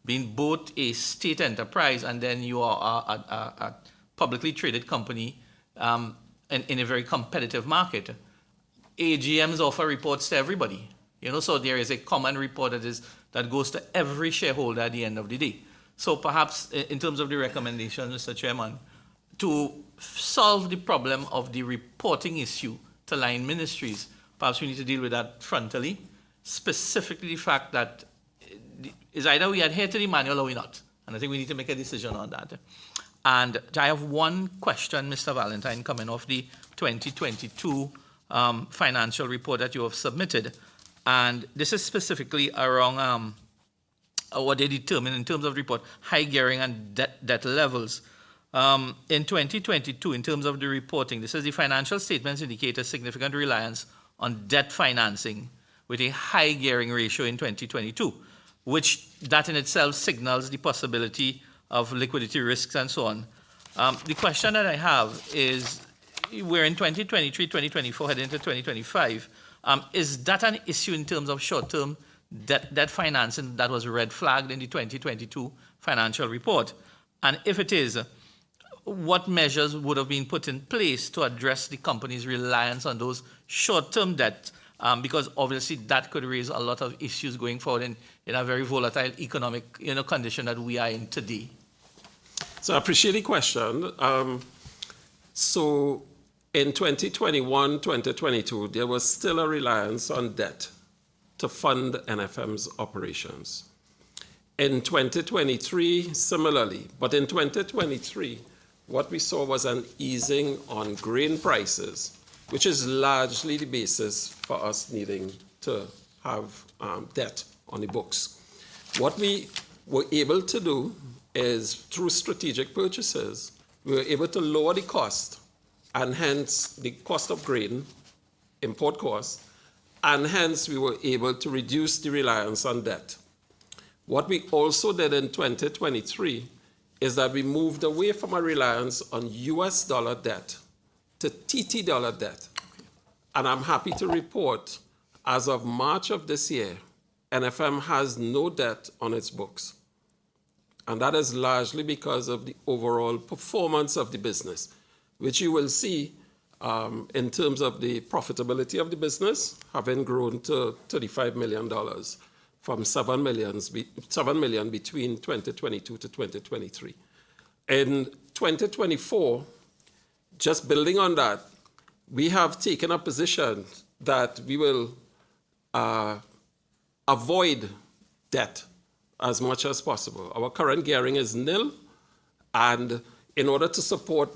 being both a state enterprise and then you are a publicly traded company in a very competitive market, AGMs offer reports to everybody. So there is a common report that goes to every shareholder at the end of the day. So perhaps in terms of the recommendations, Mr. Chairman, to solve the problem of the reporting issue to line ministries, perhaps we need to deal with that frontally, specifically the fact that is either we adhere to the manual or we not. And I think we need to make a decision on that. And I have one question, Mr. Valentine, coming off the 2022 financial report that you have submitted. And this is specifically around what they determine in terms of report, high gearing and debt levels. In 2022, in terms of the reporting, this is the financial statements indicate a significant reliance on debt financing with a high gearing ratio in 2022, which that in itself signals the possibility of liquidity risks and so on. The question that I have is, we're in 2023, 2024, heading into 2025. Is that an issue in terms of short-term debt financing that was red flagged in the 2022 financial report? And if it is, what measures would have been put in place to address the company's reliance on those short-term debt? Because obviously that could raise a lot of issues going forward in a very volatile economic condition that we are in today. So I appreciate the question. So in 2021, 2022, there was still a reliance on debt to fund NFM's operations. In 2023, similarly, but in 2023, what we saw was an easing on grain prices, which is largely the basis for us needing to have debt on the books. What we were able to do is, through strategic purchases, we were able to lower the cost, and hence the cost of grain, import costs, and hence we were able to reduce the reliance on debt. What we also did in 2023 is that we moved away from a reliance on US dollar debt to TT dollar debt. And I'm happy to report, as of March of this year, NFM has no debt on its books. And that is largely because of the overall performance of the business, which you will see in terms of the profitability of the business, having grown to $35 million from $7 million between 2022 to 2023. In 2024, just building on that, we have taken a position that we will avoid debt as much as possible. Our current gearing is nil, and in order to support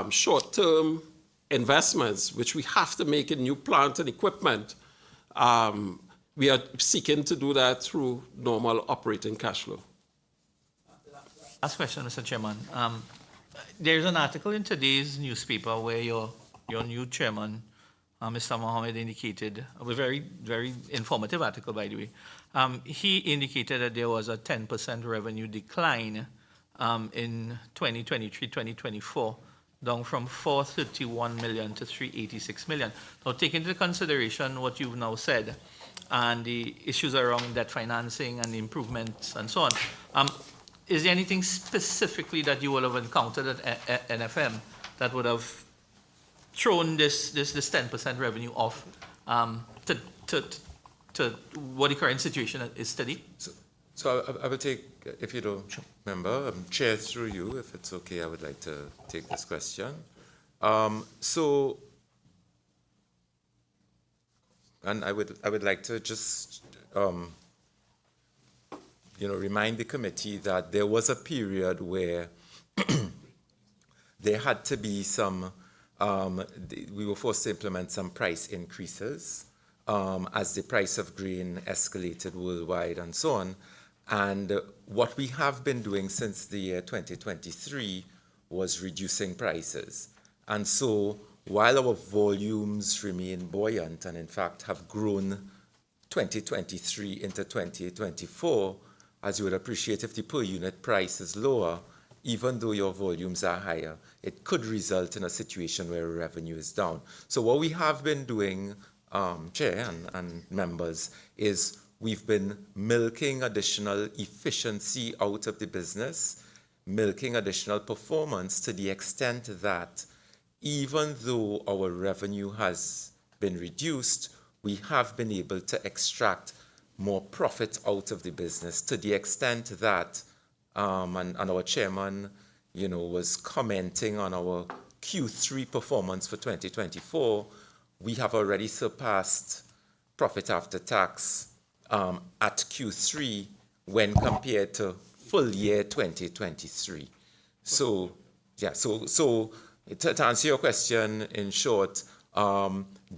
short-term investments, which we have to make in new plant and equipment, we are seeking to do that through normal operating cash flow. Last question, Mr. Chairman. There's an article in today's newspaper where your new chairman, Mr. Mohammed, indicated, a very, very informative article, by the way. He indicated that there was a 10% revenue decline in 2023-2024, down from 431 million to 386 million. Now, taking into consideration what you've now said and the issues around debt financing and the improvements and so on, is there anything specifically that you will have encountered at NFM that would have thrown this 10% revenue off to what the current situation is today? So I will take, if you don't remember, Chair, through you, if it's okay, I would like to take this question. And I would like to just remind the committee that there was a period where there had to be some, we were forced to implement some price increases as the price of grain escalated worldwide and so on. And what we have been doing since the year 2023 was reducing prices. And so while our volumes remain buoyant and in fact have grown 2023 into 2024, as you would appreciate, if the per unit price is lower, even though your volumes are higher, it could result in a situation where revenue is down. So what we have been doing, Chair and members, is we've been milking additional efficiency out of the business, milking additional performance to the extent that even though our revenue has been reduced, we have been able to extract more profit out of the business to the extent that, and our chairman, was commenting on our Q3 performance for 2024, we have already surpassed profit after tax at Q3 when compared to full year 2023. So, yeah, so to answer your question in short,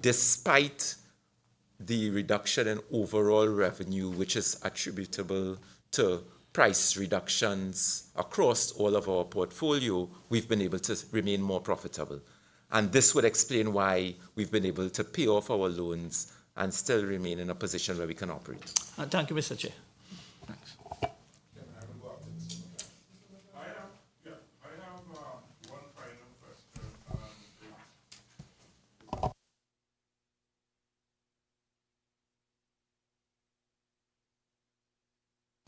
despite the reduction in overall revenue, which is attributable to price reductions across all of our portfolio, we've been able to remain more profitable. And this would explain why we've been able to pay off our loans and still remain in a position where we can operate. Thank you, Mr. Chair. Thanks.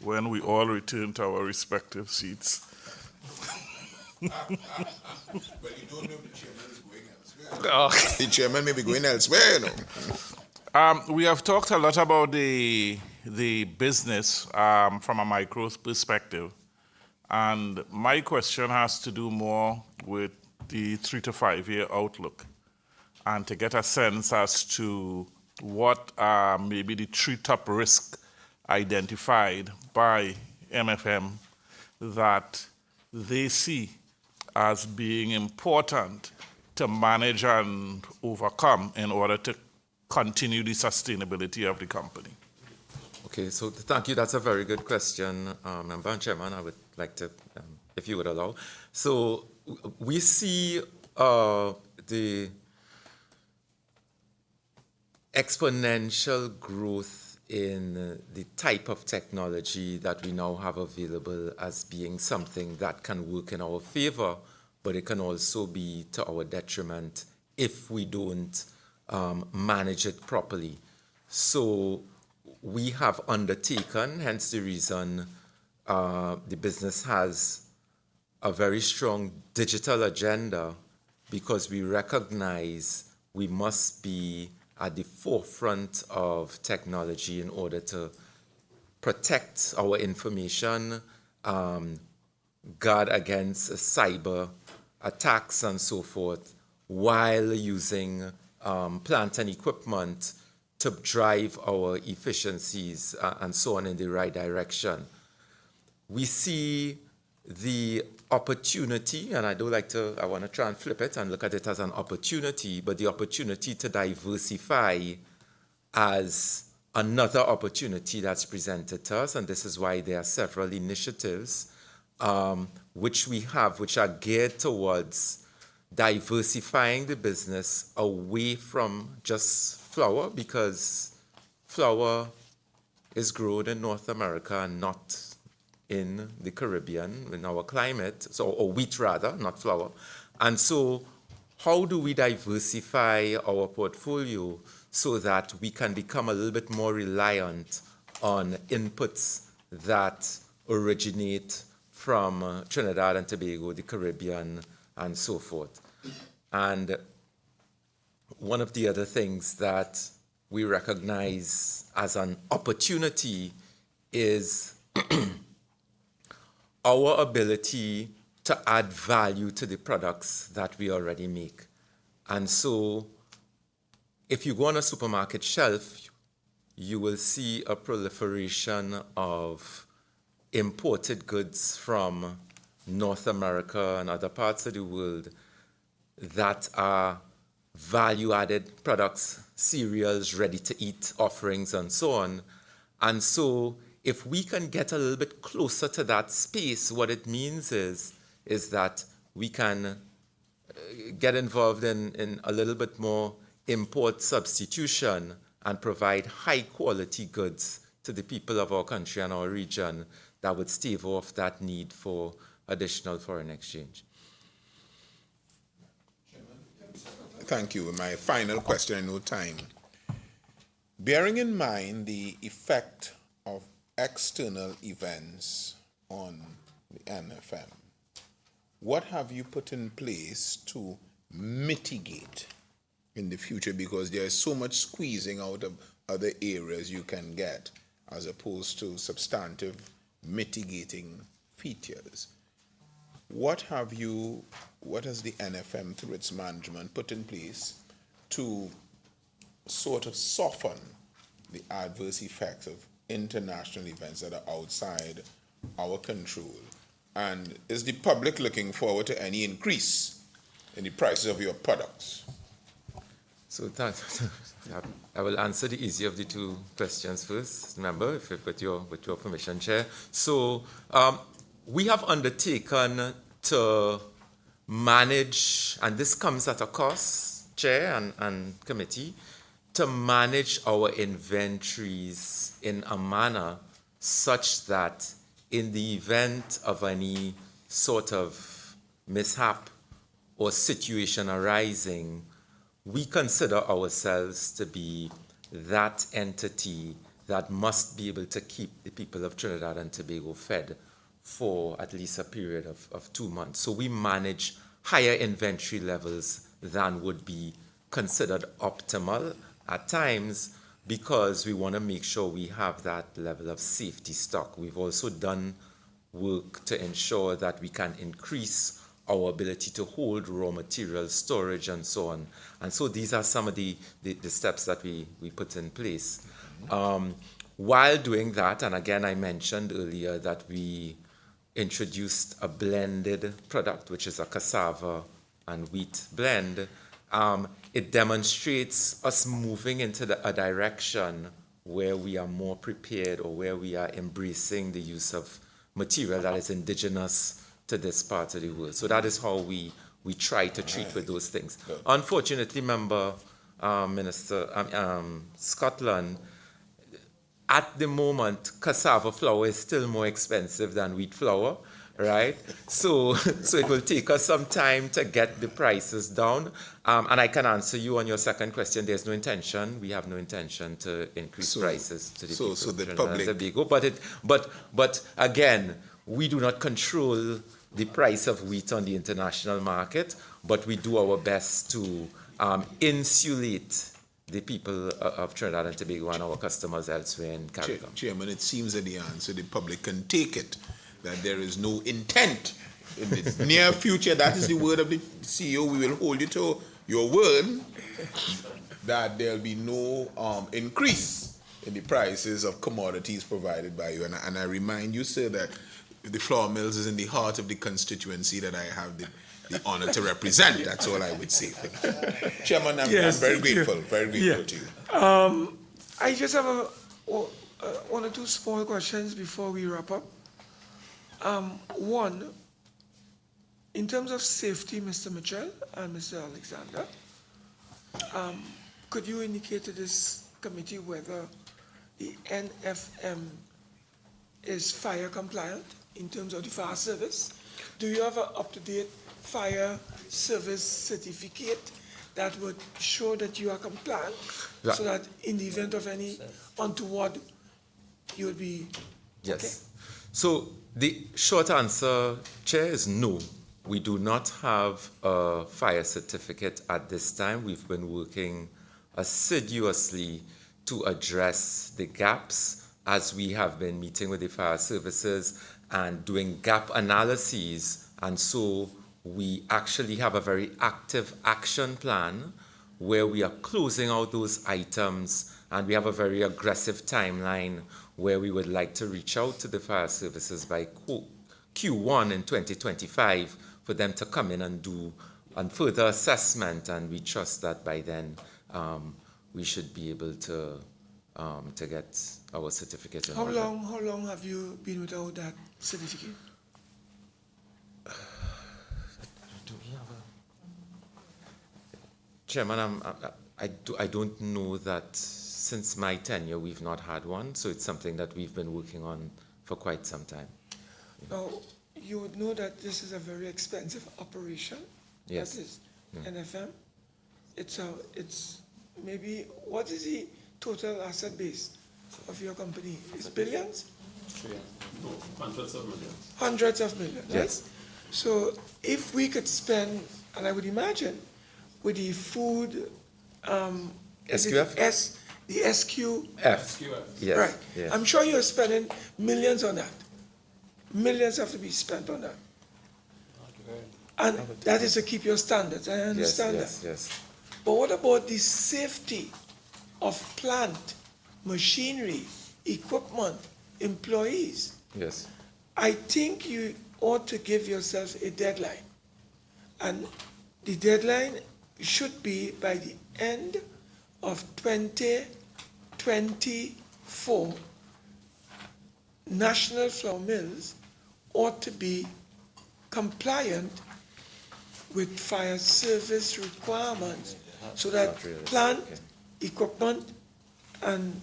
When we all return to our respective seats. But you don't know the chairman is going elsewhere. The chairman may be going elsewhere, We have talked a lot about the business from a micro perspective. And my question has to do more with the 3 to 5 year outlook and to get a sense as to what are maybe the 3 top risks identified by NFM that they see as being important to manage and overcome in order to continue the sustainability of the company. Okay, so thank you. That's a very good question, Member and Chairman. I would like to, if you would allow. So we see the exponential growth in the type of technology that we now have available as being something that can work in our favor, but it can also be to our detriment if we don't manage it properly. So we have undertaken, hence the reason the business has a very strong digital agenda, because we recognize we must be at the forefront of technology in order to protect our information, guard against cyber attacks and so forth, while using plant and equipment to drive our efficiencies and so on in the right direction. We see the opportunity, and I want to try and flip it and look at it as an opportunity, but the opportunity to diversify as another opportunity that's presented to us, and this is why there are several initiatives which we have, which are geared towards diversifying the business away from just flour, because flour is grown in North America and not in the Caribbean, in our climate, or wheat rather, not flour. And so how do we diversify our portfolio so that we can become a little bit more reliant on inputs that originate from Trinidad and Tobago, the Caribbean, and so forth? And one of the other things that we recognize as an opportunity is our ability to add value to the products that we already make. And so if you go on a supermarket shelf, you will see a proliferation of imported goods from North America and other parts of the world that are value-added products, cereals, ready-to-eat offerings, and so on. And so if we can get a little bit closer to that space, what it means is that we can get involved in a little bit more import substitution and provide high-quality goods to the people of our country and our region that would stave off that need for additional foreign exchange. Thank you. My final question, I know time. Bearing in mind the effect of external events on the NFM, what have you put in place to mitigate in the future? Because there is so much squeezing out of other areas you can get as opposed to substantive mitigating features. What has the NFM through its management put in place to sort of soften the adverse effects of international events that are outside our control? And is the public looking forward to any increase in the prices of your products? So I will answer the easier of the two questions first, remember, with your permission, Chair. So we have undertaken to manage, and this comes at a cost, Chair and Committee, to manage our inventories in a manner such that in the event of any sort of mishap or situation arising, we consider ourselves to be that entity that must be able to keep the people of Trinidad and Tobago fed for at least a period of 2 months. So we manage higher inventory levels than would be considered optimal at times, because we want to make sure we have that level of safety stock. We've also done work to ensure that we can increase our ability to hold raw material storage and so on. And so these are some of the steps that we put in place. While doing that, and again I mentioned earlier that we introduced a blended product, which is a cassava and wheat blend. It demonstrates us moving into a direction where we are more prepared, or where we are embracing the use of material that is indigenous to this part of the world. So that is how we try to treat with those things. Unfortunately, Member Minister Scotland, at the moment, cassava flour is still more expensive than wheat flour, right? So it will take us some time to get the prices down. And I can answer you on your second question. There's no intention. We have no intention to increase prices to the people of Trinidad and Tobago. But again, we do not control the price of wheat on the international market, but we do our best to insulate the people of Trinidad and Tobago and our customers elsewhere in Caribbean. Chairman, it seems that the answer, the public can take it, that there is no intent in the near future. That is the word of the CEO. We will hold you to your word that there will be no increase in the prices of commodities provided by you. And I remind you, sir, that the flour mills is in the heart of the constituency that I have the honor to represent. That's all I would say. Chairman, I'm very grateful to you. I just have one or two small questions before we wrap up. One, in terms of safety, Mr. Mitchell and Mr. Alexander, could you indicate to this committee whether the NFM is fire compliant in terms of the fire service? Do you have an up-to-date fire service certificate that would show that you are compliant, so that in the event of any untoward, you would be yes. Okay? So the short answer, Chair, is no. We do not have a fire certificate at this time. We've been working assiduously to address the gaps as we have been meeting with the fire services and doing gap analyses. And so we actually have a very active action plan where we are closing out those items, and we have a very aggressive timeline where we would like to reach out to the fire services by Q1 in 2025 for them to come in and do and further assessment, and we trust that by then we should be able to get our certificate. How long have you been without that certificate? Do we have a... Chairman, I don't know that since my tenure we've not had one, so it's something that we've been working on for quite some time. Now, you would know that this is a very expensive operation. Yes. That is NFM. It's maybe, what is the total asset base of your company? It's billions? No, hundreds of millions. Hundreds of millions, Yes. right? So if we could spend, and I would imagine, with the food, SQF? The SQF. Yes. Right. Yes. I'm sure you're spending millions on that. Millions have to be spent on that. And that is to keep your standards. I understand that. Yes. But what about the safety of plant, machinery, equipment, employees? Yes. I think you ought to give yourself a deadline. And the deadline should be by the end of 2024. National Flour Mills ought to be compliant with fire service requirements so that plant, equipment, and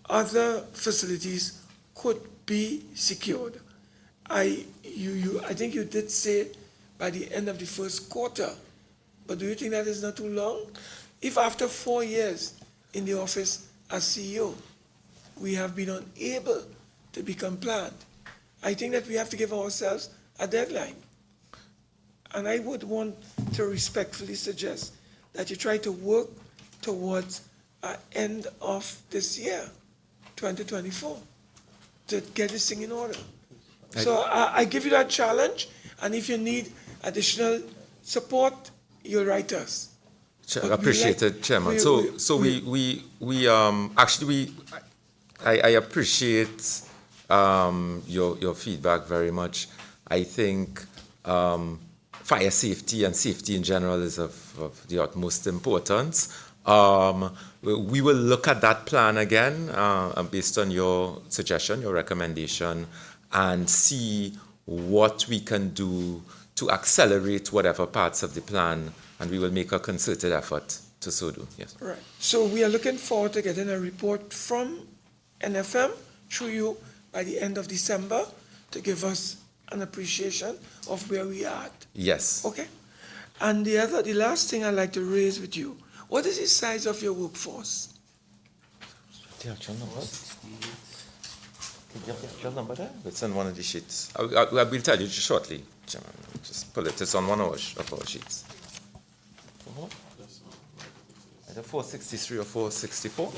other facilities could be secured. I think you did say by the end of the first quarter, but do you think that is not too long? If after 4 years in the office as CEO, we have been unable to be compliant, I think that we have to give ourselves a deadline. And I would want to respectfully suggest that you try to work towards the end of this year, 2024, to get this thing in order. So I give you that challenge, and if you need additional support, you'll write us. Appreciated, Chairman. I appreciate your feedback very much. I think fire safety and safety in general is of the utmost importance. We will look at that plan again based on your suggestion, your recommendation, and see what we can do to accelerate whatever parts of the plan, and we will make a concerted effort to so do. Yes. Right. So we are looking forward to getting a report from NFM through you by the end of December to give us an appreciation of where we are at. Yes. Okay. And the last thing I'd like to raise with you, what is the size of your workforce? Your number there? It's on one of the sheets. I will tell you shortly, Chairman. Just pull it. It's on one of our sheets. Either 463 or 464?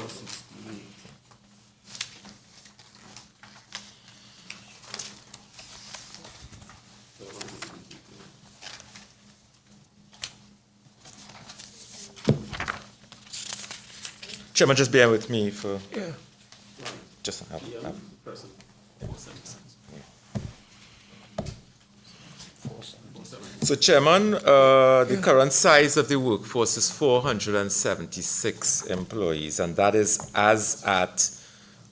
Chairman, just bear with me for... Yeah. Just have. So, Chairman, the current size of the workforce is 476 employees, and that is as at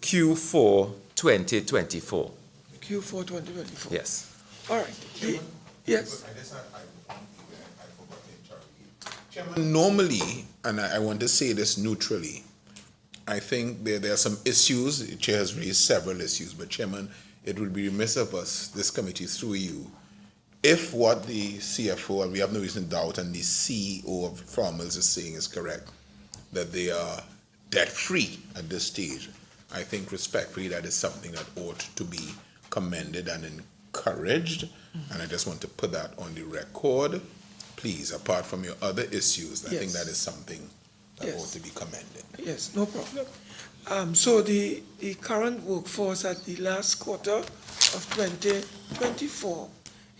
Q4 2024. Q4 2024. Yes. All right. Yes. Chairman, normally, and I want to say this neutrally, I think there are some issues. The Chair has raised several issues, but Chairman, it would be remiss of us, this committee through you, if what the CFO, and we have no reason to doubt, and the CEO of Flour Mills is saying is correct, that they are debt-free at this stage, I think respectfully that is something that ought to be commended and encouraged, and I just want to put that on the record. Please, apart from your other issues, I think that is something that ought to be commended. Yes, no problem. So the current workforce at the last quarter of 2024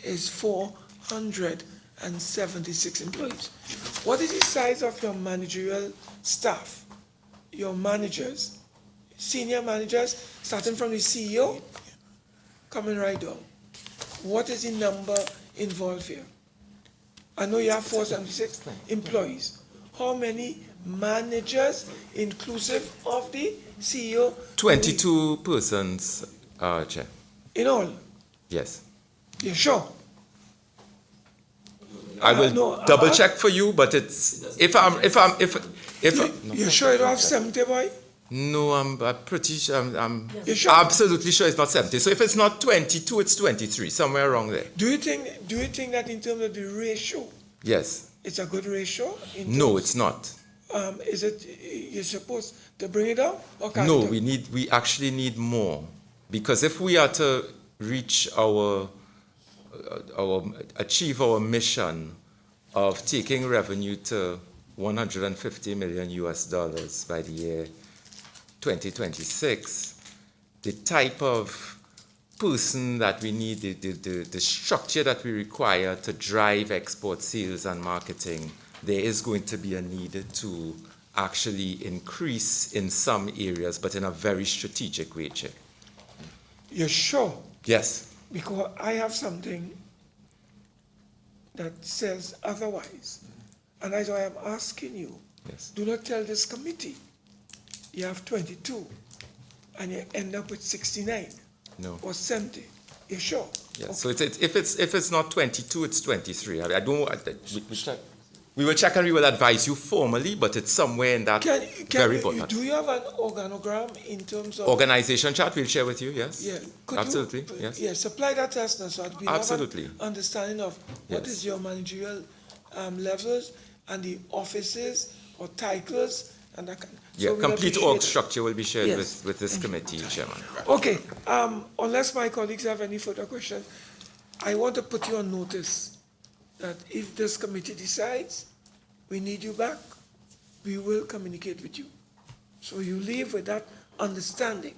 is 476 employees. What is the size of your managerial staff, your managers, senior managers, starting from the CEO, coming right down? What is the number involved here? I know you have 476 employees. How many managers, inclusive of the CEO? 22 persons, Chair. In all? Yes. You sure? I will No, double check for you, but it's if you sure you don't have 70, boy? No, I'm pretty sure. I'm You sure? absolutely sure it's not 70. So if it's not 22, it's 23, somewhere around there. Do you think that in terms of the ratio, Yes. it's a good ratio? No, it's not. Is it you're supposed to bring it up? Or can't No, it we actually need more, because if we are to reach our achieve our mission of taking revenue to 150 million US dollars by the year 2026, the type of person that we need, the structure that we require to drive export sales and marketing, there is going to be a need to actually increase in some areas, but in a very strategic way, Chair. You're sure? Yes. Because I have something that says otherwise. And that's why I'm asking you. Yes. Do not tell this committee you have 22 and you end up with 69 or 70. You sure? Yes. Okay. So if it's not 22, it's 23. I don't. We will check and we will advise you formally, but it's somewhere in that very bottom. Do you have an organogram in terms of organization chart? We'll share with you. Yes. Yeah. Absolutely. Yes. Yeah. Supply that to us now, so that we have an understanding of what is your managerial levels and the offices or titles and that kind. Yeah. Complete org structure will be shared with this committee, Chairman. Okay. Unless my colleagues have any further questions, I want to put you on notice that if this committee decides we need you back, we will communicate with you. So you leave with that understanding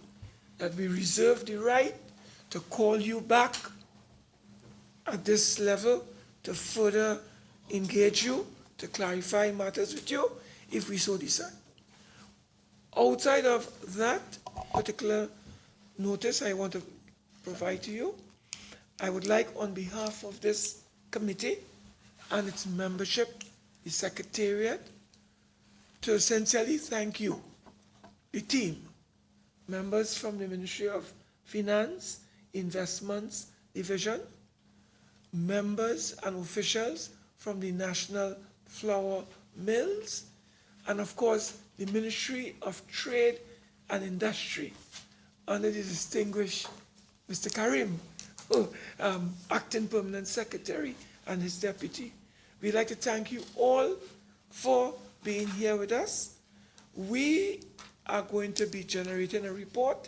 that we reserve the right to call you back at this level to further engage you, to clarify matters with you, if we so decide. Outside of that particular notice I want to provide to you, I would like, on behalf of this committee and its membership, the secretariat, to essentially thank you, the team, members from the Ministry of Finance, Investments Division, members and officials from the National Flour Mills, and of course, the Ministry of Trade and Industry, under the distinguished Mr. Karim, Acting Permanent Secretary, and his deputy. We'd like to thank you all for being here with us. We are going to be generating a report,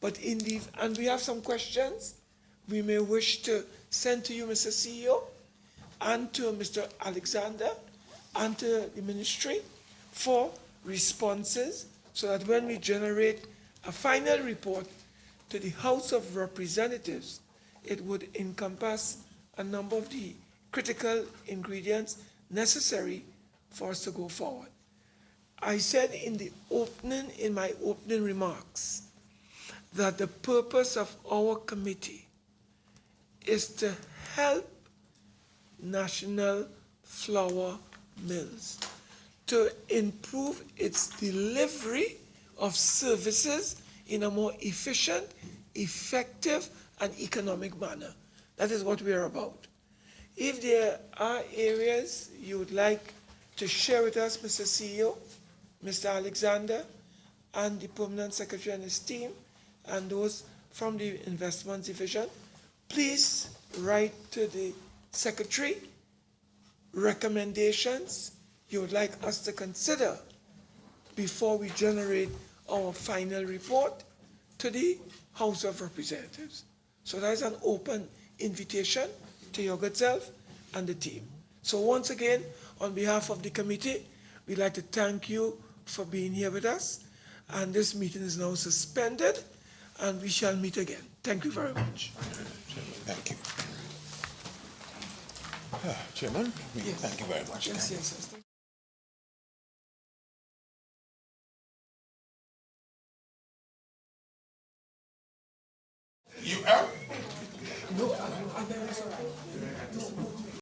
but and we have some questions we may wish to send to you, Mr. CEO, and to Mr. Alexander, and to the ministry for responses, so that when we generate a final report to the House of Representatives, it would encompass a number of the critical ingredients necessary for us to go forward. I said in my opening remarks, that the purpose of our committee is to help National Flour Mills to improve its delivery of services in a more efficient, effective, and economic manner. That is what we are about. If there are areas you would like to share with us, Mr. CEO, Mr. Alexander, and the Permanent Secretary and his team, and those from the Investment Division, please write to the Secretary recommendations you would like us to consider before we generate our final report to the House of Representatives. So that's an open invitation to your good self and the team. So once again, on behalf of the committee, we'd like to thank you for being here with us. And this meeting is now suspended, and we shall meet again. Thank you very much. Thank you. Chairman, thank you very much. Yes. You have? No, I'm